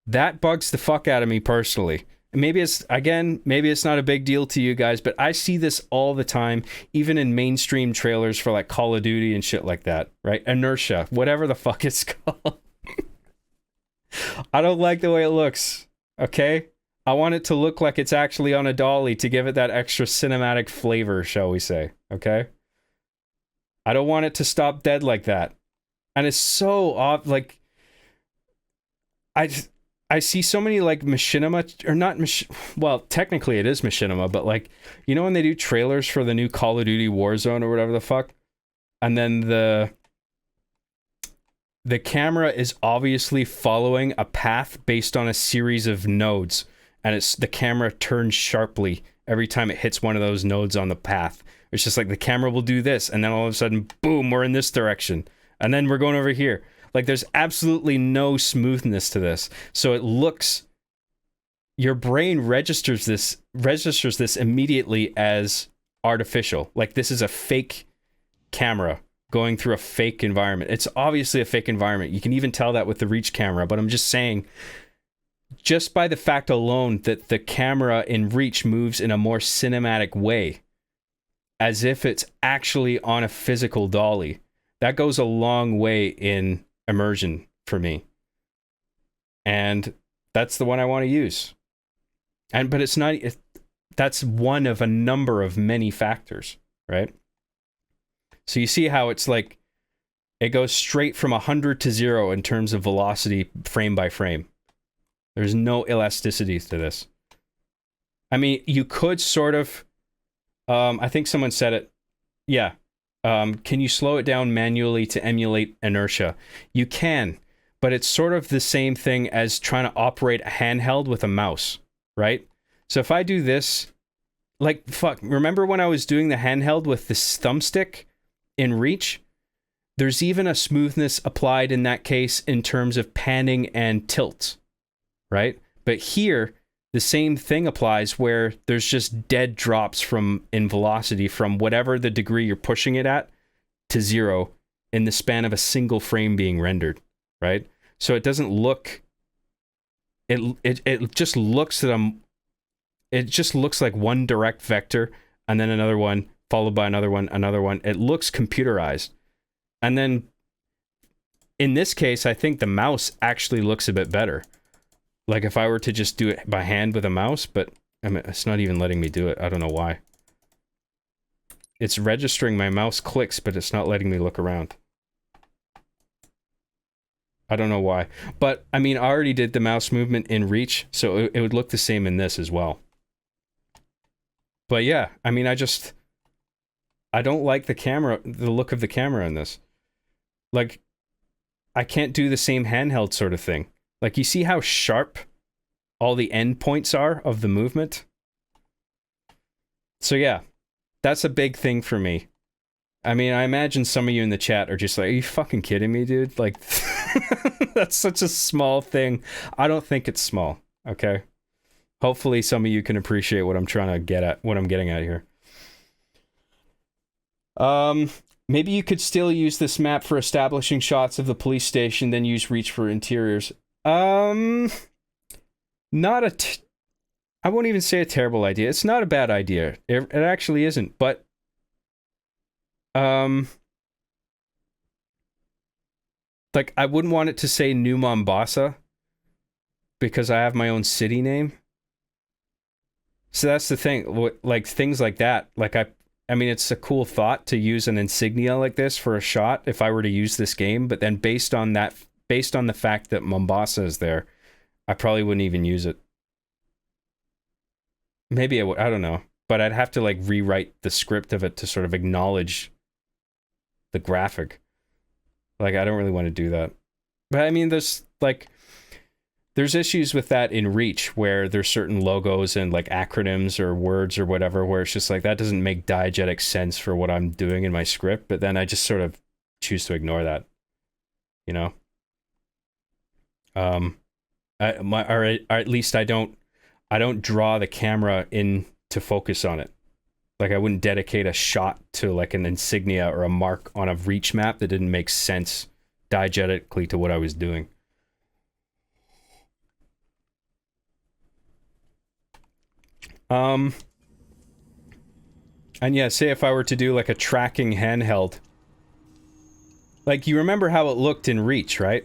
That bugs the fuck out of me personally. Maybe it's, again, maybe it's not a big deal to you guys, but I see this all the time, even in mainstream trailers for like Call of Duty and shit like that, right? Inertia, whatever the fuck it's called. I don't like the way it looks, okay? I want it to look like it's actually on a dolly to give it that extra cinematic flavor, shall we say, okay? I don't want it to stop dead like that. And it's so odd, like, I see so many like Machinima, or not well, technically it is Machinima, but like, you know when they do trailers for the new Call of Duty Warzone or whatever the fuck, and then the camera is obviously following a path based on a series of nodes, and it's the camera turns sharply every time it hits one of those nodes on the path. It's just like the camera will do this, and then all of a sudden, boom, we're in this direction, and then we're going over here. Like, there's absolutely no smoothness to this. So it looks... Your brain registers this immediately as artificial. Like, this is a fake camera going through a fake environment. It's obviously a fake environment. You can even tell that with the Reach camera. But I'm just saying, just by the fact alone that the camera in Reach moves in a more cinematic way, as if it's actually on a physical dolly, that goes a long way in immersion for me, and that's the one I want to use. But it's not, that's one of a number of many factors, right? So you see how it's like it goes straight from 100 to 0 in terms of velocity frame by frame. There's no elasticity to this. I mean, you could sort of I think someone said it, yeah. Can you slow it down manually to emulate inertia? You can, but it's sort of the same thing as trying to operate a handheld with a mouse, right? So if I do this, like, fuck, remember when I was doing the handheld with this thumbstick in Reach? There's even a smoothness applied in that case in terms of panning and tilt, right? But here, the same thing applies where there's just dead drops in velocity from whatever the degree you're pushing it at to 0 in the span of a single frame being rendered, right? So it doesn't look, it just looks that it just looks like one direct vector and then another one followed by another one. It looks computerized. And then in this case, I think the mouse actually looks a bit better. Like if I were to just do it by hand with a mouse, but I mean, it's not even letting me do it. I don't know why. It's registering my mouse clicks, but it's not letting me look around. I don't know why. But, I mean, I already did the mouse movement in Reach, so it would look the same in this as well. But yeah, I mean, I don't like the look of the camera in this. Like, I can't do the same handheld sort of thing. Like, you see how sharp all the endpoints are of the movement? So yeah, that's a big thing for me. I mean, I imagine some of you in the chat are just like, are you fucking kidding me, dude? Like, that's such a small thing. I don't think it's small, okay? Hopefully some of you can appreciate what I'm trying to get at, what I'm getting at here. Maybe you could still use this map for establishing shots of the police station, then use Reach for interiors. Not I won't even say a terrible idea. It's not a bad idea. It actually isn't, but like I wouldn't want it to say New Mombasa because I have my own city name. So that's the thing, like things like that. Like I mean, it's a cool thought to use an insignia like this for a shot if I were to use this game, but then based on the fact that Mombasa is there, I probably wouldn't even use it. Maybe I would, I don't know. But I'd have to like rewrite the script of it to sort of acknowledge the graphic. Like, I don't really want to do that. But I mean, there's issues with that in Reach where there's certain logos and like acronyms or words or whatever where it's just like that doesn't make diegetic sense for what I'm doing in my script, but then I just sort of choose to ignore that, you know. Or at least I don't draw the camera in to focus on it. Like I wouldn't dedicate a shot to like an insignia or a mark on a Reach map that didn't make sense diegetically to what I was doing. And yeah, say if I were to do like a tracking handheld, like you remember how it looked in Reach, right?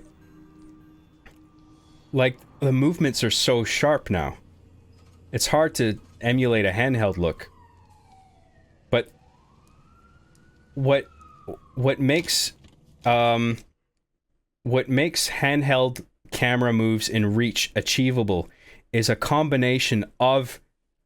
Like the movements are so sharp now. It's hard to emulate a handheld look. But what makes handheld camera moves in Reach achievable is a combination of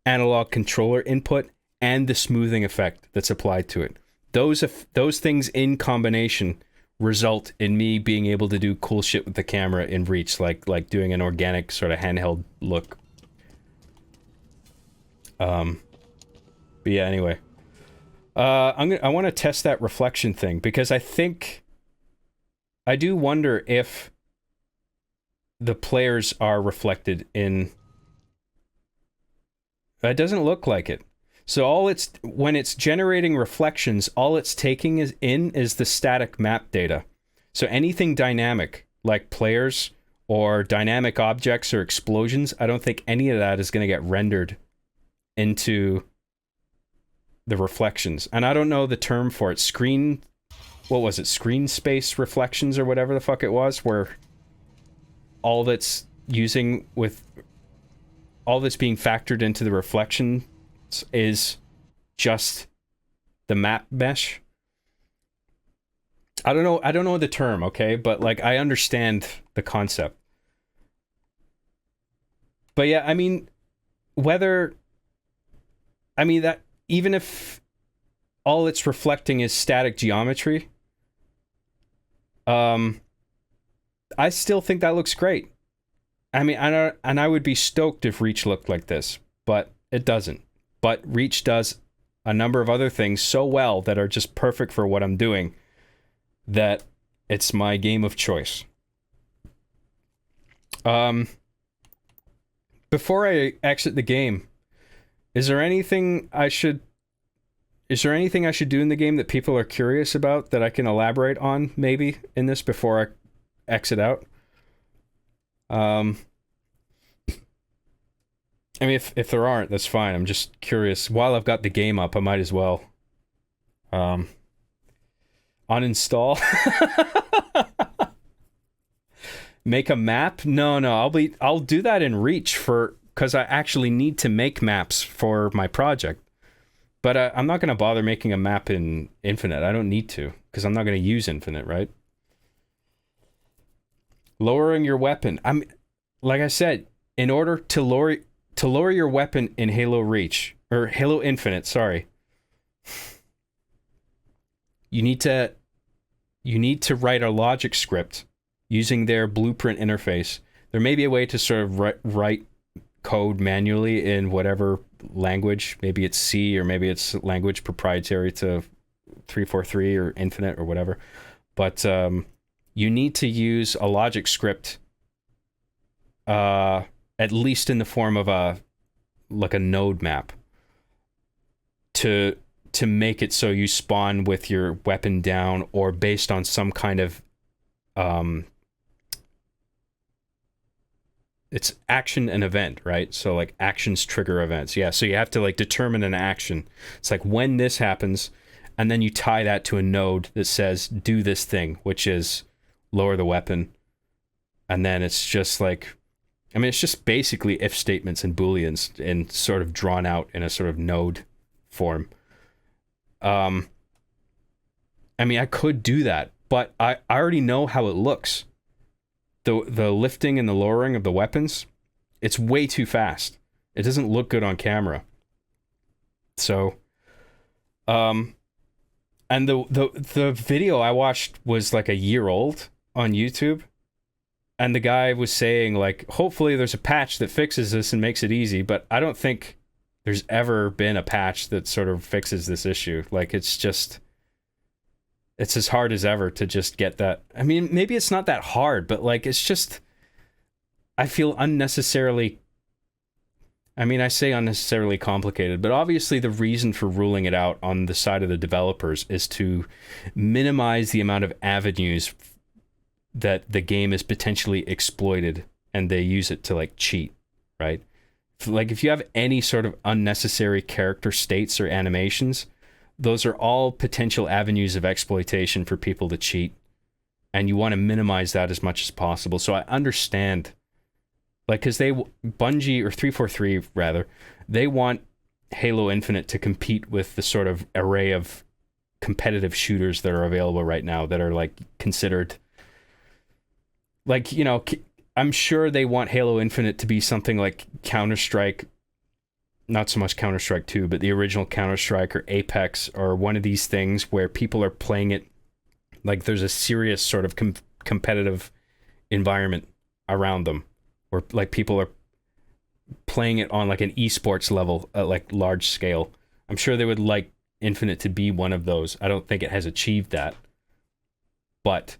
analog controller input and the smoothing effect that's applied to it. Those things in combination result in me being able to do cool shit with the camera in Reach, like doing an organic sort of handheld look. But yeah, anyway. I want to test that reflection thing because I do wonder if the players are reflected in. It doesn't look like it. So when it's generating reflections, all it's taking is the static map data. So anything dynamic, like players or dynamic objects or explosions, I don't think any of that is going to get rendered into the reflections. And I don't know the term for it. Screen space reflections or whatever the fuck it was, where all that's being factored into the reflection is just the map mesh. I don't know the term, okay? But like I understand the concept. But yeah, I mean that even if all it's reflecting is static geometry, I still think that looks great. I mean, I would be stoked if Reach looked like this, but it doesn't. But Reach does a number of other things so well that are just perfect for what I'm doing that it's my game of choice. Before I exit the game, is there anything I should do in the game that people are curious about that I can elaborate on maybe in this before I exit out? I mean, if there aren't, that's fine. I'm just curious. While I've got the game up, I might as well uninstall. Make a map? No, I'll do that in Reach because I actually need to make maps for my project. But I'm not going to bother making a map in Infinite. I don't need to because I'm not going to use Infinite, right? Lowering your weapon. Like I said, in order to lower your weapon in Halo Reach or Halo Infinite, sorry, you need to write a logic script using their blueprint interface. There may be a way to sort of write code manually in whatever language. Maybe it's C or maybe it's language proprietary to 343 or Infinite or whatever. But you need to use a logic script, at least in the form of a node map, to make it so you spawn with your weapon down or based on some kind of it's action and event, right? So like actions trigger events. Yeah, so you have to like determine an action. It's like when this happens, and then you tie that to a node that says do this thing, which is lower the weapon. And then it's just like, I mean, it's just basically if statements and booleans and sort of drawn out in a sort of node form. I mean, I could do that, but I already know how it looks. the lifting and the lowering of the weapons, it's way too fast. It doesn't look good on camera. So, and the video I watched was like a year old on YouTube, and the guy was saying like, hopefully there's a patch that fixes this and makes it easy, but I don't think there's ever been a patch that sort of fixes this issue. Like, it's as hard as ever to just get that. I mean, maybe it's not that hard, but like, it's just, I feel unnecessarily, I mean, I say unnecessarily complicated, but obviously the reason for ruling it out on the side of the developers is to minimize the amount of avenues that the game is potentially exploited, and they use it to like cheat, right? Like, if you have any sort of unnecessary character states or animations, those are all potential avenues of exploitation for people to cheat, and you want to minimize that as much as possible. So I understand, like, because Bungie, or 343 rather, they want Halo Infinite to compete with the sort of array of competitive shooters that are available right now that are like considered, like, you know, I'm sure they want Halo Infinite to be something like Counter-Strike, not so much Counter-Strike 2, but the original Counter-Strike or Apex, or one of these things where people are playing it like there's a serious sort of competitive environment around them, where like people are playing it on like an esports level at like large scale. I'm sure they would like Infinite to be one of those. I don't think it has achieved that, but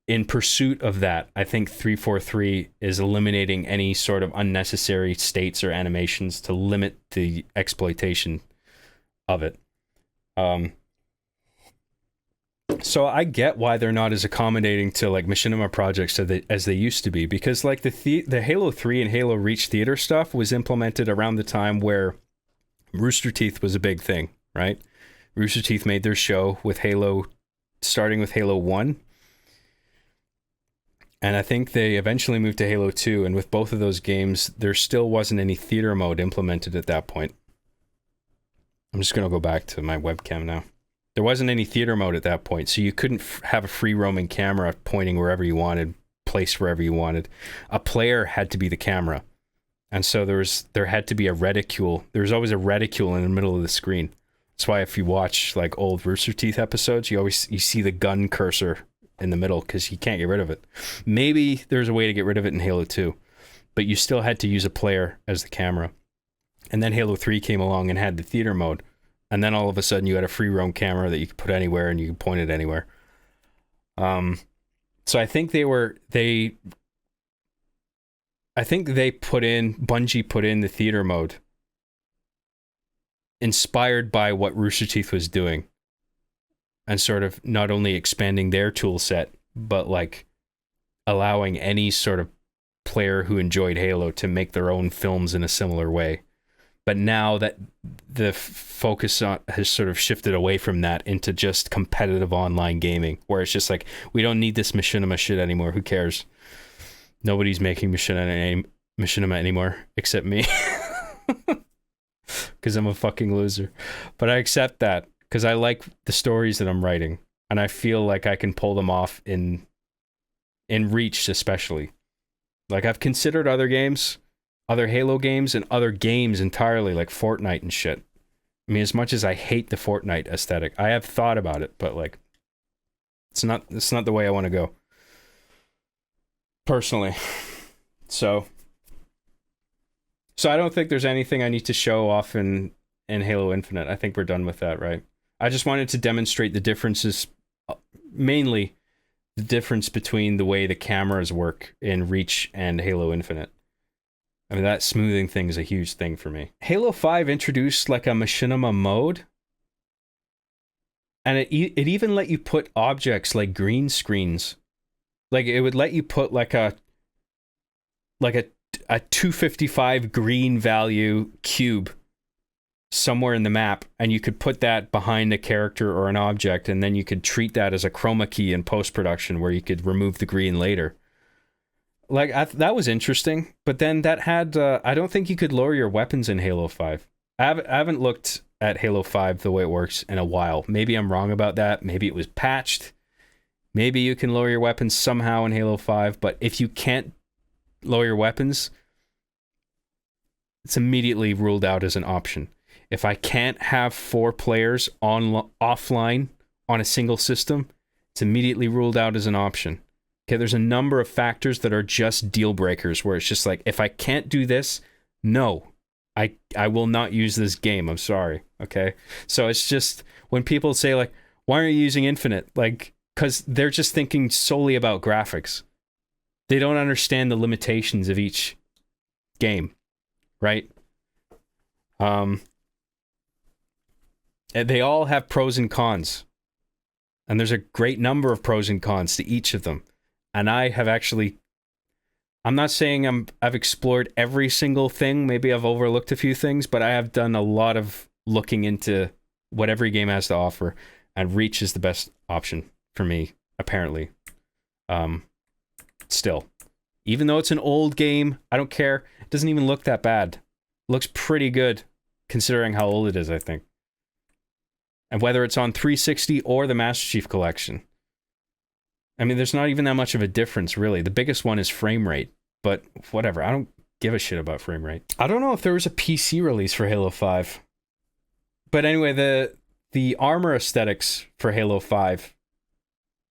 in pursuit of that, I think 343 is eliminating any sort of unnecessary states or animations to limit the exploitation of it. So I get why they're not as accommodating to like Machinima projects as they used to be, because like the Halo 3 and Halo Reach theater stuff was implemented around the time where Rooster Teeth was a big thing, right? Rooster Teeth made their show with Halo, starting with Halo 1. And I think they eventually moved to Halo 2, and with both of those games, there still wasn't any theater mode implemented at that point. I'm just going to go back to my webcam now. There wasn't any theater mode at that point, so you couldn't have a free roaming camera pointing wherever you wanted, placed wherever you wanted. A player had to be the camera. And so there had to be a reticule. There was always a reticule in the middle of the screen. That's why if you watch like old Rooster Teeth episodes, you see the gun cursor in the middle, because you can't get rid of it. Maybe there's a way to get rid of it in Halo 2, but you still had to use a player as the camera. And then Halo 3 came along and had the theater mode, and then all of a sudden you had a free roam camera that you could put anywhere and you could point it anywhere. So I think Bungie put in the theater mode inspired by what Rooster Teeth was doing, and sort of not only expanding their tool set, but like allowing any sort of player who enjoyed Halo to make their own films in a similar way. But now that the focus has sort of shifted away from that into just competitive online gaming, where it's just like, we don't need this Machinima shit anymore. Who cares? Nobody's making Machinima anymore except me. Because I'm a fucking loser. But I accept that, because I like the stories that I'm writing, and I feel like I can pull them off in Reach especially. Like, I've considered other games, other Halo games, and other games entirely, like Fortnite and shit. I mean, as much as I hate the Fortnite aesthetic, I have thought about it, but like, it's not the way I want to go. Personally. So I don't think there's anything I need to show off in Halo Infinite. I think we're done with that, right? I just wanted to demonstrate the differences, mainly the difference between the way the cameras work in Reach and Halo Infinite. I mean, that smoothing thing is a huge thing for me. Halo 5 introduced like a Machinima mode, and it even let you put objects like green screens. Like, it would let you put like a 255 green value cube somewhere in the map, and you could put that behind a character or an object, and then you could treat that as a chroma key in post-production, where you could remove the green later. Like, that was interesting, but then that had I don't think you could lower your weapons in Halo 5. I haven't looked at Halo 5 the way it works in a while. Maybe I'm wrong about that. Maybe it was patched. Maybe you can lower your weapons somehow in Halo 5, but if you can't lower your weapons, it's immediately ruled out as an option. If I can't have 4 players offline on a single system, it's immediately ruled out as an option. Okay, there's a number of factors that are just deal breakers where it's just like, if I can't do this, no, I will not use this game. I'm sorry. Okay. So it's just when people say like, why aren't you using Infinite? Like, because they're just thinking solely about graphics. They don't understand the limitations of each game, right? They all have pros and cons. And there's a great number of pros and cons to each of them. And I have actually, I'm not saying I've explored every single thing. Maybe I've overlooked a few things, but I have done a lot of looking into what every game has to offer. And Reach is the best option for me, apparently. Still. Even though it's an old game, I don't care. It doesn't even look that bad. It looks pretty good, considering how old it is, I think. And whether it's on 360 or the Master Chief Collection. I mean, there's not even that much of a difference, really. The biggest one is frame rate. But whatever, I don't give a shit about frame rate. I don't know if there was a PC release for Halo 5. But anyway, the armor aesthetics for Halo 5,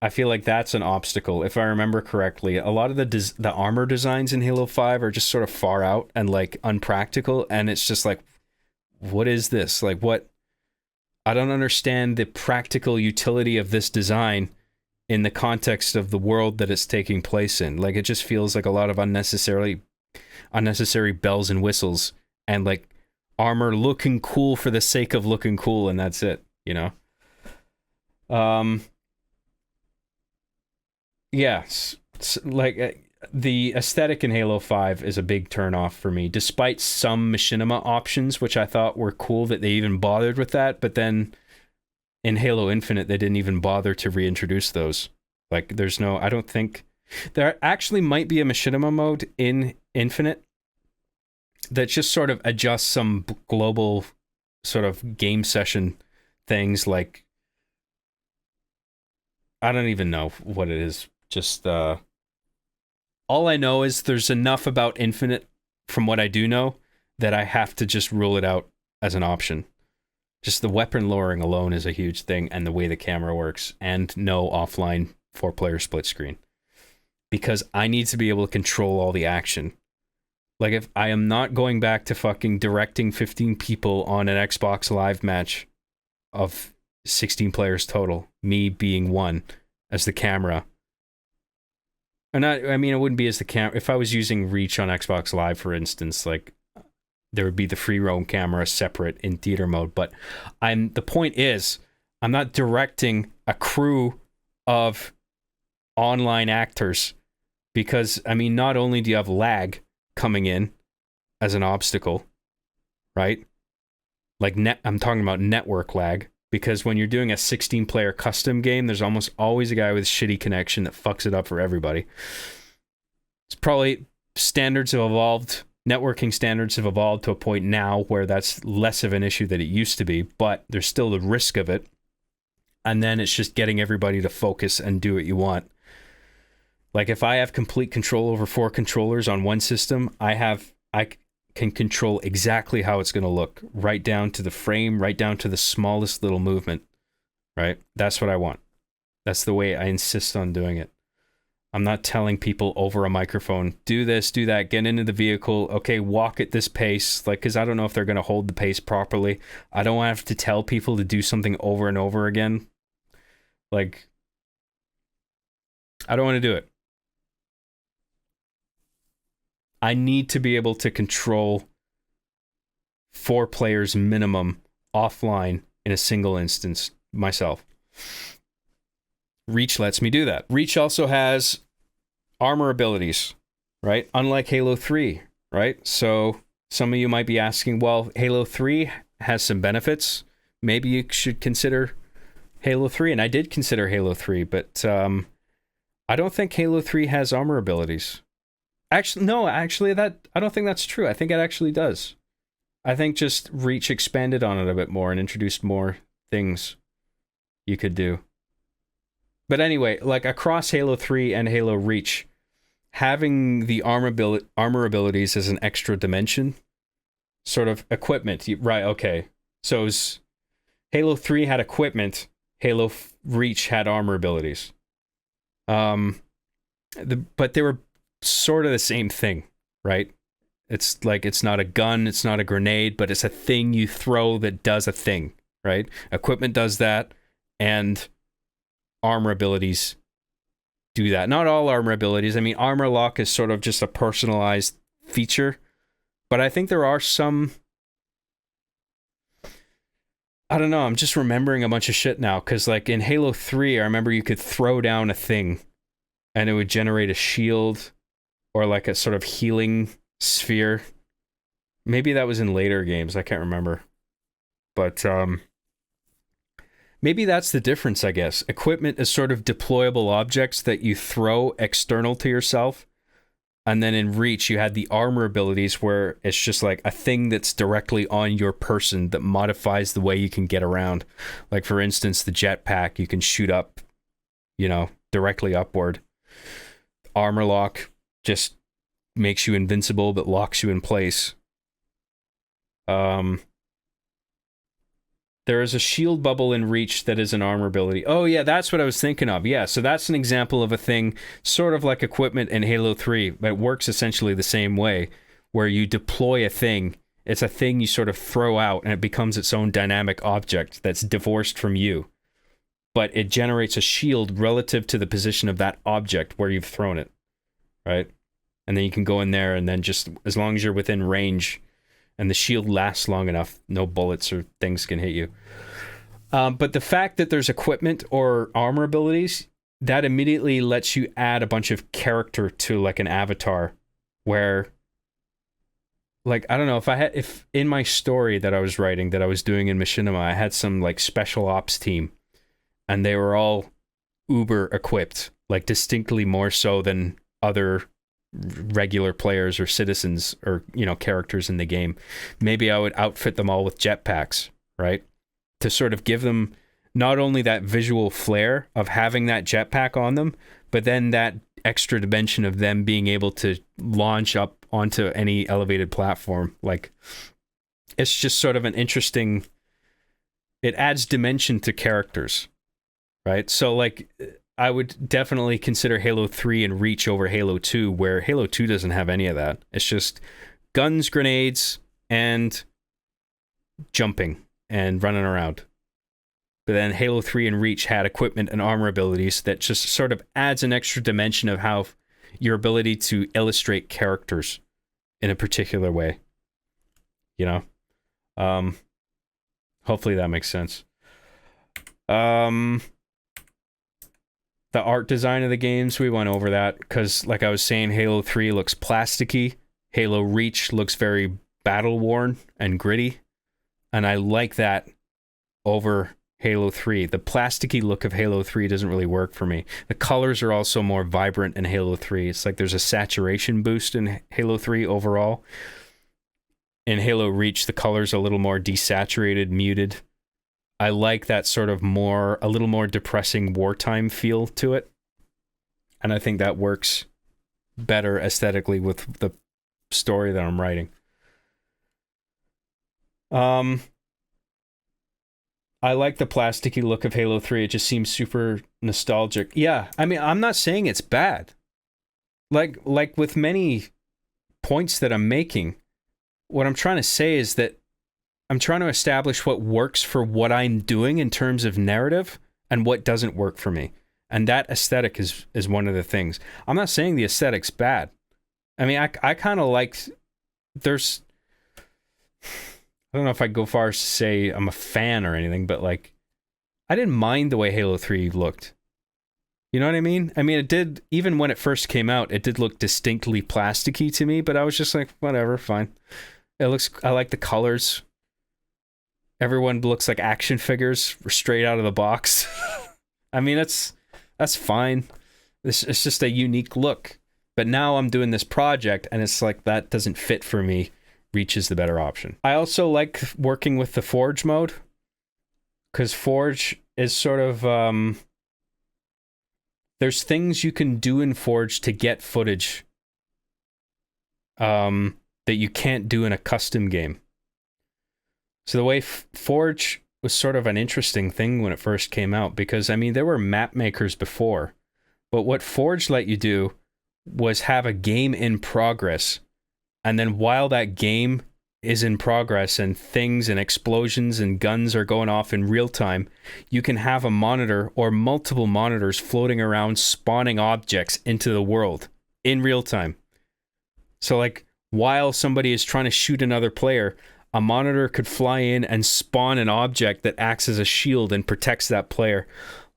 I feel like that's an obstacle. If I remember correctly, a lot of the armor designs in Halo 5 are just sort of far out and like unpractical. And it's just like, what is this? Like, what? I don't understand the practical utility of this design in the context of the world that it's taking place in. Like, it just feels like a lot of unnecessary bells and whistles and like armor looking cool for the sake of looking cool, and that's it, you know? Yes, like the aesthetic in Halo 5 is a big turnoff for me, despite some machinima options, which I thought were cool that they even bothered with that. But then in Halo Infinite, they didn't even bother to reintroduce those. Like, there's no, I don't think, there actually might be a machinima mode in Infinite that just sort of adjusts some global sort of game session things. Like, I don't even know what it is. Just, all I know is there's enough about Infinite from what I do know that I have to just rule it out as an option. Just the weapon lowering alone is a huge thing, and the way the camera works, and no offline 4-player split screen. Because I need to be able to control all the action. Like, if I am not going back to fucking directing 15 people on an Xbox Live match of 16 players total, me being one as the camera. And I mean, it wouldn't be as the camera. If I was using Reach on Xbox Live, for instance, like, there would be the free roam camera separate in theater mode. But the point is, I'm not directing a crew of online actors because, I mean, not only do you have lag coming in as an obstacle, right? Like, I'm talking about network lag. Because when you're doing a 16-player custom game, there's almost always a guy with shitty connection that fucks it up for everybody. It's probably standards have evolved, networking standards have evolved to a point now where that's less of an issue than it used to be, but there's still the risk of it. And then it's just getting everybody to focus and do what you want. Like, if I have complete control over 4 controllers on one system, I can control exactly how it's going to look, right down to the frame, right down to the smallest little movement, right? That's what I want. That's the way I insist on doing it. I'm not telling people over a microphone, do this, do that, get into the vehicle, okay, walk at this pace, like, because I don't know if they're going to hold the pace properly. I don't have to tell people to do something over and over again. Like, I don't want to do it. I need to be able to control 4 players minimum offline in a single instance myself. Reach lets me do that. Reach also has armor abilities, right? Unlike Halo 3, right? So some of you might be asking, well, Halo 3 has some benefits. Maybe you should consider Halo 3. And I did consider Halo 3, but I don't think Halo 3 has armor abilities. Actually, no, that I don't think that's true. I think it actually does. I think just Reach expanded on it a bit more and introduced more things you could do. But anyway, like across Halo 3 and Halo Reach, having the armor abilities as an extra dimension, sort of equipment, right? Okay, so Halo 3 had equipment, Halo Reach had armor abilities. But they were sort of the same thing, right? It's like it's not a gun, it's not a grenade, but it's a thing you throw that does a thing, right? Equipment does that, and armor abilities do that. Not all armor abilities. I mean, armor lock is sort of just a personalized feature, but I think there are some. I don't know. I'm just remembering a bunch of shit now because, like in Halo 3, I remember you could throw down a thing, and it would generate a shield or like a sort of healing sphere. Maybe that was in later games. I can't remember, but maybe that's the difference, I guess. Equipment is sort of deployable objects that you throw external to yourself. And then in Reach, you had the armor abilities where it's just like a thing that's directly on your person that modifies the way you can get around. Like, for instance, the jetpack, you can shoot up, directly upward. Armor lock just makes you invincible but locks you in place. There is a shield bubble in Reach that is an armor ability. Oh, yeah, that's what I was thinking of. Yeah, so that's an example of a thing sort of like equipment in Halo 3, but it works essentially the same way, where you deploy a thing. It's a thing you sort of throw out, and it becomes its own dynamic object that's divorced from you. But it generates a shield relative to the position of that object where you've thrown it, right? And then you can go in there, and then just as long as you're within range and the shield lasts long enough, no bullets or things can hit you. But the fact that there's equipment or armor abilities, that immediately lets you add a bunch of character to like an avatar where, like, I don't know, if in my story that I was writing, that I was doing in Machinima, I had some like special ops team and they were all uber equipped, like distinctly more so than other regular players or citizens or characters in the game. Maybe I would outfit them all with jetpacks, right, to sort of give them not only that visual flair of having that jetpack on them, but then that extra dimension of them being able to launch up onto any elevated platform. Like, it's just sort of an interesting, it adds dimension to characters, right? So like, I would definitely consider Halo 3 and Reach over Halo 2, where Halo 2 doesn't have any of that. It's just guns, grenades, and jumping and running around. But then Halo 3 and Reach had equipment and armor abilities that just sort of adds an extra dimension of how your ability to illustrate characters in a particular way. Hopefully that makes sense. The art design of the games, we went over that because, like I was saying, Halo 3 looks plasticky. Halo Reach looks very battle-worn and gritty. And I like that over Halo 3. The plasticky look of Halo 3 doesn't really work for me. The colors are also more vibrant in Halo 3. It's like there's a saturation boost in Halo 3 overall. In Halo Reach, the colors are a little more desaturated, muted. I like that sort of a little more depressing wartime feel to it. And I think that works better aesthetically with the story that I'm writing. I like the plasticky look of Halo 3. It just seems super nostalgic. Yeah, I mean, I'm not saying it's bad. Like with many points that I'm making, what I'm trying to say is that I'm trying to establish what works for what I'm doing in terms of narrative and what doesn't work for me. And that aesthetic is one of the things. I'm not saying the aesthetic's bad. I mean, I kind of liked, I don't know if I'd go far as to say I'm a fan or anything, but like, I didn't mind the way Halo 3 looked. You know what I mean? I mean, it did, even when it first came out, it did look distinctly plasticky to me, but I was just like, whatever, fine. I like the colors. Everyone looks like action figures straight out of the box. I mean, that's fine. It's just a unique look. But now I'm doing this project, and it's like, that doesn't fit for me. Reach is the better option. I also like working with the Forge mode, because Forge is sort of there's things you can do in Forge to get footage that you can't do in a custom game. So the way Forge was sort of an interesting thing when it first came out, because I mean there were map makers before, but what Forge let you do was have a game in progress, and then while that game is in progress and things and explosions and guns are going off in real time, you can have a monitor or multiple monitors floating around spawning objects into the world in real time. So like while somebody is trying to shoot another player, a monitor could fly in and spawn an object that acts as a shield and protects that player.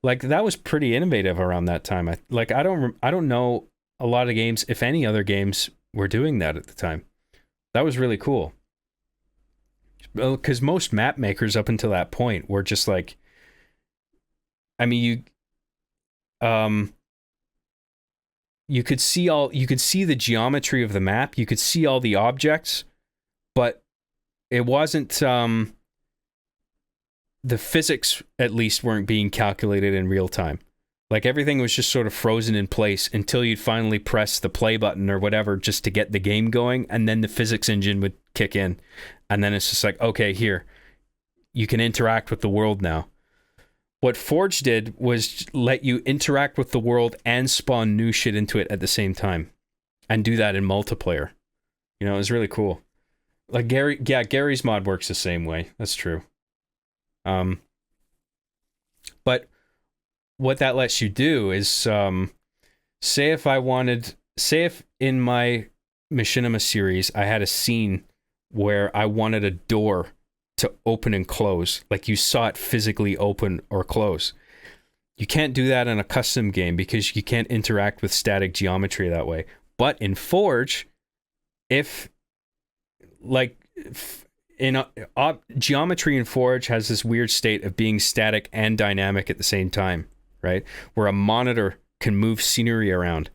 Like that was pretty innovative around that time. I don't know a lot of games, if any other games, were doing that at the time. That was really cool. Because most map makers up until that point were just like, I mean, you could see the geometry of the map, you could see all the objects, but it wasn't the physics at least weren't being calculated in real time. Like everything was just sort of frozen in place until you'd finally press the play button or whatever just to get the game going, and then the physics engine would kick in. And then it's just like, okay, here, you can interact with the world now. What Forge did was let you interact with the world and spawn new shit into it at the same time, and do that in multiplayer. You know, it was really cool. Like Gary's mod works the same way. That's true. But what that lets you do is, say if in my Machinima series I had a scene where I wanted a door to open and close, like you saw it physically open or close. You can't do that in a custom game because you can't interact with static geometry that way. But in Forge, geometry in Forge has this weird state of being static and dynamic at the same time, right? Where a monitor can move scenery around,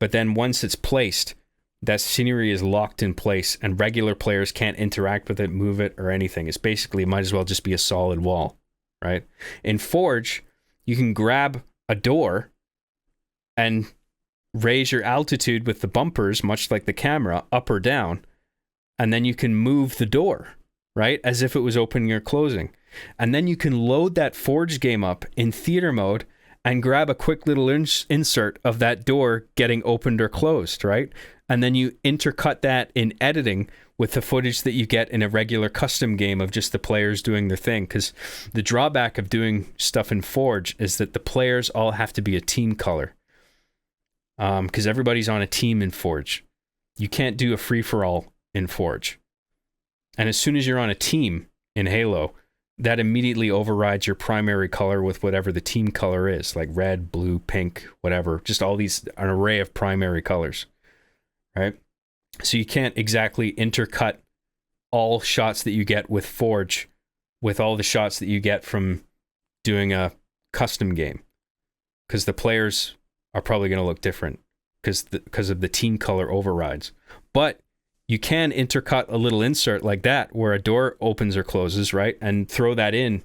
but then once it's placed, that scenery is locked in place and regular players can't interact with it, move it, or anything. It's basically, it might as well just be a solid wall, right? In Forge, you can grab a door and raise your altitude with the bumpers, much like the camera, up or down, and then you can move the door, right? As if it was opening or closing. And then you can load that Forge game up in theater mode and grab a quick little insert of that door getting opened or closed, right? And then you intercut that in editing with the footage that you get in a regular custom game of just the players doing their thing. Because the drawback of doing stuff in Forge is that the players all have to be a team color. Because everybody's on a team in Forge. You can't do a free-for-all in Forge. And as soon as you're on a team in Halo, that immediately overrides your primary color with whatever the team color is, like red, blue, pink, whatever. Just all these, an array of primary colors. Right? So you can't exactly intercut all shots that you get with Forge with all the shots that you get from doing a custom game, because the players are probably going to look different because of the team color overrides. But you can intercut a little insert like that where a door opens or closes, right? And throw that in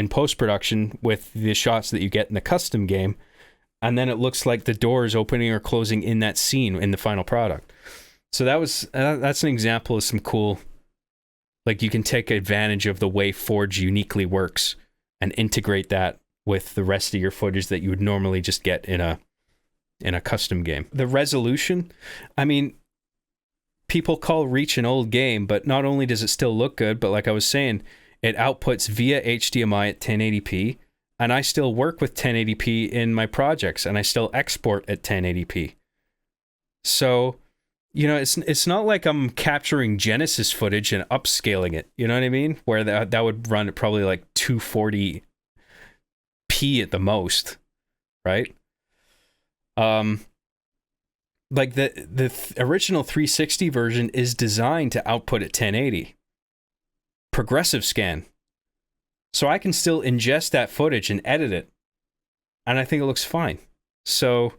post-production with the shots that you get in the custom game. And then it looks like the door is opening or closing in that scene in the final product. So that's an example of some cool, like you can take advantage of the way Forge uniquely works and integrate that with the rest of your footage that you would normally just get in a custom game. The resolution, I mean, people call Reach an old game, but not only does it still look good, but like I was saying, it outputs via HDMI at 1080p. And I still work with 1080p in my projects, and I still export at 1080p. So, you know, it's not like I'm capturing Genesis footage and upscaling it. You know what I mean? Where that would run at probably like 240p at the most, right? Like the original 360 version is designed to output at 1080. Progressive scan. So I can still ingest that footage and edit it, and I think it looks fine. So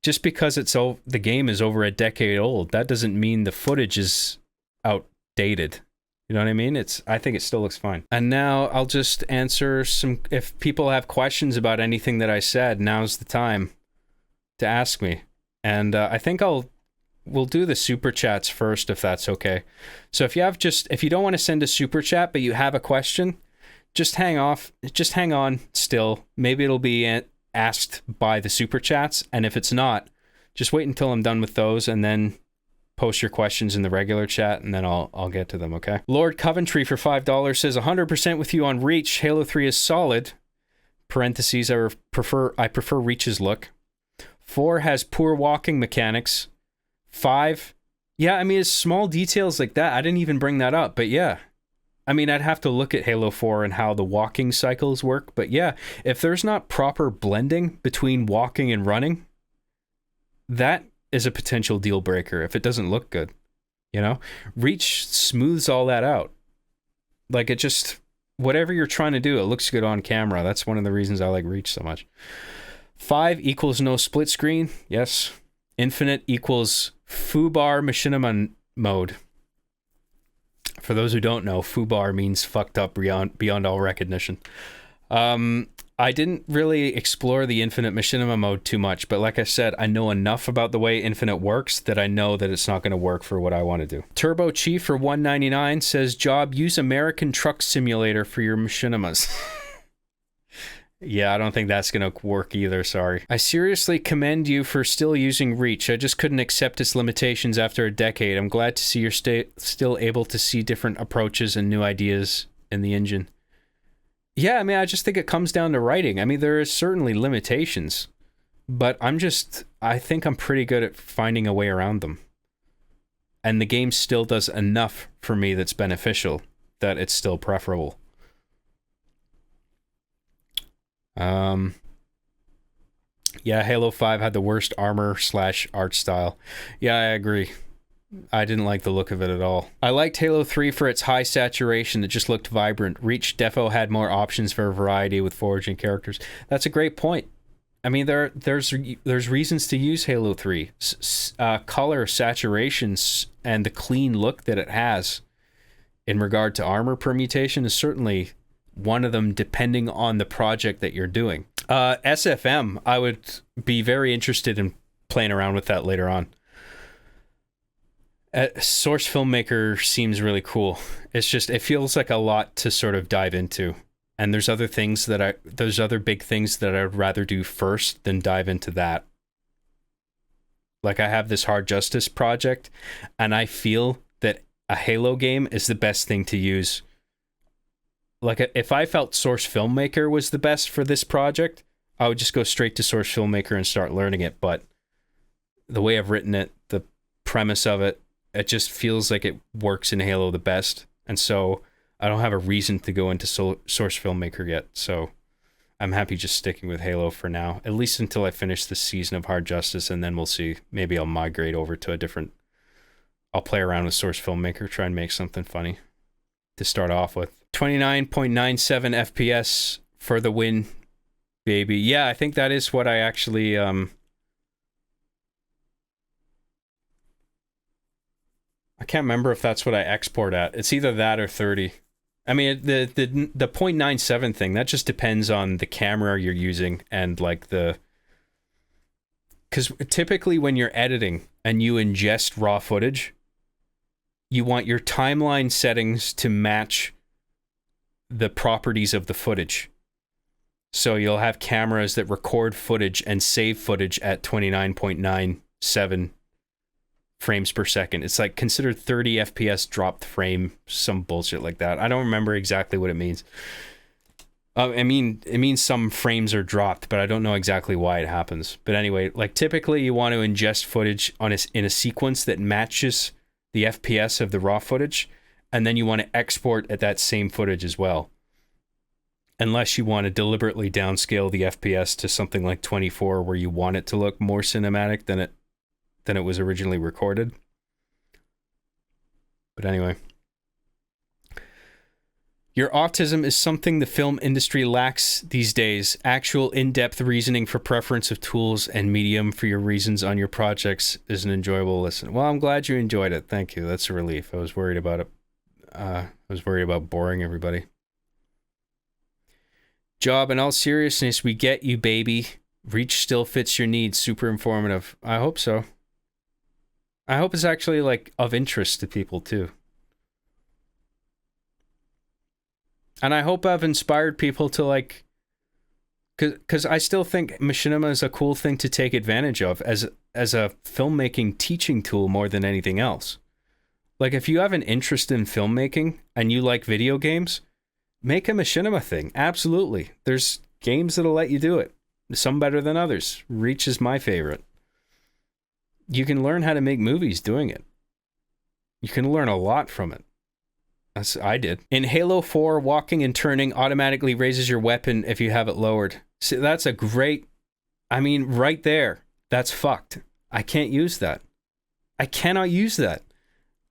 just because the game is over a decade old, that doesn't mean the footage is outdated. You know what I mean? I think it still looks fine. And now I'll just answer some, if people have questions about anything that I said, now's the time to ask me. And I think we'll do the super chats first, if that's okay. So if you don't want to send a super chat, but you have a question, just hang on still. Maybe it'll be asked by the super chats. And if it's not, just wait until I'm done with those and then post your questions in the regular chat, and then I'll get to them, okay? Lord Coventry for $5 says 100% with you on Reach. Halo 3 is solid. Parentheses, I prefer Reach's look. 4 has poor walking mechanics. 5, yeah, I mean, it's small details like that. I didn't even bring that up, but yeah. I mean, I'd have to look at Halo 4 and how the walking cycles work, but yeah, if there's not proper blending between walking and running, that is a potential deal breaker if it doesn't look good, you know? Reach smooths all that out. Like, it just, whatever you're trying to do, it looks good on camera. That's one of the reasons I like Reach so much. 5 equals no split screen. Yes. Infinite equals foobar machinima mode. For those who don't know, foobar means fucked up beyond all recognition. I didn't really explore the Infinite Machinima mode too much, but like I said, I know enough about the way Infinite works that I know that it's not going to work for what I want to do. Turbo Chief for $1.99 says, Job, use American Truck Simulator for your machinimas. Yeah, I don't think that's going to work either, sorry. I seriously commend you for still using Reach. I just couldn't accept its limitations after a decade. I'm glad to see you're still able to see different approaches and new ideas in the engine. Yeah, I mean, I just think it comes down to writing. I mean, there is certainly limitations, but I think I'm pretty good at finding a way around them. And the game still does enough for me that's beneficial that it's still preferable. Yeah, Halo 5 had the worst armor/art style. Yeah, I agree. I didn't like the look of it at all. I liked Halo 3 for its high saturation. It just looked vibrant. Reach defo had more options for variety with foraging characters. That's a great point. I mean, there's reasons to use Halo 3. Color, saturations, and the clean look that it has in regard to armor permutation is certainly one of them, depending on the project that you're doing. SFM, I would be very interested in playing around with that later on. Source Filmmaker seems really cool. It's just, it feels like a lot to sort of dive into. And there's other big things that I'd rather do first than dive into that. Like, I have this Hard Justice project, and I feel that a Halo game is the best thing to use. Like, if I felt Source Filmmaker was the best for this project, I would just go straight to Source Filmmaker and start learning it. But the way I've written it, the premise of it, it just feels like it works in Halo the best. And so I don't have a reason to go into Source Filmmaker yet. So I'm happy just sticking with Halo for now, at least until I finish this season of Hard Justice, and then we'll see. Maybe I'll migrate over to I'll play around with Source Filmmaker, try and make something funny to start off with. 29.97 FPS for the win, baby. Yeah, I think that is what I actually I can't remember if that's what I export at. It's either that or 30. I mean, the 0.97 thing, that just depends on the camera you're using and like because typically when you're editing and you ingest raw footage, you want your timeline settings to match the properties of the footage. So you'll have cameras that record footage and save footage at 29.97 frames per second. It's like considered 30 FPS dropped frame, some bullshit like that. I don't remember exactly what it means. I mean, it means some frames are dropped, but I don't know exactly why it happens. But anyway, like typically you want to ingest footage in a sequence that matches the FPS of the raw footage, and then you want to export at that same footage as well. Unless you want to deliberately downscale the FPS to something like 24, where you want it to look more cinematic than it was originally recorded. But anyway. Your autism is something the film industry lacks these days. Actual in-depth reasoning for preference of tools and medium for your reasons on your projects is an enjoyable listen. Well, I'm glad you enjoyed it. Thank you. That's a relief. I was worried about it. I was worried about boring everybody. Job, in all seriousness, we get you, baby. Reach still fits your needs. Super informative. I hope so. I hope it's actually, like, of interest to people, too. And I hope I've inspired people to, like... Because I still think Machinima is a cool thing to take advantage of as a filmmaking teaching tool more than anything else. Like, if you have an interest in filmmaking and you like video games, make a Machinima thing. Absolutely. There's games that'll let you do it. Some better than others. Reach is my favorite. You can learn how to make movies doing it. You can learn a lot from it. As I did. In Halo 4, walking and turning automatically raises your weapon if you have it lowered. See, that's a great... I mean, right there. That's fucked. I can't use that. I cannot use that.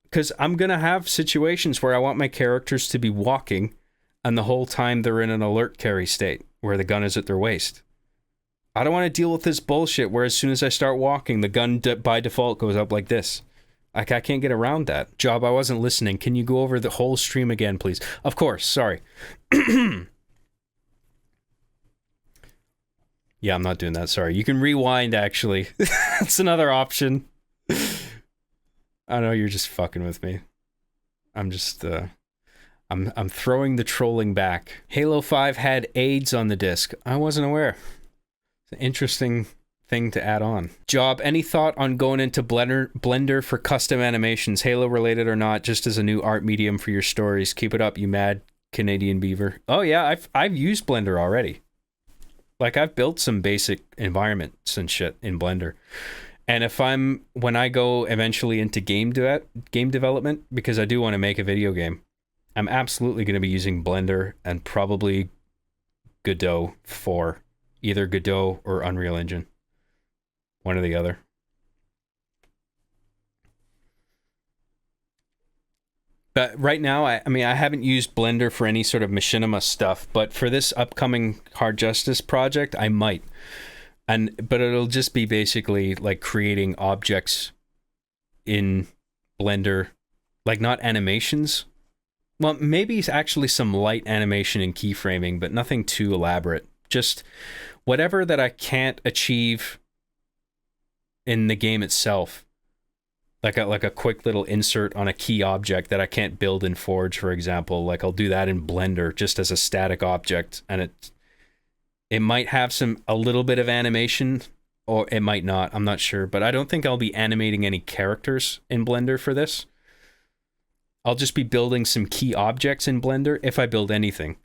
Because I'm going to have situations where I want my characters to be walking and the whole time they're in an alert carry state where the gun is at their waist. I don't want to deal with this bullshit where as soon as I start walking, the gun by default goes up like this. Like, I can't get around that. Job, I wasn't listening. Can you go over the whole stream again, please? Of course, sorry. Yeah, I'm not doing that, sorry. You can rewind, actually. That's another option. I know you're just fucking with me. I'm just, I'm throwing the trolling back. Halo 5 had AIDS on the disc. I wasn't aware. It's an interesting thing to add on. Job, any thought on going into Blender for custom animations, Halo related or not, just as a new art medium for your stories? Keep it up, you mad Canadian beaver. Oh yeah, I've used Blender already. Like, I've built some basic environments and shit in Blender. And when I go eventually into game development, because I do want to make a video game, I'm absolutely going to be using Blender and probably Godot for either Godot or Unreal Engine. One or the other. But right now, I mean, I haven't used Blender for any sort of Machinima stuff, but for this upcoming Hard Justice project, I might. But it'll just be basically like creating objects in Blender, like not animations. Well, maybe actually some light animation and keyframing, but nothing too elaborate. Just whatever that I can't achieve in the game itself, like a quick little insert on a key object that I can't build in Forge, for example. Like, I'll do that in Blender just as a static object, and it might have a little bit of animation, or it might not. I'm not sure, but I don't think I'll be animating any characters in Blender for this. I'll just be building some key objects in Blender if I build anything,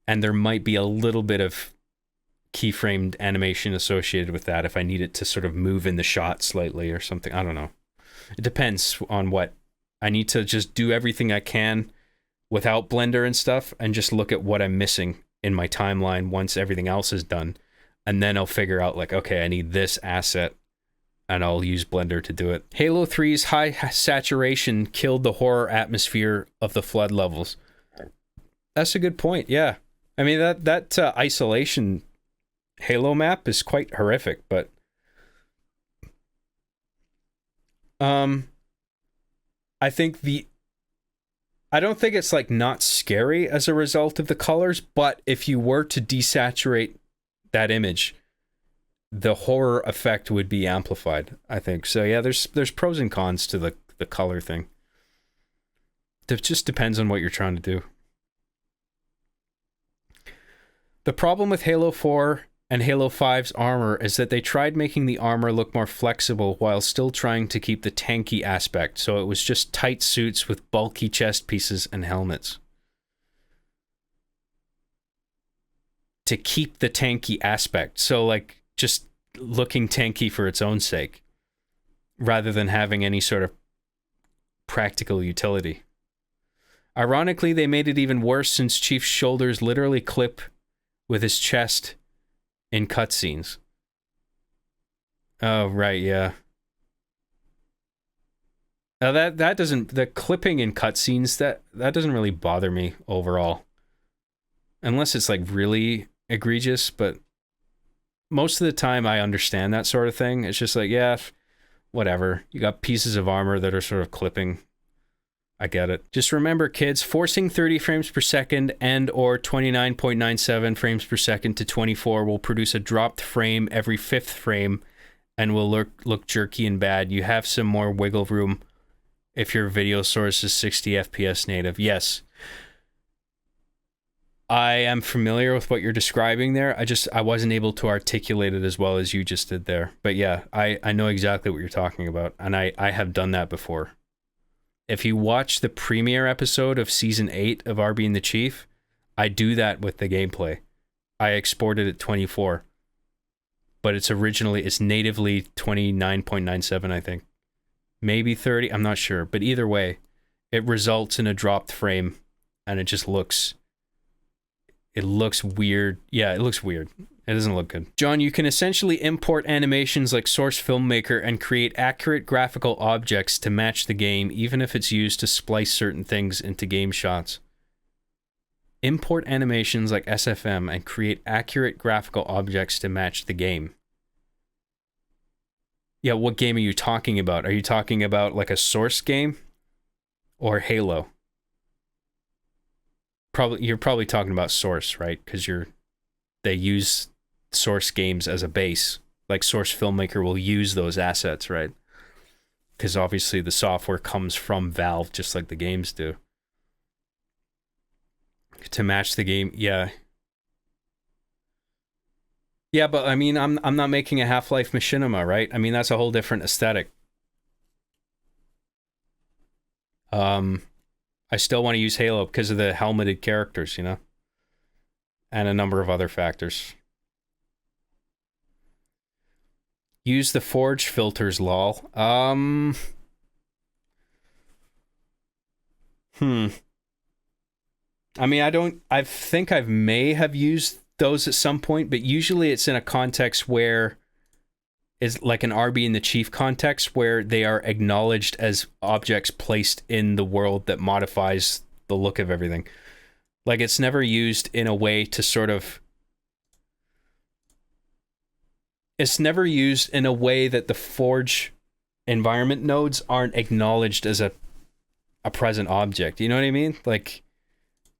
and there might be a little bit of keyframed animation associated with that if I need it to sort of move in the shot slightly or something. I don't know. It depends on what. I need to just do everything I can without Blender and stuff and just look at what I'm missing in my timeline once everything else is done. And then I'll figure out, like, okay, I need this asset and I'll use Blender to do it. Halo 3's high saturation killed the horror atmosphere of the flood levels. That's a good point, yeah. I mean, that isolation Halo map is quite horrific, but I think I don't think it's like not scary as a result of the colors, but if you were to desaturate that image, the horror effect would be amplified, I think. So yeah, there's pros and cons to the color thing. It just depends on what you're trying to do. The problem with Halo 4 and Halo 5's armor is that they tried making the armor look more flexible while still trying to keep the tanky aspect, so it was just tight suits with bulky chest pieces and helmets. To keep the tanky aspect, so like just looking tanky for its own sake, rather than having any sort of practical utility. Ironically, they made it even worse since Chief's shoulders literally clip with his chest in cutscenes. Oh, right, yeah. Now that doesn't, the clipping in cutscenes, that doesn't really bother me overall. Unless it's like really egregious, but most of the time I understand that sort of thing. It's just like, yeah, whatever. You got pieces of armor that are sort of clipping. I get it. Just remember, kids, forcing 30 frames per second and or 29.97 frames per second to 24 will produce a dropped frame every fifth frame and will look jerky and bad. You have some more wiggle room if your video source is 60 FPS native. Yes. I am familiar with what you're describing there. I wasn't able to articulate it as well as you just did there. But yeah, I know exactly what you're talking about, and I have done that before. If you watch the premiere episode of Season 8 of RB and the Chief, I do that with the gameplay. I exported at 24. But it's natively 29.97, I think. Maybe 30, I'm not sure. But either way, it results in a dropped frame, and it just looks... It looks weird. Yeah, it looks weird. It doesn't look good. John, you can essentially import animations like Source Filmmaker and create accurate graphical objects to match the game, even if it's used to splice certain things into game shots. Import animations like SFM and create accurate graphical objects to match the game. Yeah, what game are you talking about? Are you talking about like a Source game? Or Halo? You're probably talking about Source, right? Because they use Source games as a base. Like Source Filmmaker will use those assets, right? Because obviously the software comes from Valve, just like the games do. To match the game, yeah. Yeah, but I mean, I'm not making a Half-Life Machinima, right? I mean, that's a whole different aesthetic. I still want to use Halo because of the helmeted characters, you know? And a number of other factors. Use the Forge filters, lol. I mean, I think I may have used those at some point, but usually it's in a context where is like an RB and the Chief context where they are acknowledged as objects placed in the world that modifies the look of everything. Like, it's never used in a way to sort of... It's never used in a way that the Forge environment nodes aren't acknowledged as a present object. You know what I mean? Like,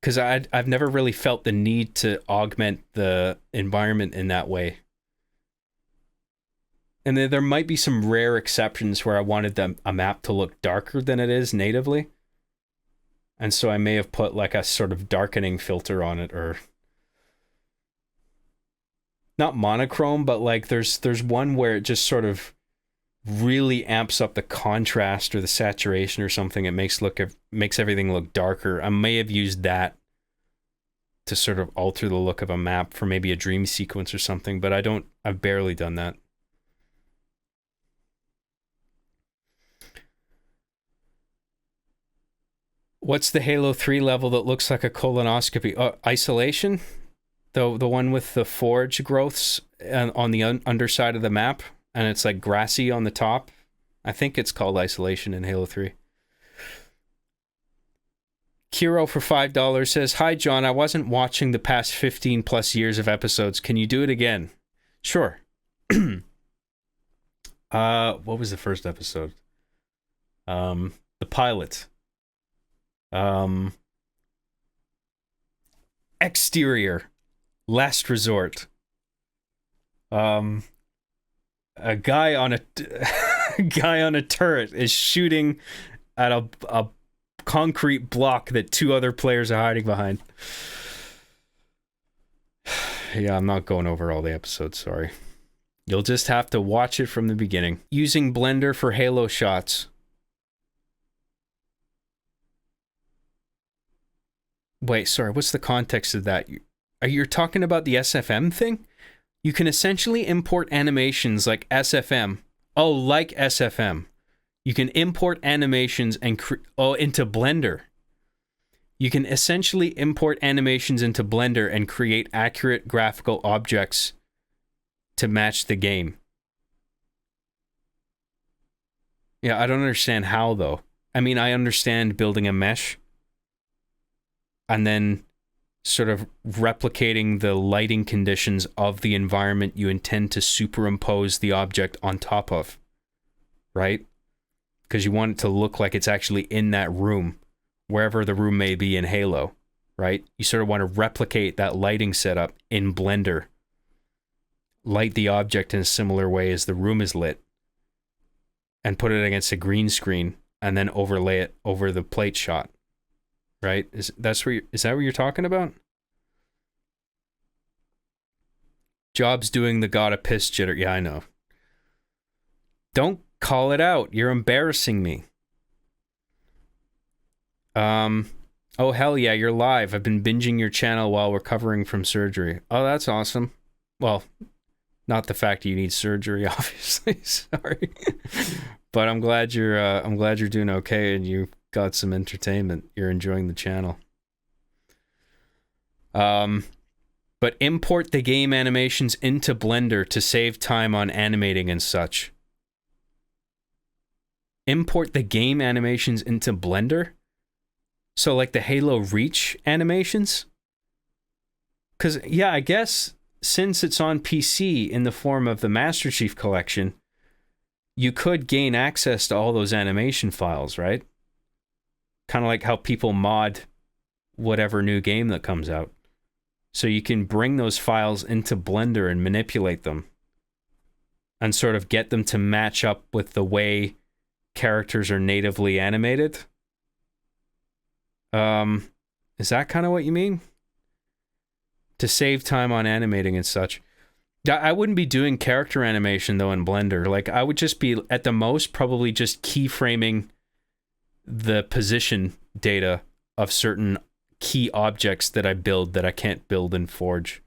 because I've never really felt the need to augment the environment in that way. And there might be some rare exceptions where I wanted a map to look darker than it is natively. And so I may have put like a sort of darkening filter on it, or not monochrome, but like there's one where it just sort of really amps up the contrast or the saturation or something. It makes everything look darker. I may have used that to sort of alter the look of a map for maybe a dream sequence or something, but I've barely done that. What's the Halo 3 level that looks like a colonoscopy? Isolation? The one with the forge growths on the underside of the map, and it's like grassy on the top. I think it's called Isolation in Halo 3. Kiro for $5 says, "Hi John, I wasn't watching the past 15 plus years of episodes. Can you do it again?" Sure. What was the first episode? The pilot. Exterior. Last resort. A guy on a guy on a turret is shooting at a concrete block that two other players are hiding behind. Yeah, I'm not going over all the episodes, sorry. You'll just have to watch it from the beginning. Using Blender for Halo shots. Wait, sorry, what's the context of that? Are you talking about the SFM thing? You can essentially import animations like SFM. Oh, like SFM. You can import animations and into Blender. You can essentially import animations into Blender and create accurate graphical objects to match the game. Yeah, I don't understand how, though. I mean, I understand building a mesh and then sort of replicating the lighting conditions of the environment you intend to superimpose the object on top of, right? Because you want it to look like it's actually in that room. wherever the room may be in Halo, right? You sort of want to replicate that lighting setup in Blender. Light the object in a similar way as the room is lit, and put it against a green screen, and then overlay it over the plate shot. Right? Is that what you're talking about? Job's doing the gotta piss jitter. Yeah, I know. Don't call it out. You're embarrassing me. Oh, hell yeah, you're live. I've been binging your channel while recovering from surgery. Oh, that's awesome. Well, not the fact that you need surgery, obviously. Sorry. But I'm glad you're doing okay and you got some entertainment. You're enjoying the channel. But import the game animations into Blender to save time on animating and such. Import the game animations into Blender? So like the Halo Reach animations? Because, yeah, I guess since it's on PC in the form of the Master Chief Collection, you could gain access to all those animation files, right? Kind of like how people mod whatever new game that comes out. So you can bring those files into Blender and manipulate them and sort of get them to match up with the way characters are natively animated. Is that kind of what you mean? To save time on animating and such. I wouldn't be doing character animation though in Blender. Like I would just be at the most probably just keyframing the position data of certain key objects that I build that I can't build in Forge.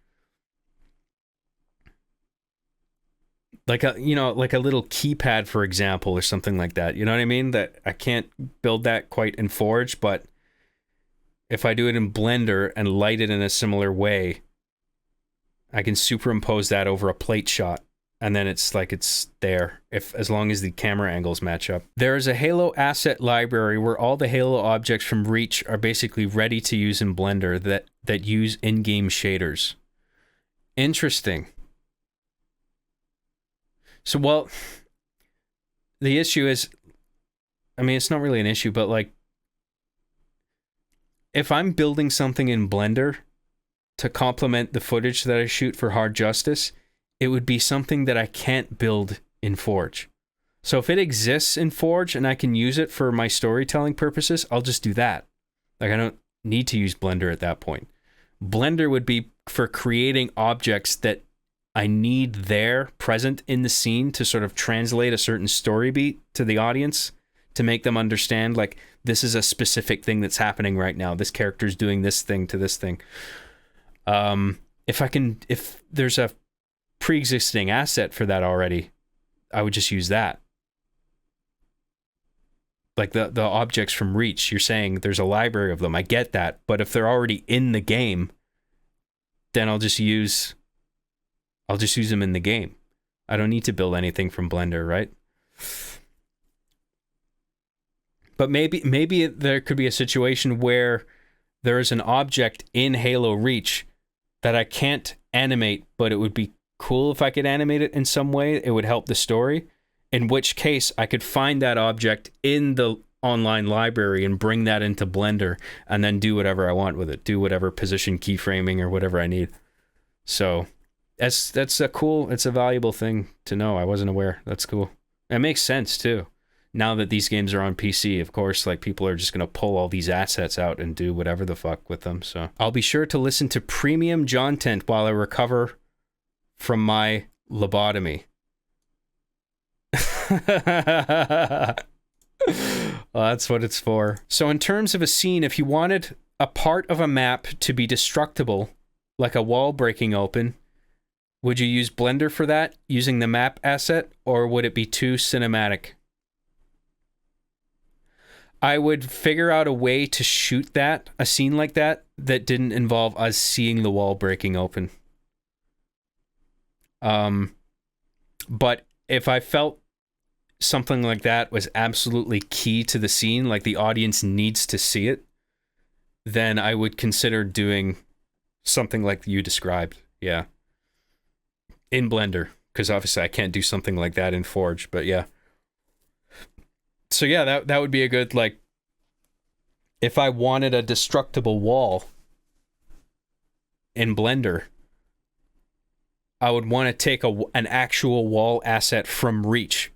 Like a little keypad, for example, or something like that. You know what I mean? That I can't build that quite in Forge, but if I do it in Blender and light it in a similar way, I can superimpose that over a plate shot, and then it's like it's there, as long as the camera angles match up. There is a Halo asset library where all the Halo objects from Reach are basically ready to use in Blender that use in-game shaders. Interesting. So, well, the issue is, I mean, it's not really an issue, but like, if I'm building something in Blender to complement the footage that I shoot for Hard Justice, it would be something that I can't build in Forge. So if it exists in Forge and I can use it for my storytelling purposes, I'll just do that. Like, I don't need to use Blender at that point. Blender would be for creating objects that I need there present in the scene to sort of translate a certain story beat to the audience, to make them understand, like, this is a specific thing that's happening right now. This character's doing this thing to this thing. If there's a pre-existing asset for that already, I would just use that. Like the objects from Reach, you're saying there's a library of them. I get that, but if they're already in the game, then I'll just use them in the game. I don't need to build anything from Blender, right? But maybe there could be a situation where there is an object in Halo Reach that I can't animate, but it would be cool if I could animate it in some way. It would help the story. In which case, I could find that object in the online library and bring that into Blender and then do whatever I want with it. Do whatever position keyframing or whatever I need. So that's it's a valuable thing to know. I wasn't aware. That's cool. It makes sense too. Now that these games are on PC, of course, like, people are just going to pull all these assets out and do whatever the fuck with them. So I'll be sure to listen to premium content while I recover from my lobotomy. Well, that's what it's for. So in terms of a scene, if you wanted a part of a map to be destructible, like a wall breaking open, would you use Blender for that, using the map asset, or would it be too cinematic? I would figure out a way to shoot a scene like that didn't involve us seeing the wall breaking open. But if I felt something like that was absolutely key to the scene, like the audience needs to see it, then I would consider doing something like you described. Yeah. In Blender, because obviously I can't do something like that in Forge, but yeah. So yeah, that would be a good, like, if I wanted a destructible wall in Blender, I would want to take an actual wall asset from Reach,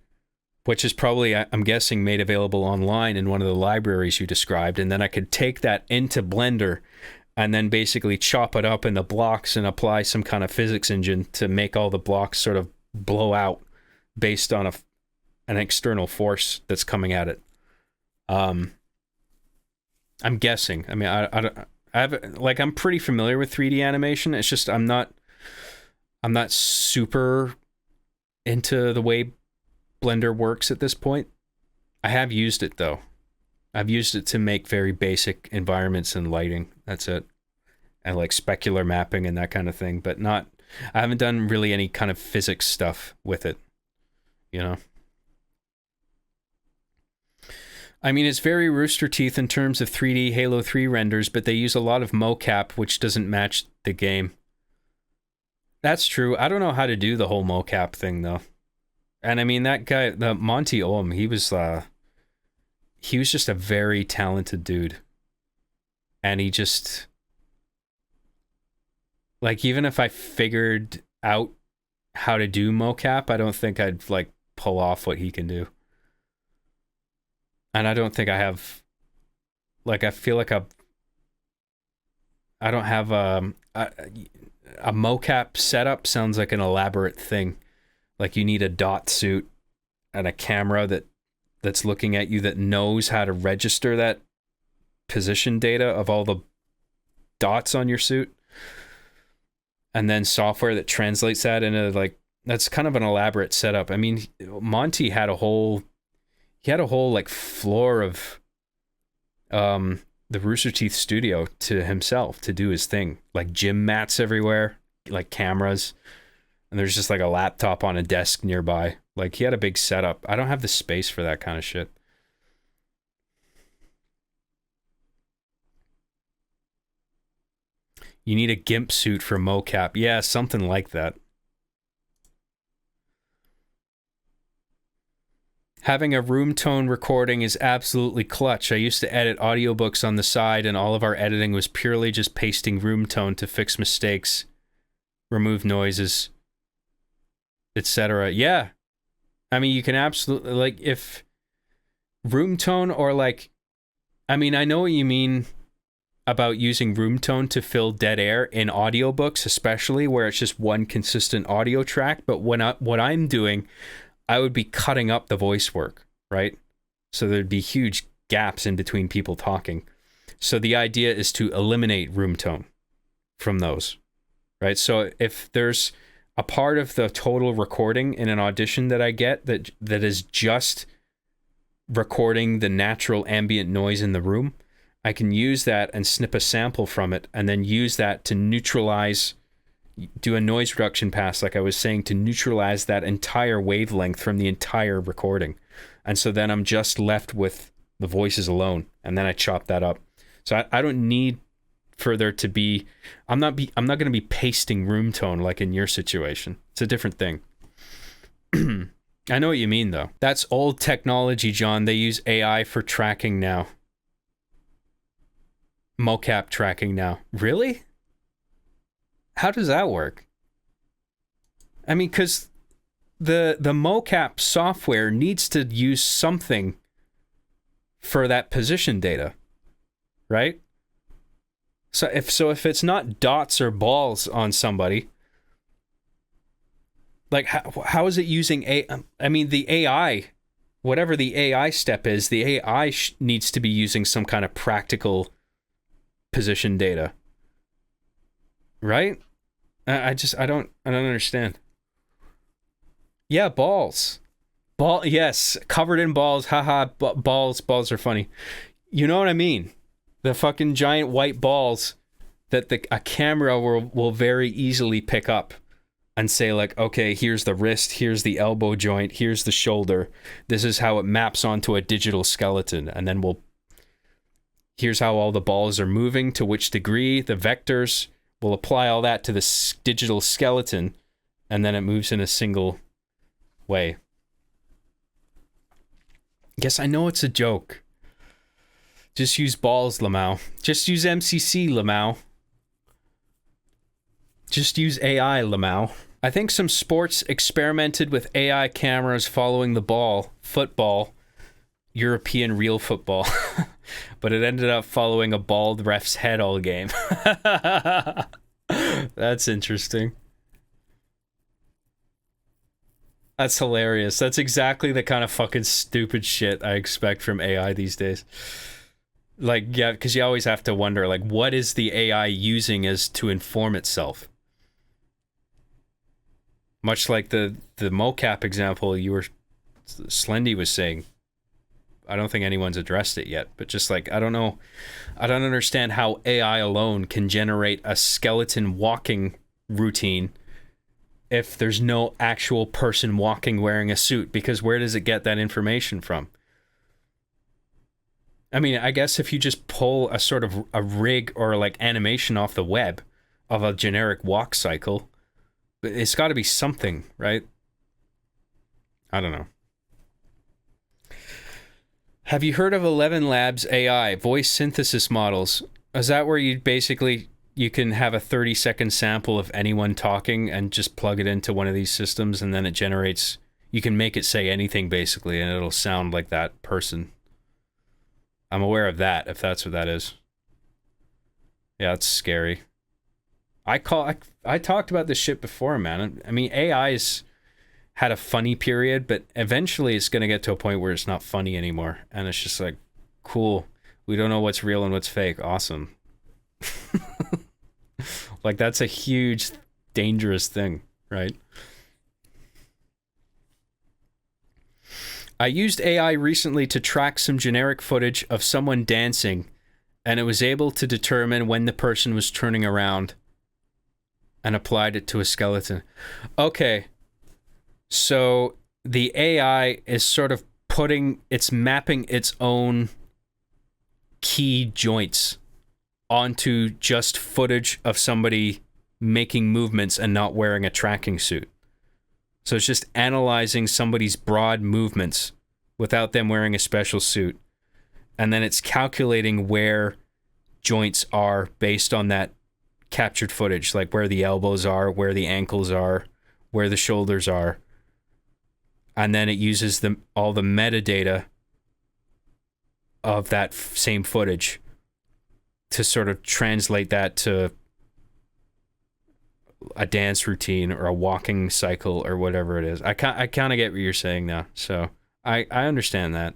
which is probably, I'm guessing, made available online in one of the libraries you described, and then I could take that into Blender and then basically chop it up into blocks and apply some kind of physics engine to make all the blocks sort of blow out based on an external force that's coming at it. I'm guessing. I mean, I'm pretty familiar with 3D animation. It's just I'm not super into the way Blender works at this point. I have used it though. I've used it to make very basic environments and lighting. That's it. And like specular mapping and that kind of thing, but I haven't done really any kind of physics stuff with it, you know? I mean, it's very Rooster Teeth in terms of 3D Halo 3 renders, but they use a lot of mocap, which doesn't match the game. That's true. I don't know how to do the whole mocap thing, though. And I mean, that guy, the Monty Ohm, he was just a very talented dude. And he just... Like, even if I figured out how to do mocap, I don't think I'd, like, pull off what he can do. And I don't think I have... Like, I feel like I don't have a mocap setup sounds like an elaborate thing. Like you need a dot suit and a camera that's looking at you that knows how to register that position data of all the dots on your suit. And then software that translates that into like, that's kind of an elaborate setup. I mean, Monty had a whole like floor of the Rooster Teeth studio to himself to do his thing. Like gym mats everywhere, like cameras, and there's just like a laptop on a desk nearby. Like he had a big setup. I don't have the space for that kind of shit. You need a GIMP suit for mocap. Yeah, something like that. Having a room tone recording is absolutely clutch. I used to edit audiobooks on the side, and all of our editing was purely just pasting room tone to fix mistakes, remove noises, etc. Yeah. I mean, you can absolutely, like, if room tone or, like, I mean, I know what you mean about using room tone to fill dead air in audiobooks, especially where it's just one consistent audio track. But what I'm doing, I would be cutting up the voice work, right? So there'd be huge gaps in between people talking. So the idea is to eliminate room tone from those, right? So if there's a part of the total recording in an audition that I get that is just recording the natural ambient noise in the room, I can use that and snip a sample from it and then use that to neutralize, do a noise reduction pass, like I was saying, to neutralize that entire wavelength from the entire recording. And so then I'm just left with the voices alone, and then I chop that up. So I don't need for there to be, I'm not going to be pasting room tone like in your situation. It's a different thing. I know what you mean, though. That's old technology, John. They use AI for tracking now. Mocap tracking now. Really? How does that work? I mean, because the mocap software needs to use something for that position data, right? So if it's not dots or balls on somebody, like how is it using I mean, the AI, whatever the AI step is, the AI needs to be using some kind of practical position data, right? I don't understand. Yeah, balls. Yes, covered in balls. Haha, balls are funny. You know what I mean? The fucking giant white balls that a camera will very easily pick up and say, like, okay, here's the wrist, here's the elbow joint, here's the shoulder. This is how it maps onto a digital skeleton, and then here's how all the balls are moving, to which degree, the vectors. We'll apply all that to the digital skeleton, and then it moves in a single way. Yes, I know it's a joke. Just use balls, Lamau. Just use MCC, Lamau. Just use AI, Lamau. I think some sports experimented with AI cameras following the ball, football, European real football, but it ended up following a bald ref's head all game. That's interesting. That's hilarious. That's exactly the kind of fucking stupid shit I expect from AI these days. Like, yeah, because you always have to wonder, like, what is the AI using as to inform itself? Much like the mocap example you were, Slendy was saying. I don't think anyone's addressed it yet, but just like, I don't know. I don't understand how AI alone can generate a skeleton walking routine if there's no actual person walking wearing a suit, because where does it get that information from? I mean, I guess if you just pull a sort of a rig or like animation off the web of a generic walk cycle, it's got to be something, right? I don't know. Have you heard of 11 Labs AI, voice synthesis models? Is that where you basically, you can have a 30-second sample of anyone talking and just plug it into one of these systems, and then it generates, you can make it say anything basically, and it'll sound like that person. I'm aware of that, if that's what that is. Yeah, it's scary. I talked about this shit before, man. I mean, AI's had a funny period, but eventually it's going to get to a point where it's not funny anymore. And it's just like, cool. We don't know what's real and what's fake. Awesome. Like, that's a huge, dangerous thing, right? I used AI recently to track some generic footage of someone dancing, and it was able to determine when the person was turning around and applied it to a skeleton. Okay. So the AI is sort of it's mapping its own key joints onto just footage of somebody making movements and not wearing a tracking suit. So it's just analyzing somebody's broad movements without them wearing a special suit. And then it's calculating where joints are based on that captured footage, like where the elbows are, where the ankles are, where the shoulders are. And then it uses all the metadata of that same footage to sort of translate that to a dance routine or a walking cycle or whatever it is. I kind of get what you're saying now. So I understand that.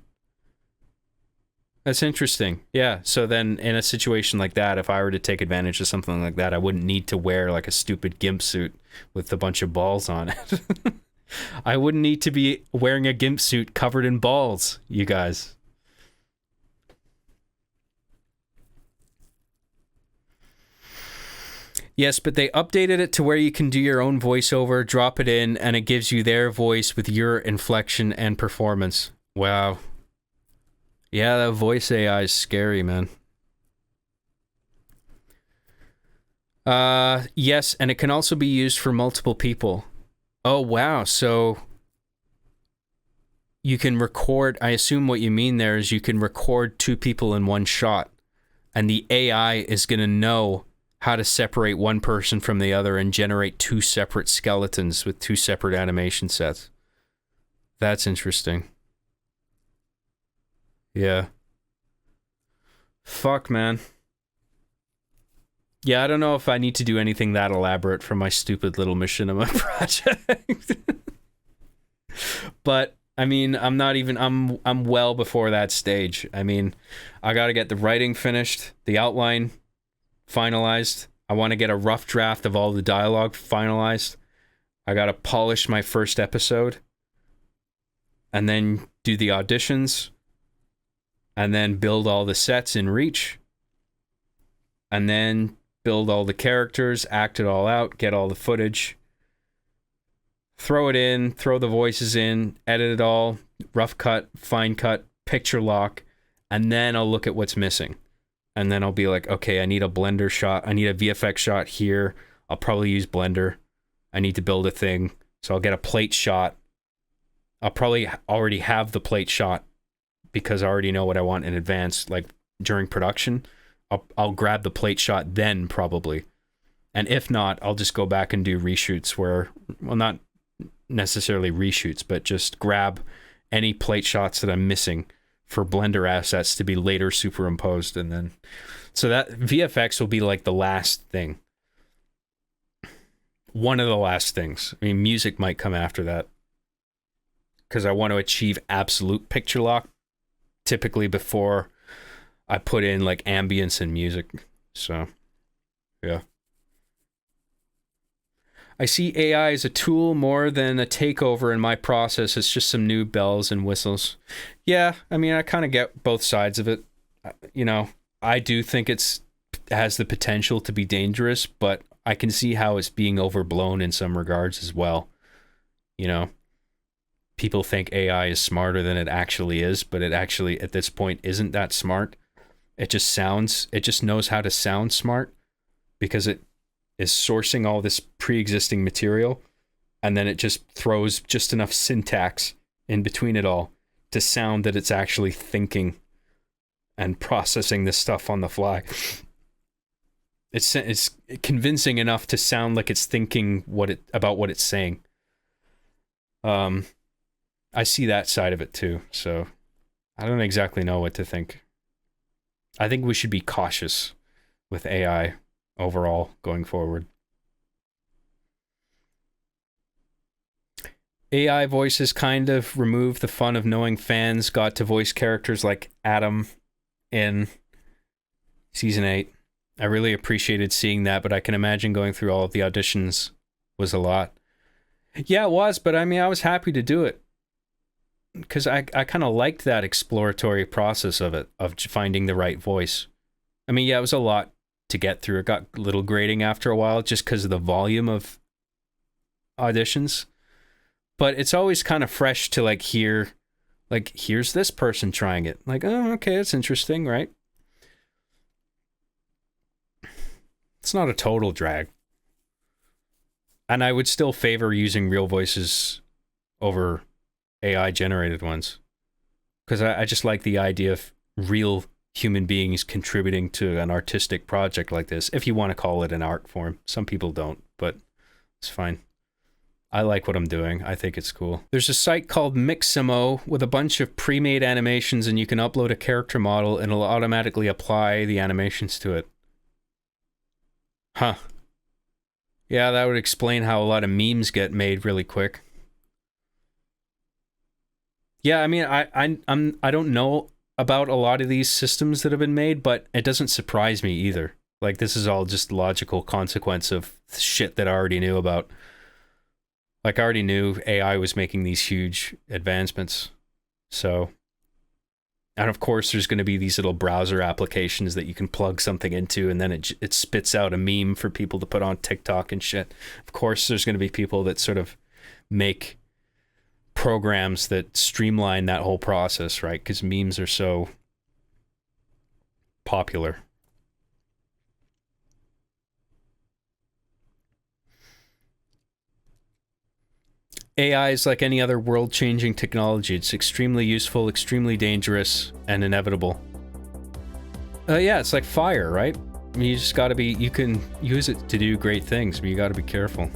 That's interesting. Yeah. So then in a situation like that, if I were to take advantage of something like that, I wouldn't need to wear like a stupid gimp suit with a bunch of balls on it. I wouldn't need to be wearing a gimp suit covered in balls, you guys. Yes, but they updated it to where you can do your own voiceover, drop it in, and it gives you their voice with your inflection and performance. Wow. Yeah, that voice AI is scary, man. Yes, and it can also be used for multiple people. Oh, wow. So you can record, I assume what you mean there is you can record two people in one shot, and the AI is going to know how to separate one person from the other and generate two separate skeletons with two separate animation sets. That's interesting. Yeah. Fuck, man. Yeah, I don't know if I need to do anything that elaborate for my stupid little Machinima project. But I mean, I'm well before that stage. I mean, I got to get the writing finished, the outline finalized. I want to get a rough draft of all the dialogue finalized. I got to polish my first episode and then do the auditions and then build all the sets in Reach and then build all the characters, act it all out, get all the footage, throw it in, throw the voices in, edit it all, rough cut, fine cut, picture lock, and then I'll look at what's missing. And then I'll be like, okay, I need a Blender shot. I need a VFX shot here. I'll probably use Blender. I need to build a thing. So I'll get a plate shot. I'll probably already have the plate shot because I already know what I want in advance. Like during production, I'll grab the plate shot then probably. And if not, I'll just go back and do reshoots where, well, not necessarily reshoots, but just grab any plate shots that I'm missing for Blender assets to be later superimposed. And then, so that VFX will be like the last thing. One of the last things. I mean, music might come after that, because I want to achieve absolute picture lock typically before I put in like ambience and music. So, yeah. I see AI as a tool more than a takeover in my process. It's just some new bells and whistles. Yeah, I mean, I kind of get both sides of it. You know, I do think has the potential to be dangerous, but I can see how it's being overblown in some regards as well. You know, people think AI is smarter than it actually is, but it actually, at this point, isn't that smart. It just knows how to sound smart because it is sourcing all this pre-existing material, and then it just throws just enough syntax in between it all to sound that it's actually thinking and processing this stuff on the fly. It's convincing enough to sound like it's thinking about what it's saying. I see that side of it too, so I don't exactly know what to think. I think we should be cautious with AI overall going forward. AI voices kind of remove the fun of knowing fans got to voice characters like Adam in season 8. I really appreciated seeing that, but I can imagine going through all of the auditions was a lot. Yeah, it was, but I mean, I was happy to do it because I kind of liked that exploratory process of it, of finding the right voice. I mean, yeah, it was a lot to get through. It got a little grating after a while just because of the volume of auditions. But it's always kind of fresh to like hear, like, here's this person trying it. Like, oh, okay, that's interesting, right? It's not a total drag. And I would still favor using real voices over AI generated ones. Because I just like the idea of real human beings contributing to an artistic project like this, if you want to call it an art form. Some people don't, but it's fine. I like what I'm doing. I think it's cool. There's a site called Mixamo with a bunch of pre-made animations, and you can upload a character model and it'll automatically apply the animations to it. Huh. Yeah, that would explain how a lot of memes get made really quick. Yeah, I mean, I don't know about a lot of these systems that have been made, but it doesn't surprise me either. Like, this is all just logical consequence of shit that I already knew about. Like, I already knew AI was making these huge advancements. So, and of course, there's going to be these little browser applications that you can plug something into, and then it spits out a meme for people to put on TikTok and shit. Of course, there's going to be people that sort of make programs that streamline that whole process, right? Because memes are so popular. AI is like any other world-changing technology. It's extremely useful, extremely dangerous, and inevitable. Yeah, it's like fire, right? I mean, you just gotta be, you can use it to do great things, but you gotta be careful.